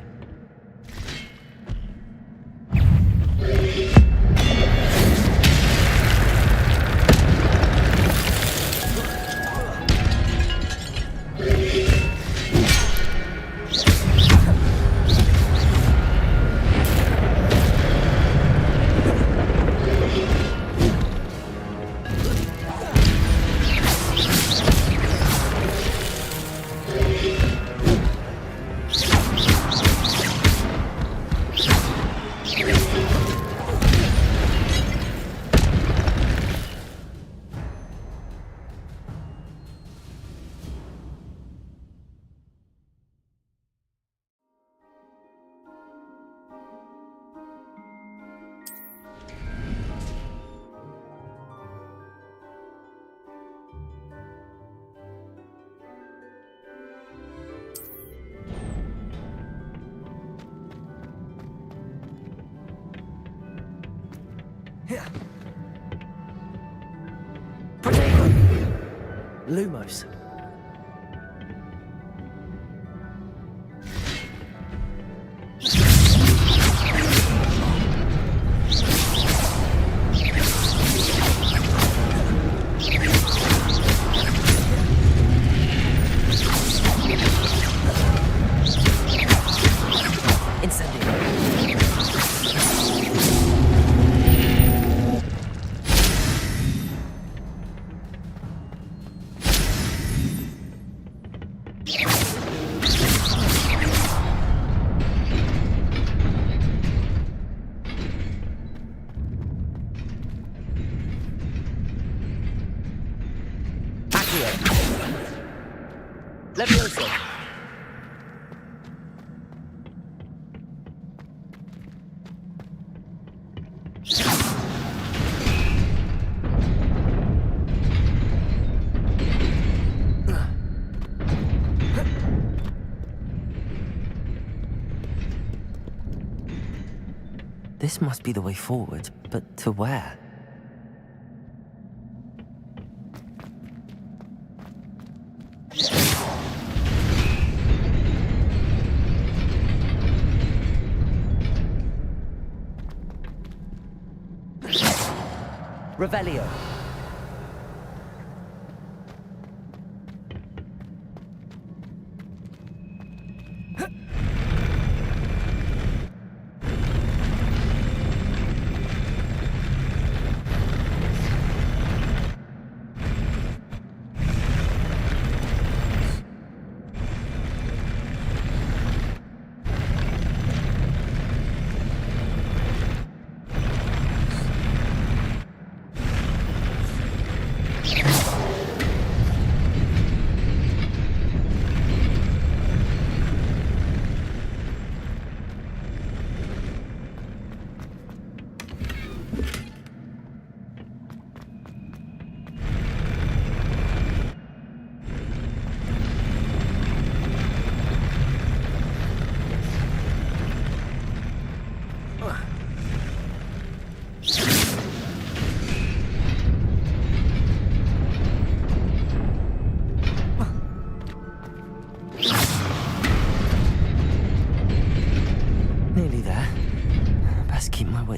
Lumos. Leviosa. This must be the way forward, but to where? Revelio.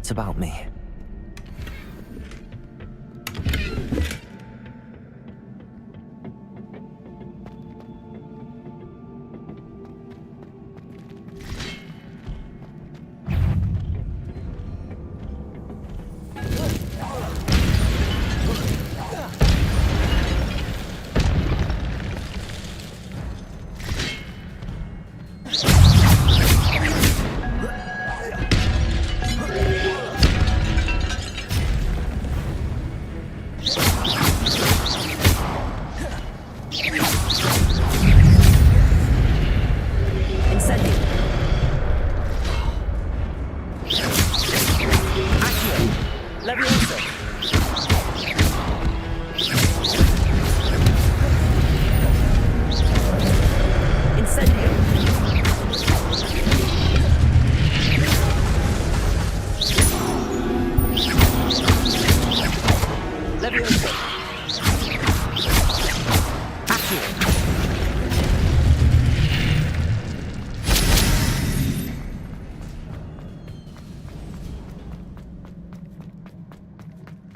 it's about me.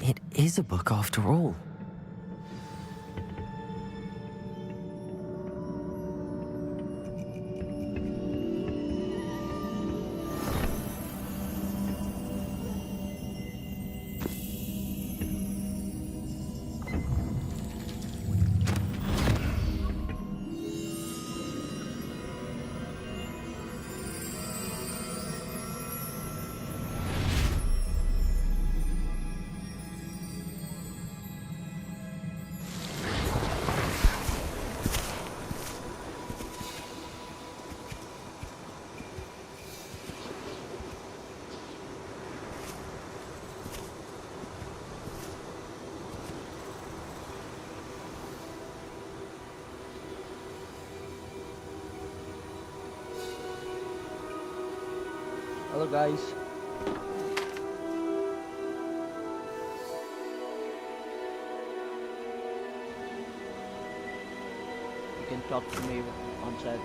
It is a book after all. Hello guys. You can talk to me on chat.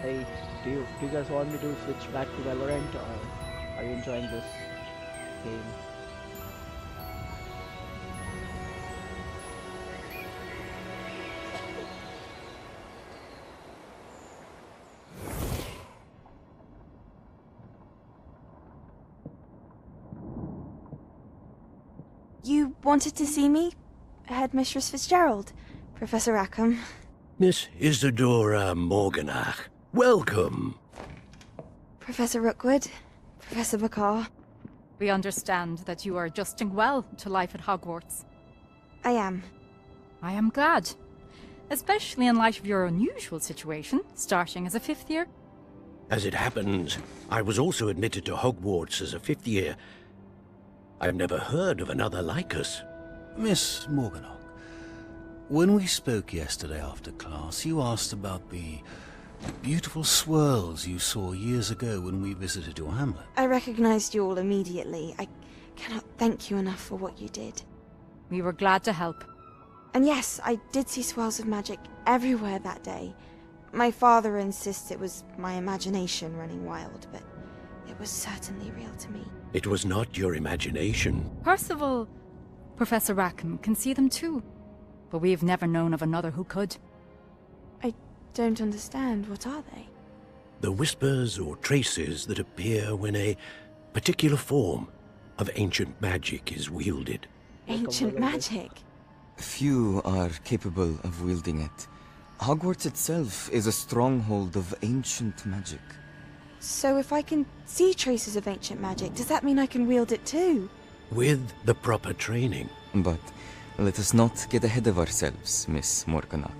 Hey, do you guys want me to switch back to Valorant, or are you enjoying this game? You wanted to see me? Headmistress Fitzgerald? Professor Rackham? Miss Isadora Morganach, welcome. Professor Rookwood? Professor Bakar? We understand that you are adjusting well to life at Hogwarts. I am. I am glad. Especially in light of your unusual situation, starting as a 5th year. As it happens, I was also admitted to Hogwarts as a 5th year. I've never heard of another like us. Miss Morganach, when we spoke yesterday after class, you asked about the beautiful swirls you saw years ago when we visited your hamlet. I recognized you all immediately. I cannot thank you enough for what you did. We were glad to help. And yes, I did see swirls of magic everywhere that day. My father insists it was my imagination running wild, but it was certainly real to me. It was not your imagination. Percival, Professor Rackham can see them too. But we've never known of another who could. I don't understand. What are they? The whispers or traces that appear when a particular form of ancient magic is wielded. Ancient magic? Few are capable of wielding it. Hogwarts itself is a stronghold of ancient magic. So if I can see traces of ancient magic, does that mean I can wield it too? With the proper training. But let us not get ahead of ourselves, Miss Morganach.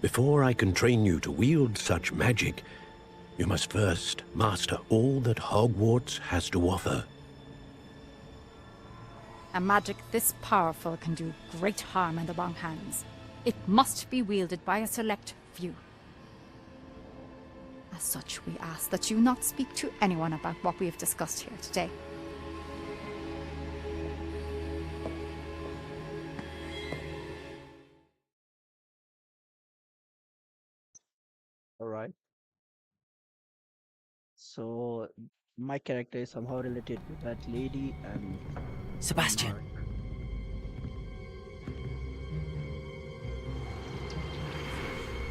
Before I can train you to wield such magic, you must first master all that Hogwarts has to offer. A magic this powerful can do great harm in the wrong hands. It must be wielded by a select few. As such, we ask that you not speak to anyone about what we have discussed here today. Alright. So, my character is somehow related to that lady and... Sebastian!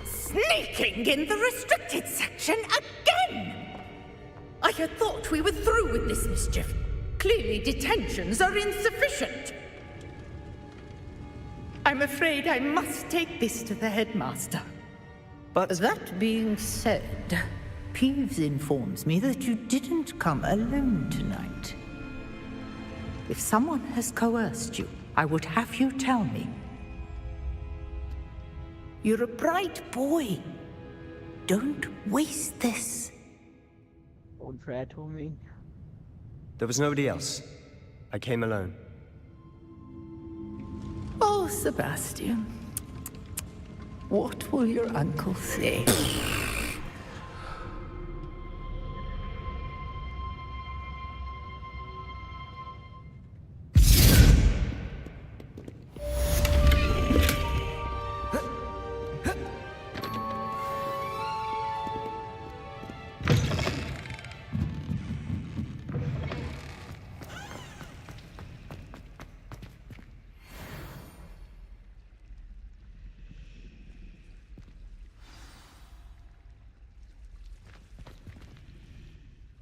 Sneaking in the restricted section again! I had thought we were through with this mischief. Clearly detentions are insufficient. I'm afraid I must take this to the headmaster. But that being said, Peeves informs me that you didn't come alone tonight. If someone has coerced you, I would have you tell me. You're a bright boy. Don't waste this. Don't try to me. There was nobody else. I came alone. Oh, Sebastian. What will your uncle say?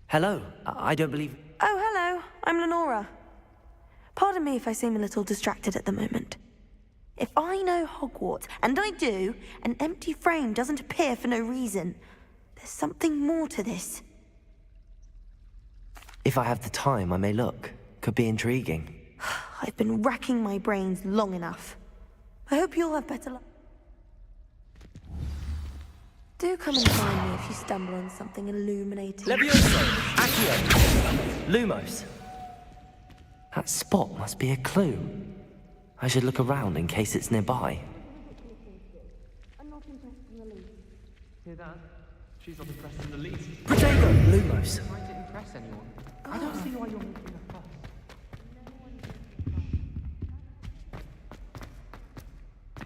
Hello, I don't believe... Oh, hello. I'm Lenora. Pardon me if I seem a little distracted at the moment. If I know Hogwarts, and I do, an empty frame doesn't appear for no reason. There's something more to this. If I have the time, I may look. Could be intriguing. I've been racking my brains long enough. I hope you'll have better luck. Do come and find me if you stumble on something illuminating. Levioso! Accio! Lumos! That spot must be a clue. I should look around in case it's nearby. I'm not impressed in the least. Hear that? She's not impressed in the least. Protego! Lumos! Trying to impress anyone. I don't see why you're making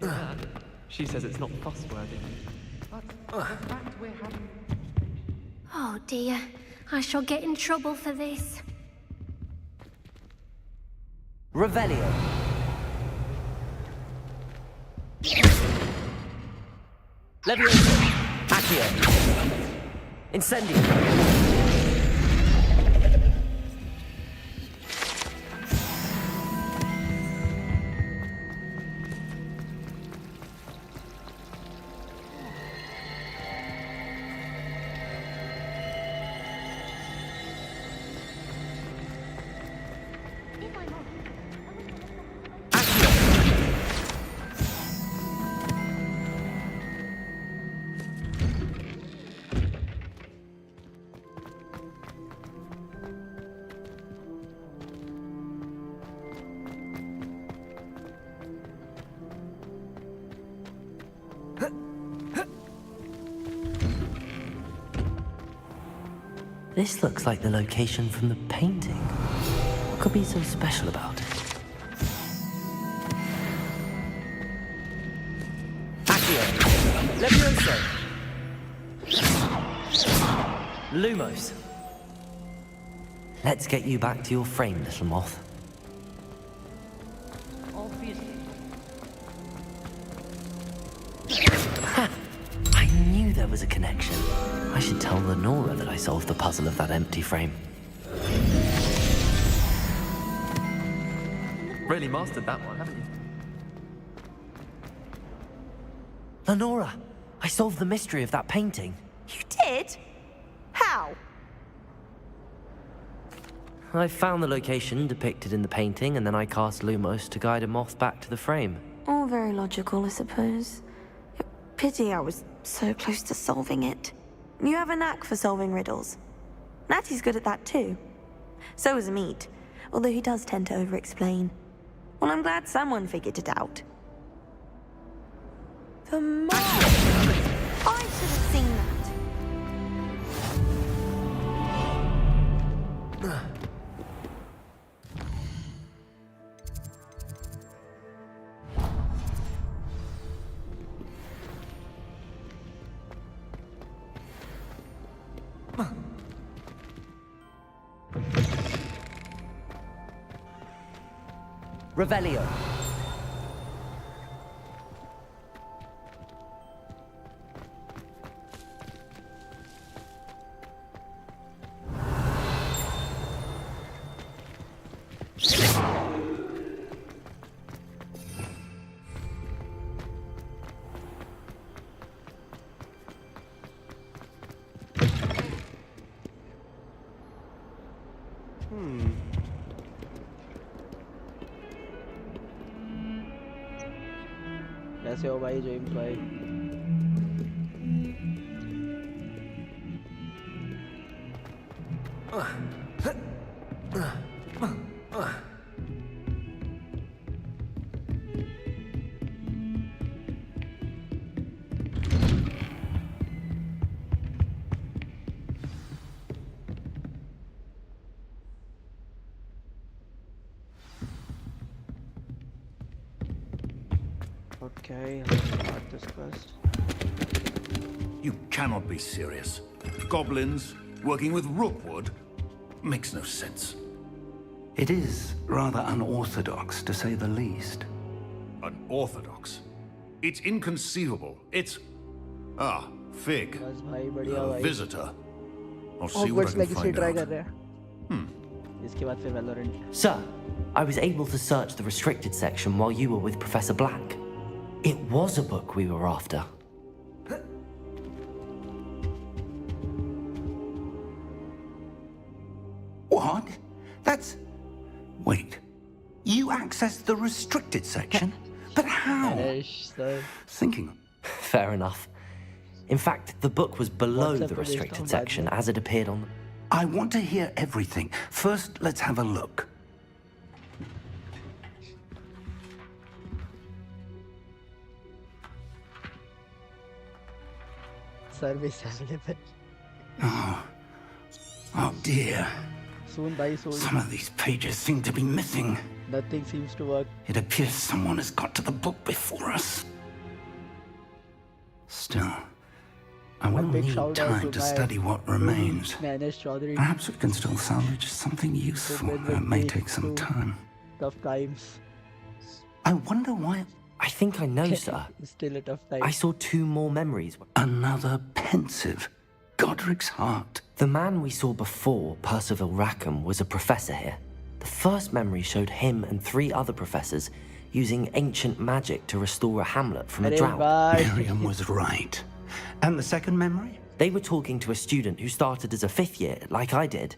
a fuss. She says it's not fuss-worthy. But the fact we're having... Oh dear, I shall get in trouble for this. Revelio! Levioso! Accio! Incendio! This looks like the location from the painting. What could be so special about it? Accio! Levioso! Lumos! Let's get you back to your frame, little moth. Obviously. Ha! I knew there was a connection. I should tell Lenora that I solved the puzzle of that empty frame. Really mastered that one, haven't you? Lenora, I solved the mystery of that painting. You did? How? I found the location depicted in the painting, and then I cast Lumos to guide a moth back to the frame. All very logical, I suppose. Pity I was so close to solving it. You have a knack for solving riddles. Natty's good at that too. So is Meat, although he does tend to over-explain. Well, I'm glad someone figured it out. The moth! I should have seen that. Revelio. कैसे हो भाई James भाई? Okay, let's start this quest. You cannot be serious. Goblins working with Rookwood makes no sense. It is rather unorthodox, to say the least. Unorthodox? It's inconceivable. It's... Ah, Fig. बस भाई बढ़िया A भाई. visitor. I'll see what I Hogwarts can Legacy find try out. कर रहे हैं. इसके बाद फिर Valorant. Sir, I was able to search the restricted section while you were with Professor Black. It was a book we were after. What? That's... Wait. You accessed the restricted section? But how? Thinking. Fair enough. In fact, the book was below WhatsApp the पे restricted भेजता हूँ section बाद में. as it appeared on... I want to hear everything. First, let's have a look. Service available. Oh dear. Soon भाई soon. Some of these pages seem to be missing. Nothing seems to work. It appears someone has got to the book before us. Still, I will big need shout out time to to my study what remains. Manish Chaudhary. Perhaps we can still salvage something useful. It may take some time. Tough times. I wonder why... I think I know, sir. Still a tough time. I saw 2 more memories. Another pensive. Godric's heart. The man we saw before, Percival Rackham, was a professor here. The first memory showed him and 3 other professors using ancient magic to restore a hamlet from a drought. Miriam was right. And the second memory? They were talking to a student who started as a 5th year, like I did.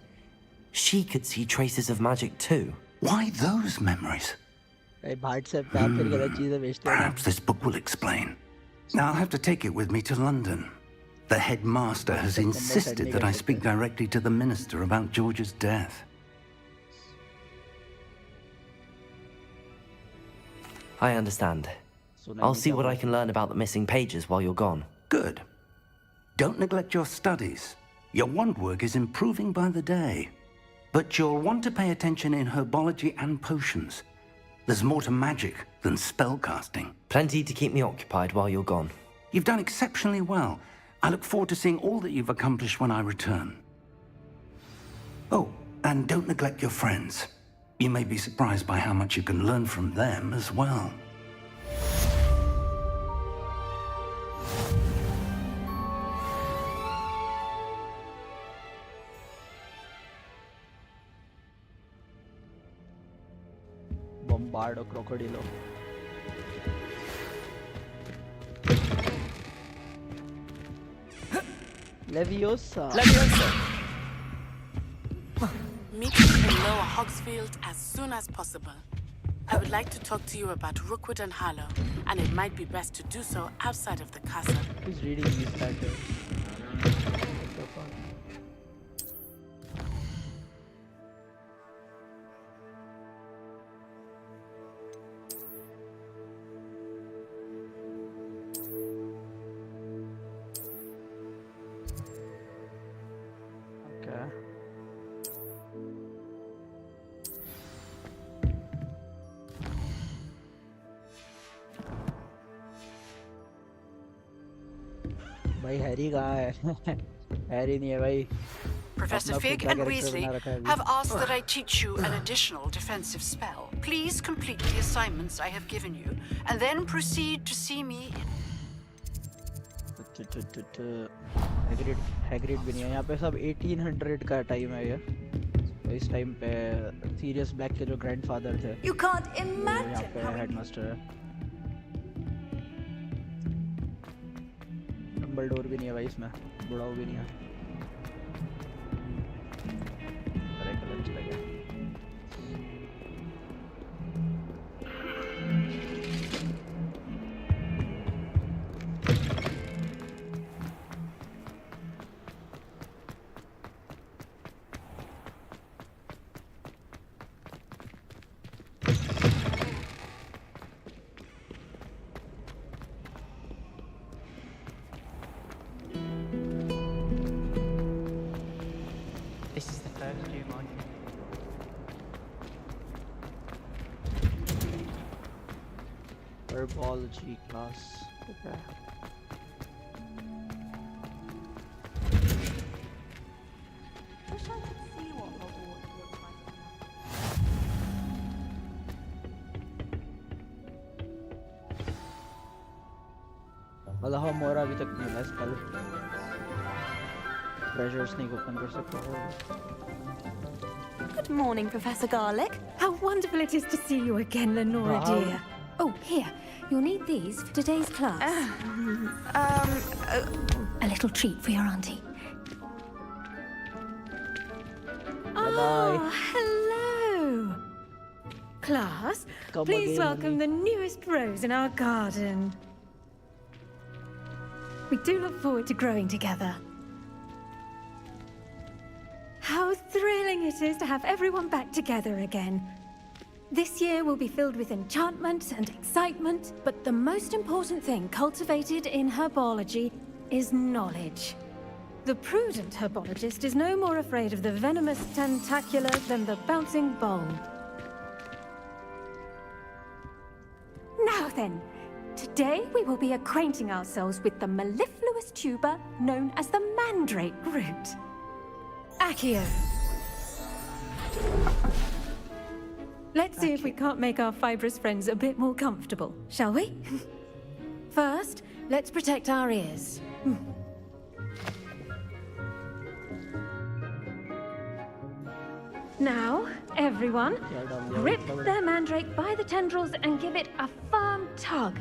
She could see traces of magic too. Why those memories? भाई भाट से pack करके गलत चीजें बेचते हैं. Perhaps this book will explain. Now I'll have to take it with me to London. The headmaster has insisted that I speak directly to the minister about George's death. I understand. I'll see what I can learn about the missing pages while you're gone. Good. Don't neglect your studies. Your wand work is improving by the day. But you'll want to pay attention in herbology and potions. There's more to magic than spellcasting. Plenty to keep me occupied while you're gone. You've done exceptionally well. I look forward to seeing all that you've accomplished when I return. Oh, and don't neglect your friends. You may be surprised by how much you can learn from them as well. Bombardo crocodilo. Leviosa. Meet me in Lower Hogsfield as soon as possible. I would like to talk to you about Rookwood and Harlow, and it might be best to do so outside of the castle. Who's reading these patterns? So far. भाई Harry कहाँ है? Harry नहीं है भाई. Professor Fig and Weasley have asked that I teach you an additional defensive spell. Please complete the assignments I have given you, and then proceed to see me in... Hagrid भी नहीं है यहाँ पे. सब 1800 का टाइम है ये. इस टाइम पे सीरियस ब्लैक के जो ग्रैंडफादर थे. You can't imagine यहाँ पे हेडमास्टर है. डम्बलडोर भी नहीं है भाई इसमें. बुढ़ाऊ भी नहीं है. अरे कलर चला गया. Herbology class. Okay. Wish I could see what Hogwarts looks like. मतलब हम और अभी तक नहीं मिला स्पेल. Treasures नहीं ओपन कर सकते. Good morning, Professor Garlick. How wonderful it is to see you again, Lenora dear. Oh, here. You'll need these for today's class. A little treat for your auntie. Oh, hello. Class, please welcome the newest rose in our garden. We do look forward to growing together. How thrilling it is to have everyone back together again. This year will be filled with enchantment and excitement, but the most important thing cultivated in herbology is knowledge. The prudent herbologist is no more afraid of the venomous tentacular than the bouncing bulb. Now then, today we will be acquainting ourselves with the mellifluous tuber known as the mandrake root. Accio. Let's see if we can't make our fibrous friends a bit more comfortable, shall we? First, let's protect our ears. Now, everyone, grip their mandrake by the tendrils and give it a firm tug.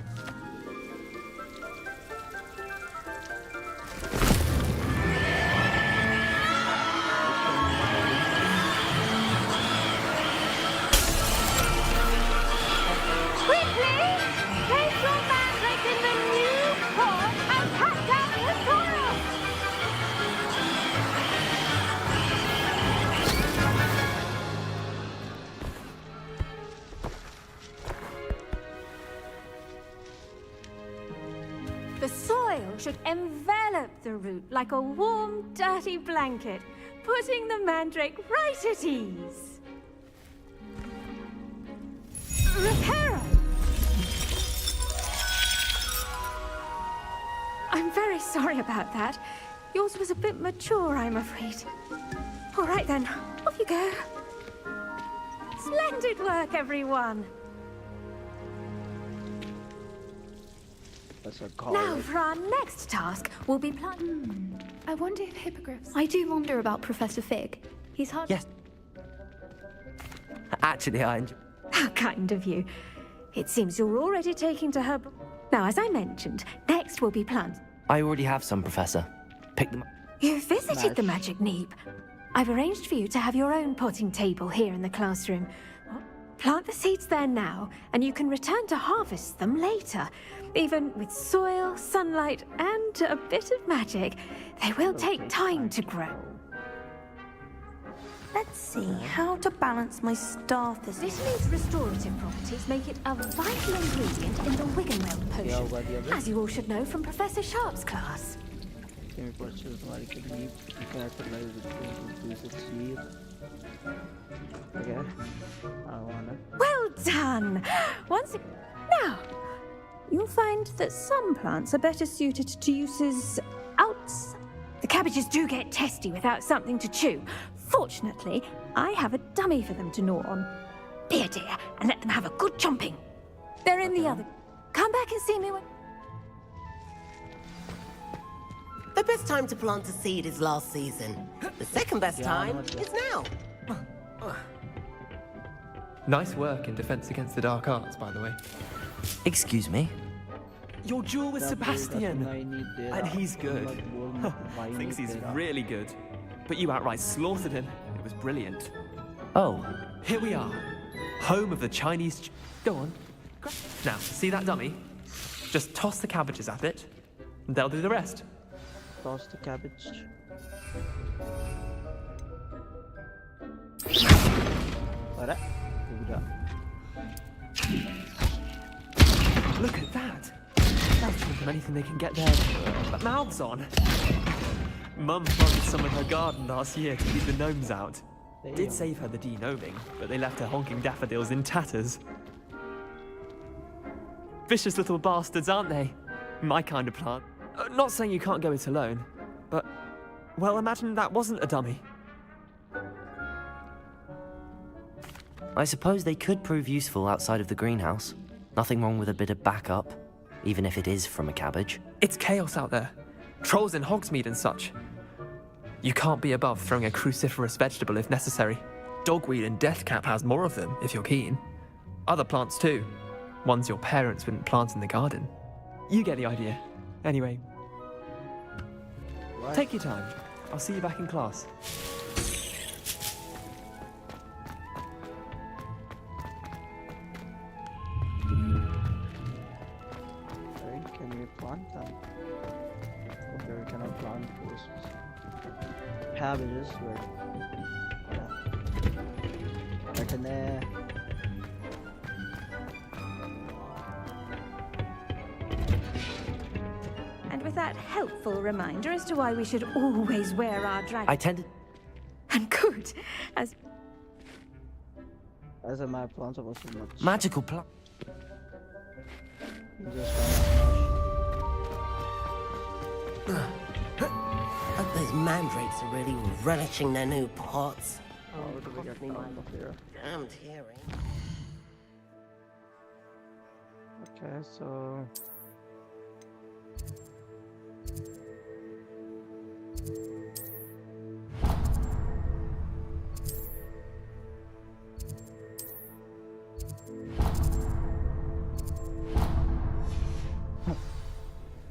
The soil should envelop the root like a warm, dirty blanket, putting the mandrake right at ease. Reparo! I'm very sorry about that. Yours was a bit mature, I'm afraid. All right then, off you go. Splendid work, everyone. Now, for our next task, we'll be planting. I wonder if hippogriffs. I do wonder about Professor Fig. He's hard. Yes. Actually, I enjoy. How kind of you. It seems you're already taking to her. Now, as I mentioned, next will be plants. I already have some, Professor. Pick them up. You visited the Smash. Magic Neep. I've arranged for you to have your own potting table here in the classroom. Plant the seeds there now, and you can return to harvest them later. Even with soil, sunlight, and a bit of magic, they will take time to grow. Let's see how to balance my staff this Vitamin's restorative properties make it a vital ingredient in the Wiggenweld potion, as you all should know from Professor Sharp's class. Can we purchase Magic Leap? You can fertilize it to increase its yield. Okay. I wanna. Well done! Now, you'll find that some plants are better suited to uses outside. The cabbages do get testy without something to chew. Fortunately, I have a dummy for them to gnaw on. Be a dear and let them have a good chomping. They're in the other. Come back and see me when... The best time to plant a seed is last season. The second best time is now. Nice work in Defense Against the Dark Arts, by the way. Excuse me? Your duel with Sebastian! And he's good. Thinks he's really good. But you outright slaughtered him. It was brilliant. Oh. Here we are. Home of the Chinese... Go on. Now, see that dummy? Just toss the cabbages at it, and they'll do the rest. Toss the cabbage. Alright. Look at that! That's more than anything they can get their mouths on. Mum planted some in her garden last year to keep the gnomes out. Did save her the de-gnoming, but they left her honking daffodils in tatters. Vicious little bastards, aren't they? My kind of plant. Not saying you can't go it alone, but... Well, imagine that wasn't a dummy. I suppose they could prove useful outside of the greenhouse. Nothing wrong with a bit of backup, even if it is from a cabbage. It's chaos out there. Trolls in Hogsmeade and such. You can't be above throwing a cruciferous vegetable if necessary. Dogweed and deathcap has more of them, if you're keen. Other plants too. Ones your parents wouldn't plant in the garden. You get the idea. Anyway. What? Take your time. I'll see you back in class. Alright, can we plant them? Okay, we cannot plant those cabbages, but yeah. Right in there. And with that helpful reminder as to why we should always wear our dragon... I tended... And good, as a map plants are so much. Magical plant. Hope those mandrakes are really relishing their new pots. What do we get out of here? Damned hearing. Okay, so...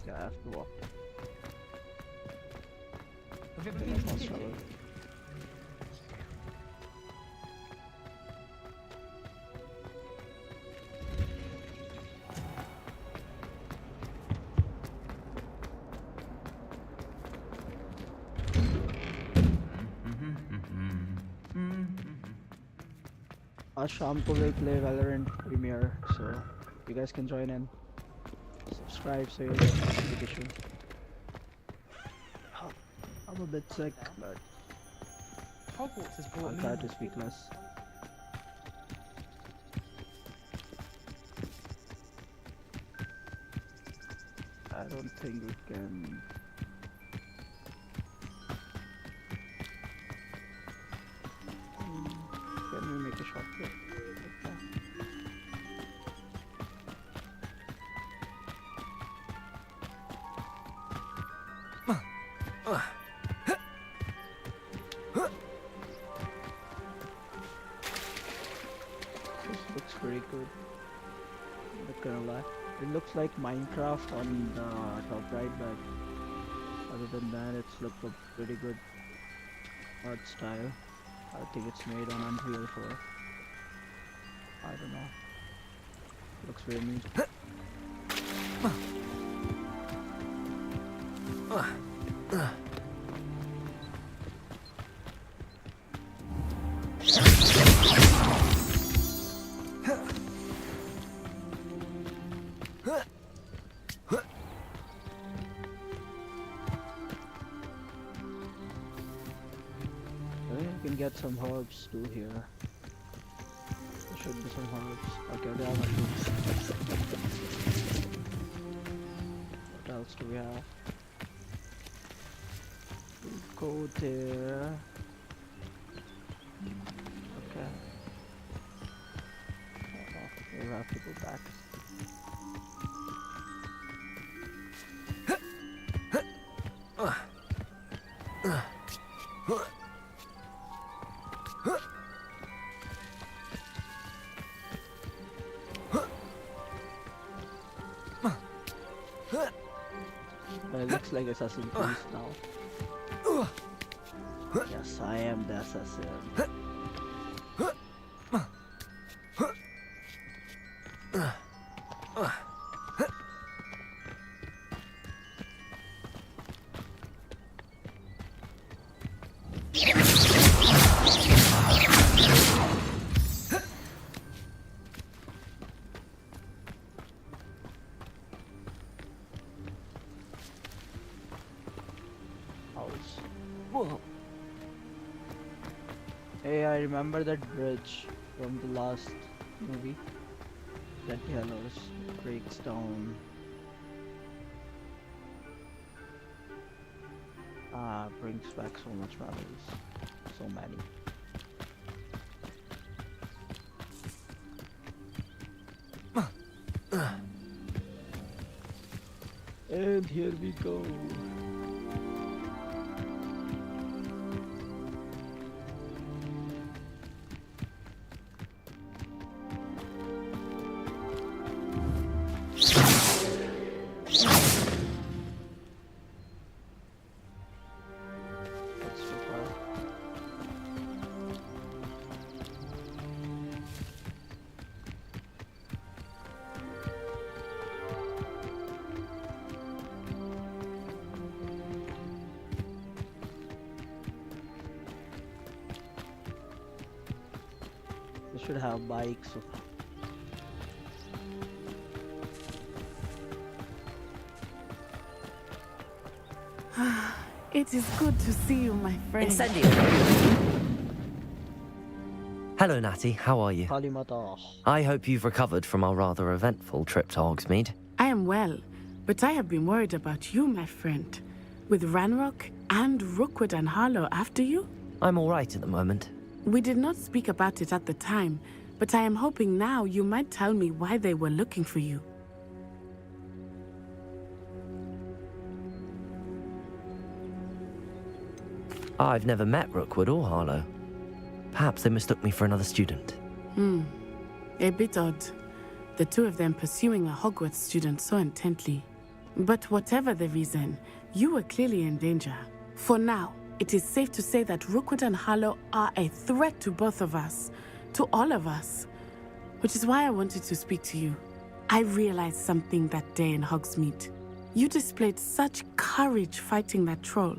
Yeah, I have to walk. आज शाम को we'll play Valorant Premiere, so you guys can join in. Subscribe so you'll get notification. I'm a bit sick, but Hogwarts has brought I'll try to speak less. I don't think we can. Can we make a shortcut? This looks pretty good. Not gonna lie. It looks like Minecraft on the top right, but Other than that, it's looked a pretty good art style. I think it's made on Unreal 4. I don't know. Looks very neat. You can get some herbs too here. There should be some herbs. Okay, there are mushrooms. What else do we have? We'll go there. Okay. Oh, we'll have to go back. It looks like Assassin's Creed now. Yes, I am the assassin. Whoa. Hey, I remember that bridge from the last movie. That yellows breaks down. Brings back so much memories. So many. And here we go. Should have bikes. It is good to see you, my friend. Incendio! Hello, Natty. How are you? I hope you've recovered from our rather eventful trip to Hogsmeade. I am well, but I have been worried about you, my friend. With Ranrock and Rookwood and Harlow after you? I'm all right at the moment. We did not speak about it at the time, but I am hoping now you might tell me why they were looking for you. I've never met Rookwood or Harlow. Perhaps they mistook me for another student. A bit odd. The two of them pursuing a Hogwarts student so intently. But whatever the reason, you were clearly in danger. For now, it is safe to say that Rookwood and Harlow are a threat to both of us, to all of us, which is why I wanted to speak to you. I realized something that day in Hogsmeade. You displayed such courage fighting that troll,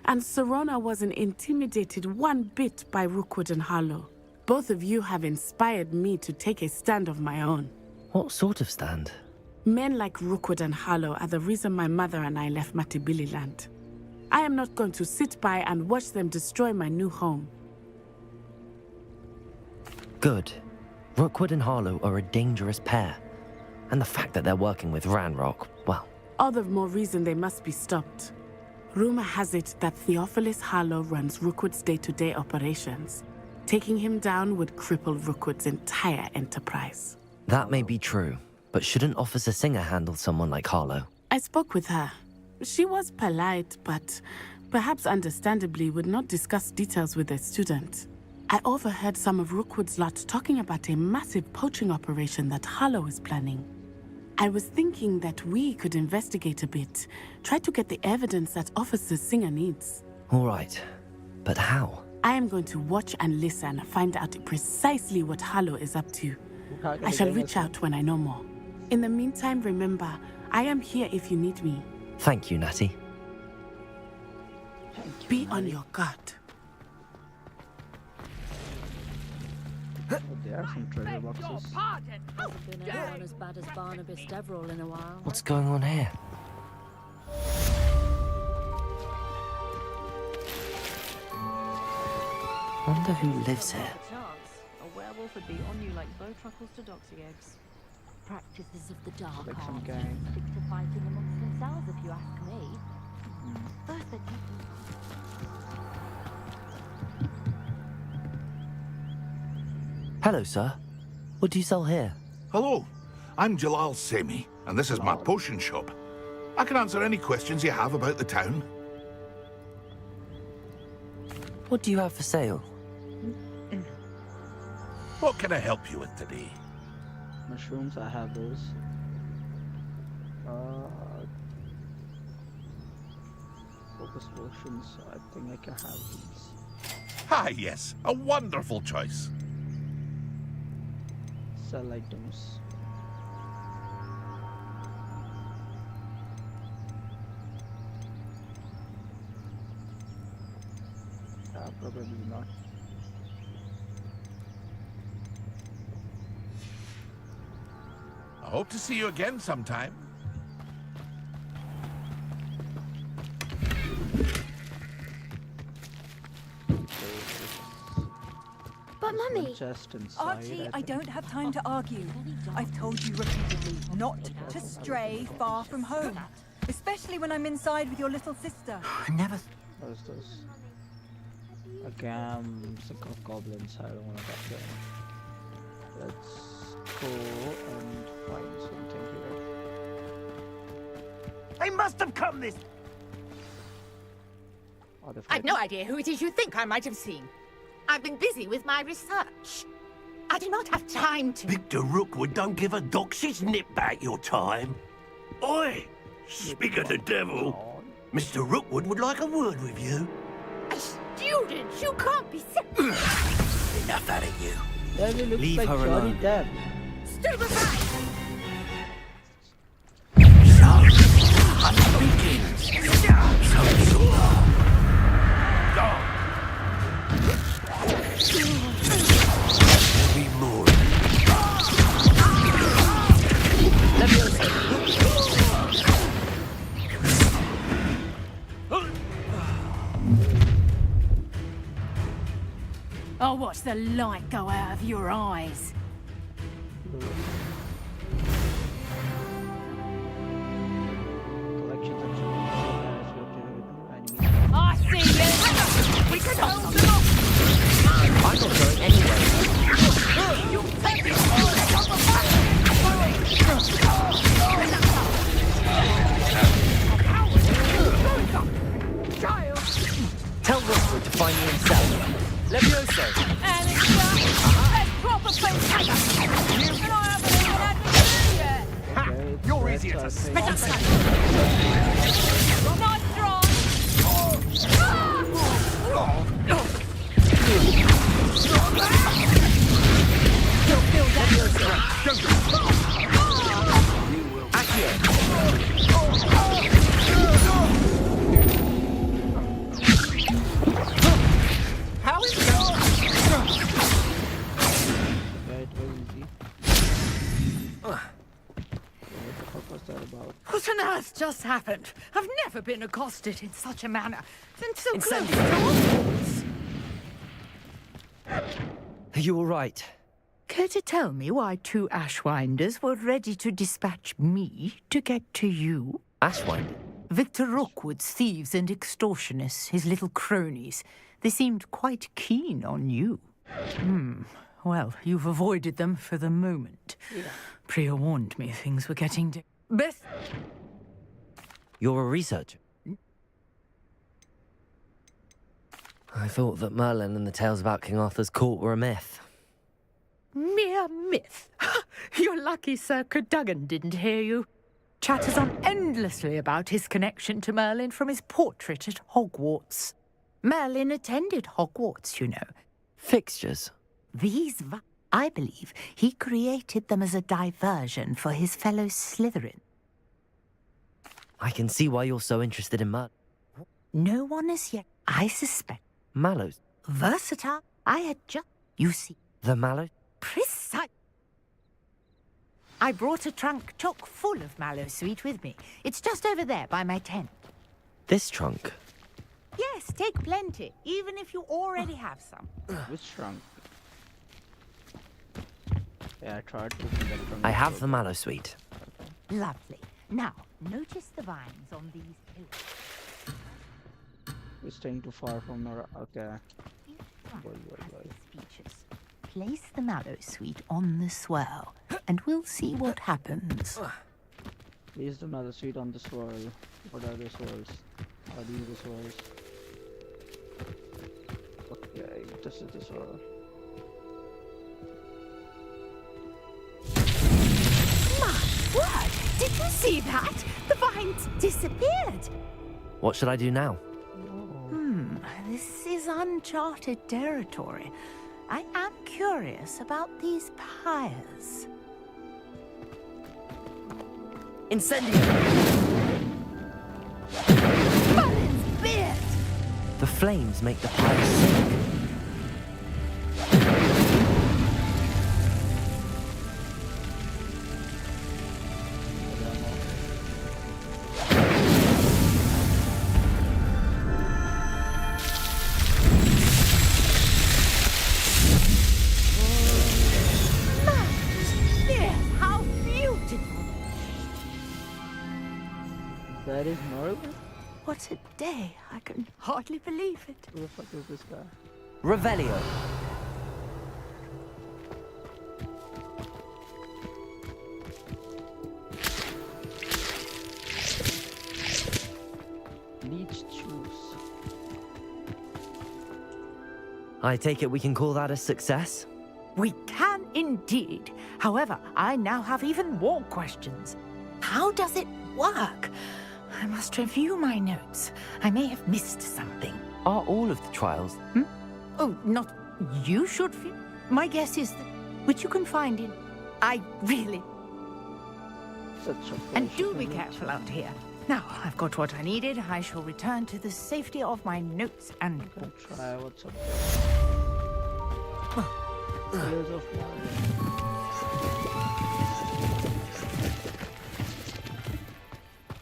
and Serona wasn't intimidated one bit by Rookwood and Harlow. Both of you have inspired me to take a stand of my own. What sort of stand? Men like Rookwood and Harlow are the reason my mother and I left Matibili land. I am not going to sit by and watch them destroy my new home. Good. Rookwood and Harlow are a dangerous pair. And the fact that they're working with Ranrock, well... All the more reason they must be stopped. Rumor has it that Theophilus Harlow runs Rookwood's day-to-day operations. Taking him down would cripple Rookwood's entire enterprise. That may be true, but shouldn't Officer Singer handle someone like Harlow? I spoke with her. She was polite, but perhaps understandably would not discuss details with a student. I overheard some of Rookwood's lot talking about a massive poaching operation that Harlow is planning. I was thinking that we could investigate a bit. Try to get the evidence that Officer Singer needs. All right. But how? I am going to watch and listen, find out precisely what Harlow is up to. I shall reach out when I know more. In the meantime, remember, I am here if you need me. Thank you, Natty. Be on your guard. Oh, there are some treasure boxes. Hasn't been anyone as bad as Barnabas Deverell in a while. What's going on here? Wonder who lives here. A werewolf would be on you like bowtruckles to doxy eggs. Practices of the dark Like arts some gang. stick to fighting amongst themselves, if you ask me. First, they're Hello, sir. What do you sell here? Hello, I'm Jalal Semi, and this is my potion shop. I can answer any questions you have about the town. What do you have for sale? What can I help you with today? Mushrooms, I have those. Focus potions, I think I can have these. Ah, yes, a wonderful choice. Sell items. Probably not. I hope to see you again sometime. But Mummy... Archie, I don't have time to argue. I've told you repeatedly not to stray far from home. Especially when I'm inside with your little sister. I never... What is this? Okay, I'm sick of goblins. I don't want to talk to them. Let's go and find something here. They must have come this... Oh, I've no idea who it is you think I might have seen. I've been busy with my research. I do not have time to... Victor Rookwood don't give a doxy's nip back your time. Oi! Speak of the devil. Mr. Rookwood would like a word with you. A student? You can't be serious. Enough out of you. Devil looks Leave like her Johnny alone. Depp. Stupid right! I'm speaking. Be more. I'll watch the light go out of your eyes. I see you! We can hold them off! I'm not going anywhere. You'll take it! Tell Rookwood to find me himself. Levioso! And it's done! Let's proper play together! And I haven't even had my dinner yet! You're easier to spit. Nice try! How is What on earth just happened? I've never been accosted in such a manner. And so close to Hogwarts. Are you all right? Care to tell me why two Ashwinders were ready to dispatch me to get to you? Ashwinder? Victor Rookwood's thieves and extortionists, his little cronies. They seemed quite keen on you. Well, you've avoided them for the moment. Yeah. Priya warned me things were getting Beth... You're a researcher? I thought that Merlin and the tales about King Arthur's court were a myth. Mere myth. You're lucky Sir Cadogan didn't hear you. Chatters on endlessly about his connection to Merlin from his portrait at Hogwarts. Merlin attended Hogwarts, you know. Fixtures? I believe he created them as a diversion for his fellow Slytherin. I can see why you're so interested in Merlin. No one as yet, I suspect. Mallows? Versatile. I had just... You see. The Mallows? Precise. I brought a trunk chock full of mallow sweet with me. It's just over there by my tent. This trunk? Yes, take plenty, even if you already have some. Which trunk? Yeah, I tried to get it from I have the mallow sweet. Lovely. Now, notice the vines on these pillars. We're staying too far from our... Okay. Speeches. Place the mallow sweet on the swirl, and we'll see what happens. Place the mallow sweet on the swirl. What are the swirls? Are these the swirls? Okay, this is the swirl. My word! Did you see that? The vines disappeared! What should I do now? This is uncharted territory. I am curious about these pyres. Incendio! Merlin's beard! The flames make the pyre sink. That is Merlin? What a day. I can hardly believe it. Who the fuck is this guy? Revelio. Leech juice. I take it we can call that a success? We can indeed. However, I now have even more questions. How does it work? I must review my notes. I may have missed something. Are all of the trials? Oh, not you should feel. My guess is that which you can find in. I really. And do be careful out here. Now, I've got what I needed. I shall return to the safety of my notes and books. Try what's up there. Tears of water.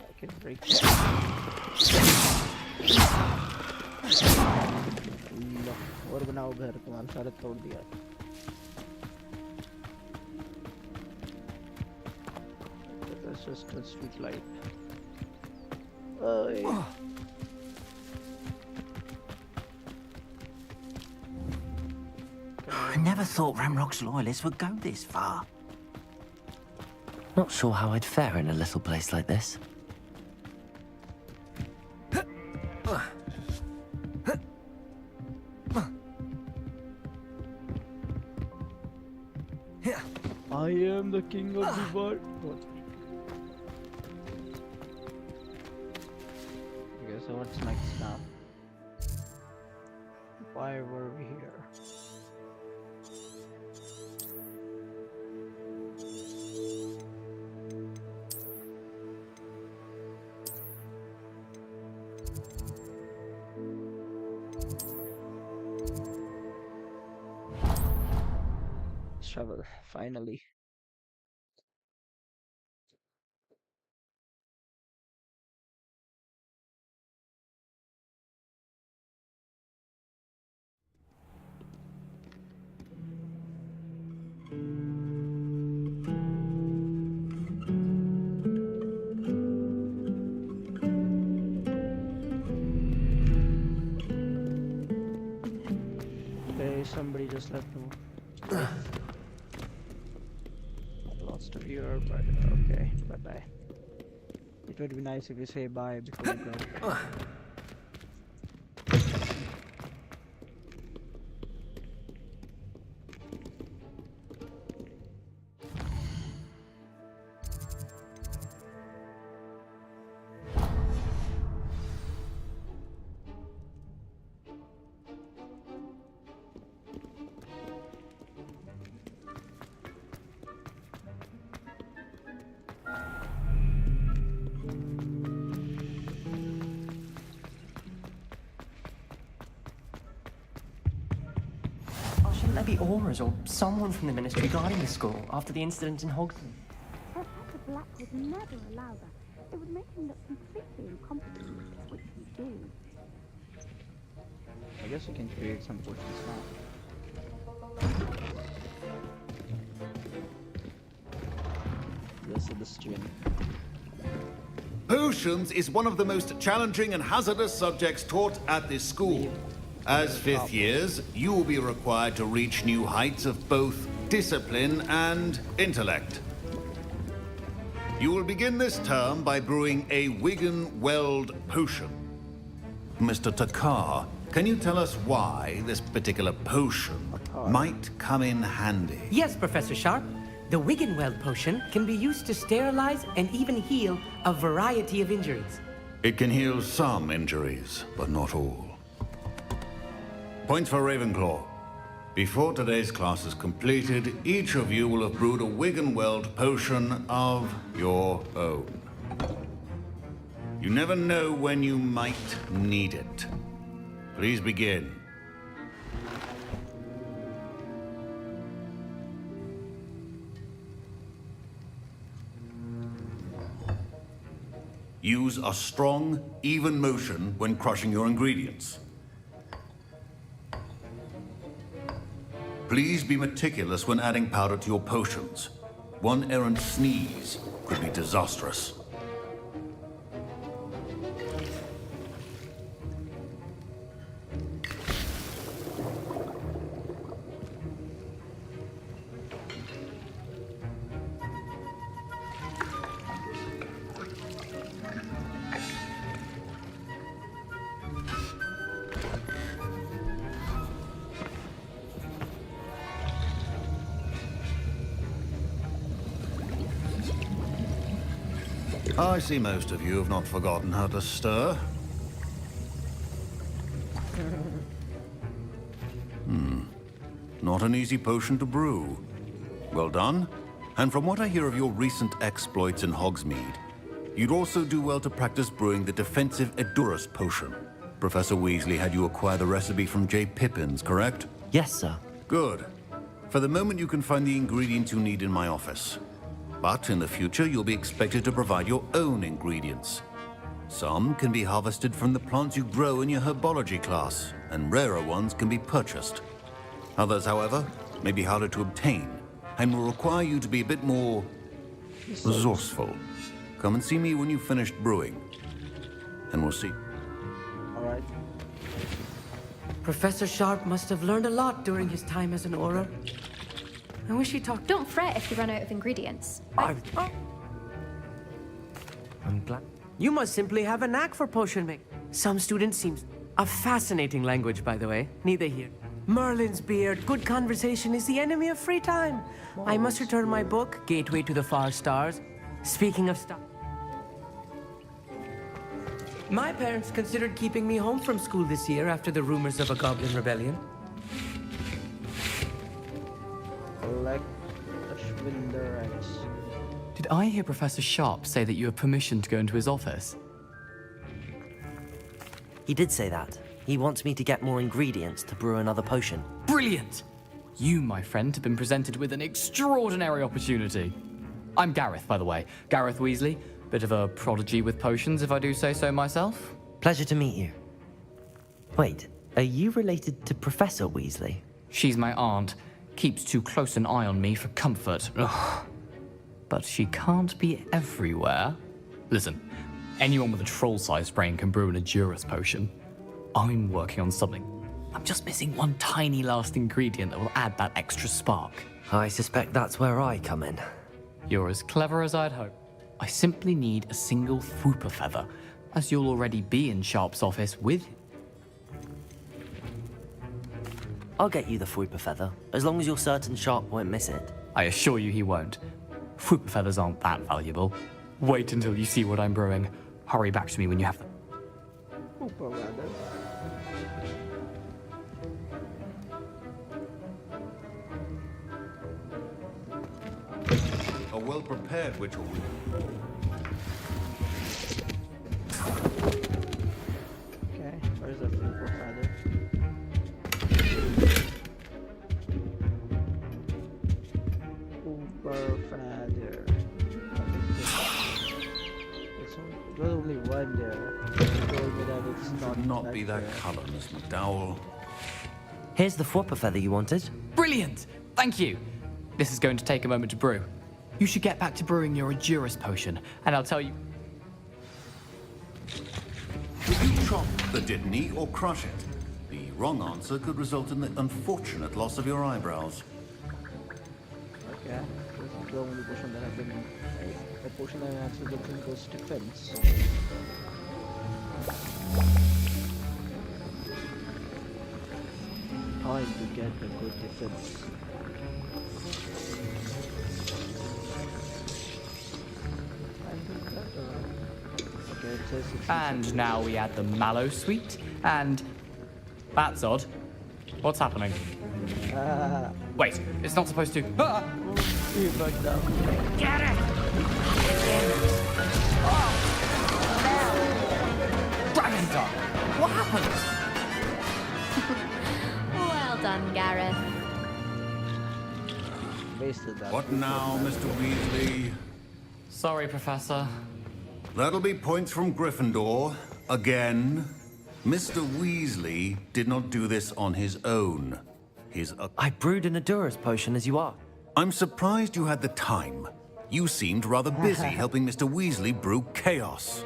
I can break that. लो, और बनाओ घर तुम्हारे सारे तोड़ दिया. That's just a street light. I never thought Ramrock's loyalists would go this far. Not sure how I'd fare in a little place like this. I am the king of the world. Okay, so what's next now? Why were we here? Travel, finally. Okay, somebody just left me. Lost a viewer, but okay, bye bye. It would be nice if you say bye before you go. be Aura's or someone from the Ministry guarding the school after the incident in Hogsmeade. Professor Black would never allow that. It would make him look completely incompetent, which we do. I guess we can create some potions now. This is the stream. Potions is one of the most challenging and hazardous subjects taught at this school. As fifth years, you will be required to reach new heights of both discipline and intellect. You will begin this term by brewing a Wigan-Weld potion. Mr. Takar, can you tell us why this particular potion might come in handy? Yes, Professor Sharp. The Wigan-Weld potion can be used to sterilize and even heal a variety of injuries. It can heal some injuries, but not all. Points for Ravenclaw. Before today's class is completed, each of you will have brewed a Wigan-Weld potion of your own. You never know when you might need it. Please begin. Use a strong, even motion when crushing your ingredients. Please be meticulous when adding powder to your potions. One errant sneeze could be disastrous. I see most of you have not forgotten how to stir. Not an easy potion to brew. Well done. And from what I hear of your recent exploits in Hogsmeade, you'd also do well to practice brewing the defensive Edurus potion. Professor Weasley had you acquire the recipe from J. Pippins, correct? Yes, sir. Good. For the moment, you can find the ingredients you need in my office. But in the future, you'll be expected to provide your own ingredients. Some can be harvested from the plants you grow in your herbology class, and rarer ones can be purchased. Others, however, may be harder to obtain, and will require you to be a bit more resourceful. Come and see me when you've finished brewing, and we'll see. All right. Professor Sharp must have learned a lot during his time as an Auror. I wish he talked. Don't fret if you run out of ingredients. I'm glad. You must simply have a knack for potion making. Some students seem... A fascinating language, by the way. Neither here. Merlin's beard. Good conversation is the enemy of free time. I must return my book, Gateway to the Far Stars. Speaking of stars... My parents considered keeping me home from school this year after the rumors of a goblin rebellion. Did I hear Professor Sharp say that you have permission to go into his office? He did say that. He wants me to get more ingredients to brew another potion. Brilliant! You, my friend, have been presented with an extraordinary opportunity. I'm Gareth, by the way. Gareth Weasley. Bit of a prodigy with potions, if I do say so myself. Pleasure to meet you. Wait, are you related to Professor Weasley? She's my aunt. Keeps too close an eye on me for comfort. Ugh. But she can't be everywhere. Listen, anyone with a troll-sized brain can brew an Edurus potion. I'm working on something. I'm just missing one tiny last ingredient that will add that extra spark. I suspect that's where I come in. You're as clever as I'd hope. I simply need a single Fwooper feather, as you'll already be in Sharp's office with him. I'll get you the Fwooper feather, as long as you're certain Sharp won't miss it. I assure you he won't. Fwooper feathers aren't that valuable. Wait until you see what I'm brewing. Hurry back to me when you have them. A well-prepared witch will win. Okay, where's the Fwooper feather? there. It was only one there. Told me that it's It not. should not be that color, Miss McDowell. Here's the Fwopper feather you wanted. Brilliant! Thank you! This is going to take a moment to brew. You should get back to brewing your Adurus potion, and I'll tell you... Would you chop the Didney or crush it? The wrong answer could result in the unfortunate loss of your eyebrows. Okay, this is the only potion that I've been in. The potion that I actually get in goes defense. Time to get a good defense. Okay, it says 66. And now we add the Mallow Sweet, and... That's odd. What's happening? Wait, it's not supposed to... Ah! You fucked up. Get it! Dragon's Dog! What happened? Well done, Gareth. Wasted that. What now, Mr. Weasley? Sorry, Professor. That'll be points from Gryffindor. Again. Mr. Weasley did not do this on his own. I brewed an Adurus potion as you are. I'm surprised you had the time. You seemed rather busy helping Mr. Weasley brew chaos.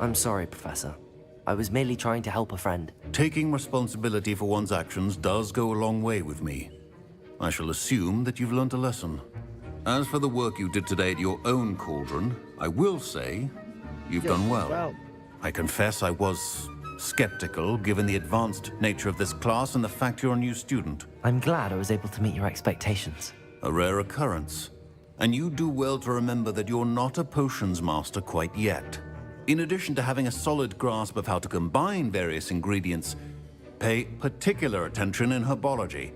I'm sorry, Professor. I was merely trying to help a friend. Taking responsibility for one's actions does go a long way with me. I shall assume that you've learnt a lesson. As for the work you did today at your own cauldron, I will say you've done well. I confess I was skeptical given the advanced nature of this class and the fact you're a new student. I'm glad I was able to meet your expectations. A rare occurrence. And you do well to remember that you're not a potions master quite yet. In addition to having a solid grasp of how to combine various ingredients, pay particular attention in herbology.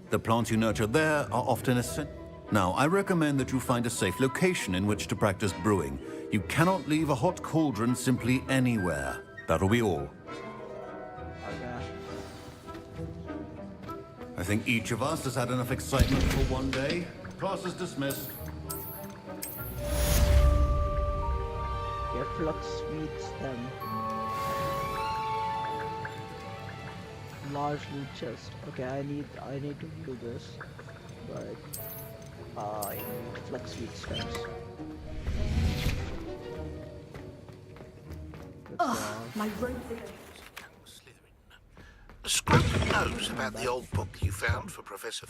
The plants you nurture there are often essential. Now, I recommend that you find a safe location in which to practice brewing. You cannot leave a hot cauldron simply anywhere. That'll be all. I think each of us has had enough excitement for one day. Class is dismissed. Your flux sweets them. Large loot chest. Okay, I need to do this, but I need flux sweet stems. My rope. Scruton knows about the old book you found for Professor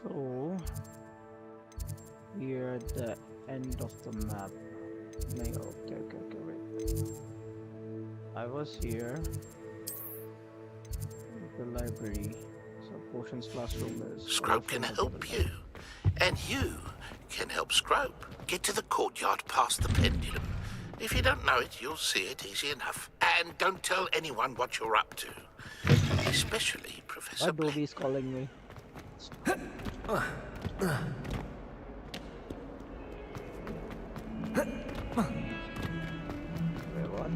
So we're at the end of the map. No, okay, wait. I was here. The library. So Potions classroom is. Scrope can help you. And you can help Scrope get to the courtyard past the pendulum. If you don't know it, you'll see it easy enough. And don't tell anyone what you're up to. Especially Professor Black. Dobby's calling me. Wait, what?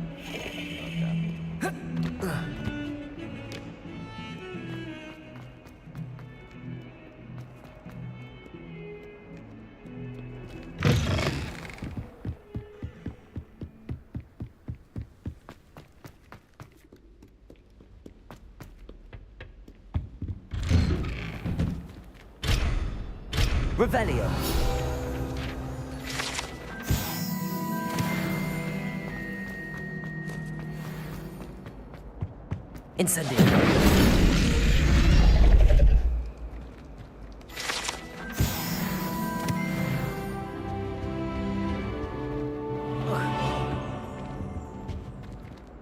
Revelio. Incendio.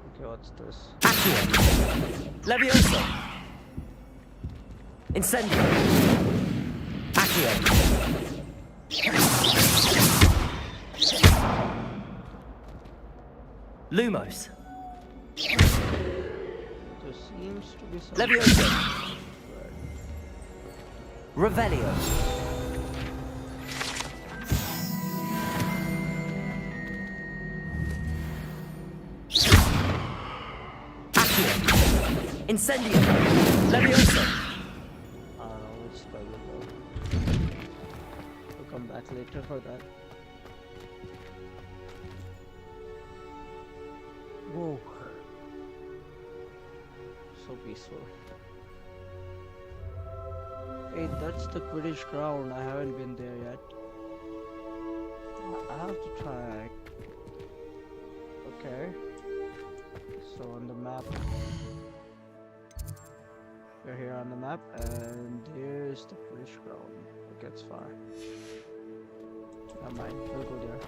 Okay, what's this? Accio. Leviosa. Incendio. Accio. Lumos. There seems to be some. Leviosa. Revelio. Accio. Incendio. Leviosa. Which spell is that? come back later for that. Whoa. So peaceful. Hey, that's the Quidditch ground. I haven't been there yet. I have to try. Okay. So on the map. We're here on the map, and here's the Quidditch ground. It gets far. Never mind, we'll go there.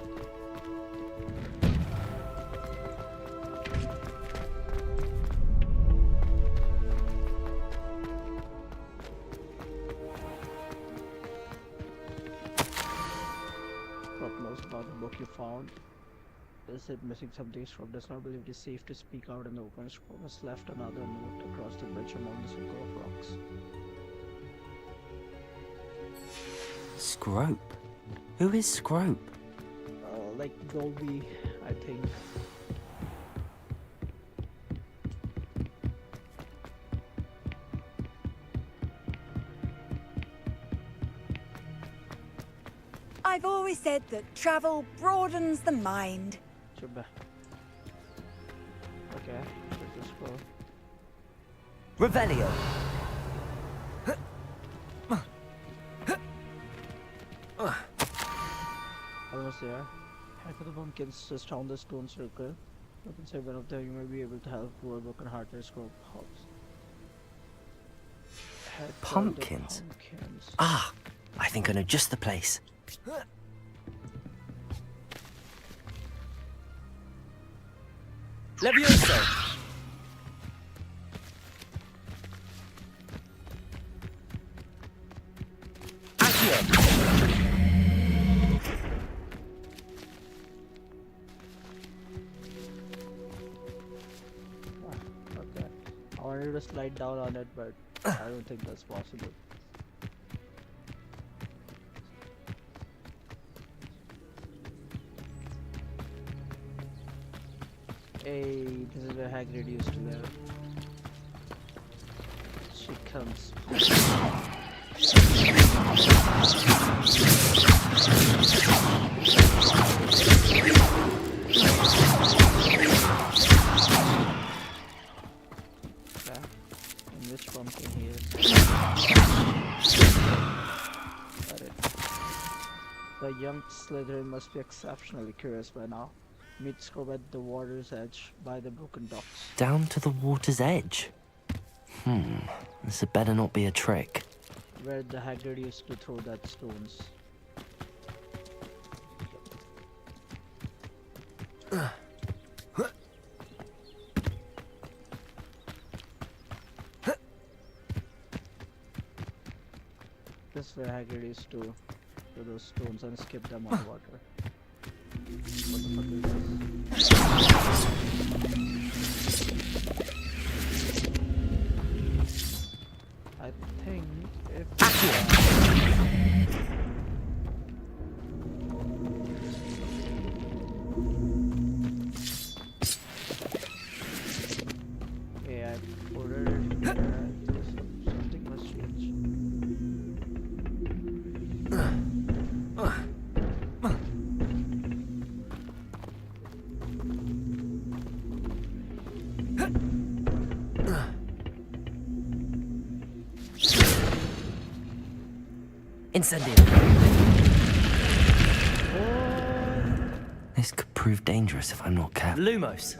What knows about the book you found? Is it missing something? Scrub does not believe it is safe to speak out in the open. Scrub has left another note across the bridge among the circle of rocks. Scrope? Who is Scrope? Like Dolby, I think. I've always said that travel broadens the mind. Okay, let's just go. Revelio. Almost there. Head for the pumpkins just down the stone circle. Look inside one of them, you may be able to help poor broken-hearted Scrope Hobbs. Pumpkins? Ah, I think I know just the place. Levioso! Accio! Okay. I wanted to slide down on it, but I don't think that's possible. Hey, this is where Hagrid used to live. She comes. Okay. And which pumpkin he is? Got it. The young Slytherin must be exceptionally curious by now. Meet Scrope at the water's edge by the broken docks. Down to the water's edge? This had better not be a trick. Where the Hagrid used to throw that stones. This is where Hagrid used to throw those stones and skip them on water. What the fuck is this? I think if yeah, I ordered it here. Something must change. Incendio. This could prove dangerous if I'm not careful. Lumos.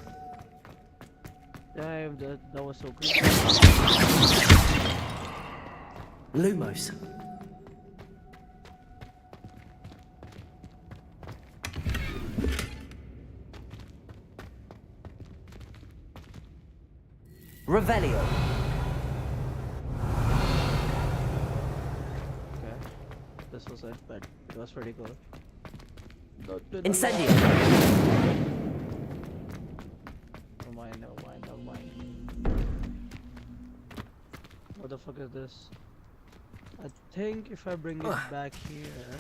Damn, that was so good. Lumos. Revelio. Okay, this was it, but it was pretty cool. Incendio. Oh my, no mind, no mind. What the fuck is this? I think if I bring it back here.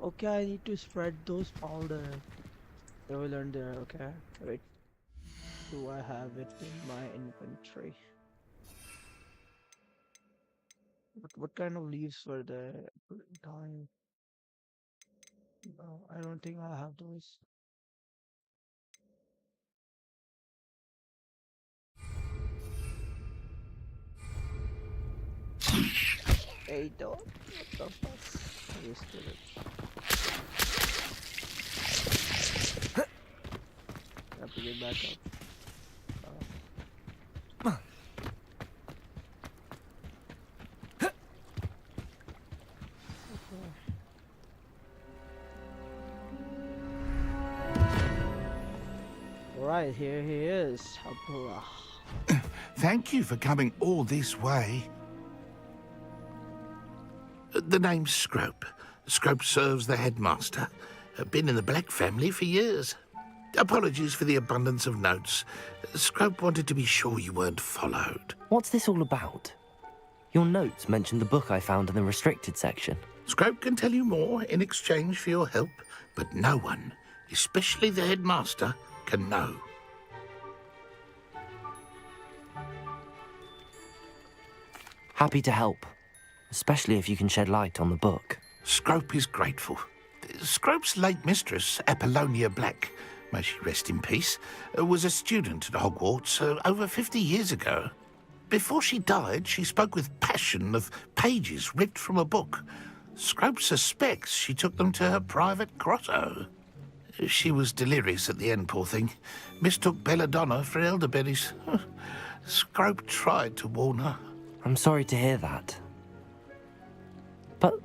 Okay, I need to spread those powder. Yeah, we learned there. Okay, wait. Do I have it in my inventory? What kind of leaves were there? Time. No, I don't think I have those. Hey, dog. What the fuck? I wasted it. I have to get back up. Alright, here he is. Abdullah. Thank you for coming all this way. The name's Scrope. Scrope serves the headmaster. Been in the Black family for years. Apologies for the abundance of notes. Scrope wanted to be sure you weren't followed. What's this all about? Your notes mentioned the book I found in the restricted section. Scrope can tell you more in exchange for your help, but no one, especially the headmaster, can know. Happy to help, especially if you can shed light on the book. Scrope is grateful. Scrope's late mistress, Apollonia Black, may she rest in peace, was a student at Hogwarts over 50 years ago. Before she died, she spoke with passion of pages ripped from a book. Scrope suspects she took them to her private grotto. She was delirious at the end, poor thing. Mistook belladonna for elderberries. Scrope tried to warn her. I'm sorry to hear that. But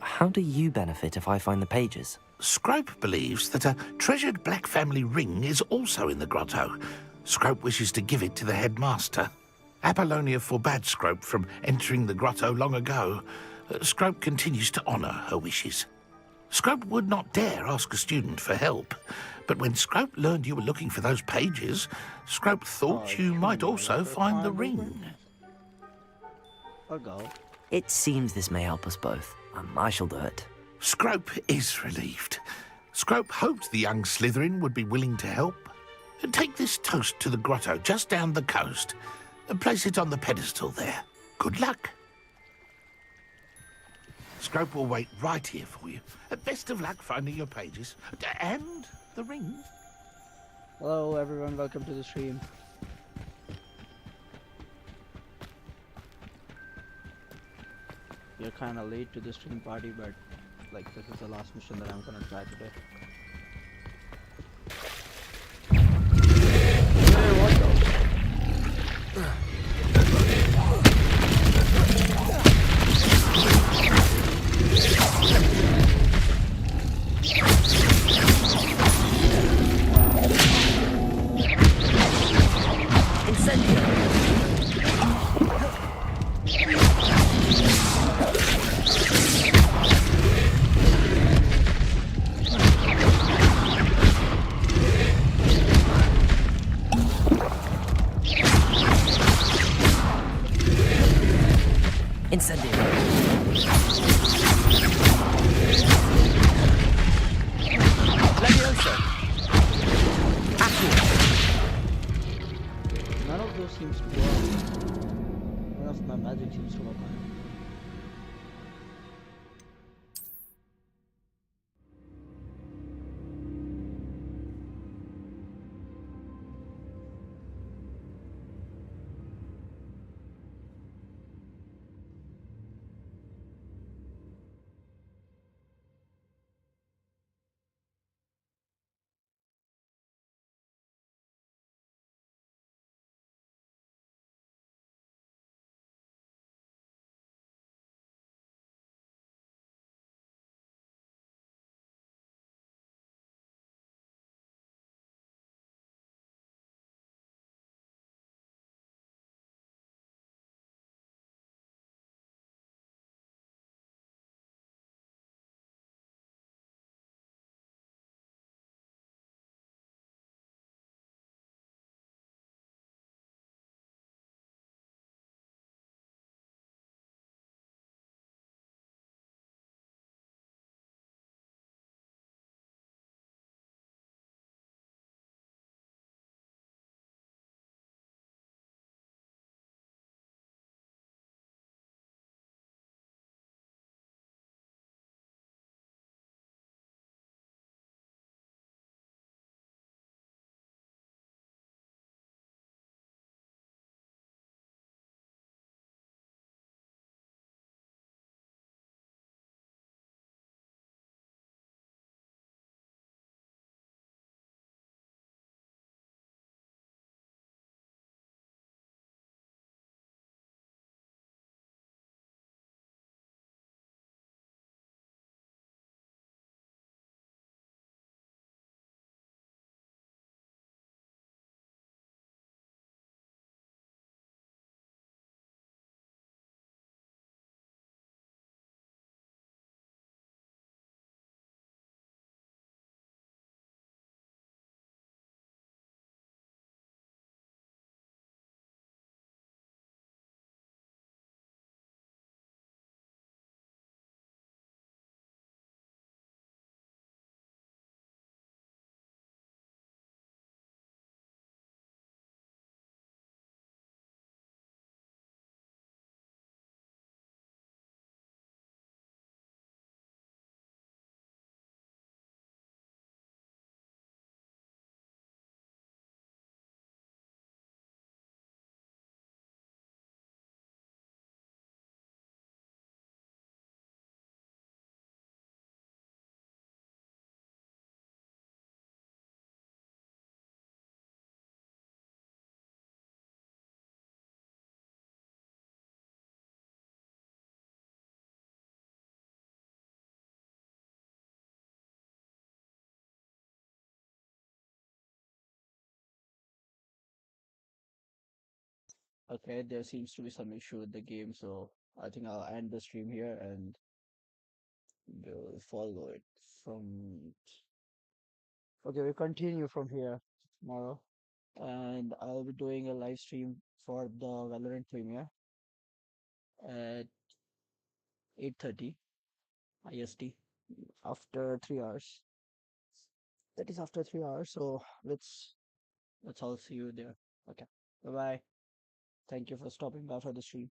how do you benefit if I find the pages? Scrope believes that a treasured Black family ring is also in the grotto. Scrope wishes to give it to the headmaster. Apollonia forbade Scrope from entering the grotto long ago. Scrope continues to honour her wishes. Scrope would not dare ask a student for help, but when Scrope learned you were looking for those pages, Scrope thought you might also find the ring. I'll go. It seems this may help us both. I shall do it. Scrope is relieved. Scrope hoped the young Slytherin would be willing to help. Take this toast to the grotto just down the coast and place it on the pedestal there. Good luck. Scrope will wait right here for you. Best of luck finding your pages. And the ring. Hello everyone, welcome to the stream. You're kinda late to the stream party, but like this is the last mission that I'm gonna try today. Hey, what the? Okay, there seems to be some issue with the game, so I think I'll end the stream here and we'll follow it from. Okay, we continue from here tomorrow, and I'll be doing a live stream for the Valorant premiere at 8:30 IST after 3 hours. That is after 3 hours, so let's all see you there. Okay, bye bye. Thank you for stopping by for the stream.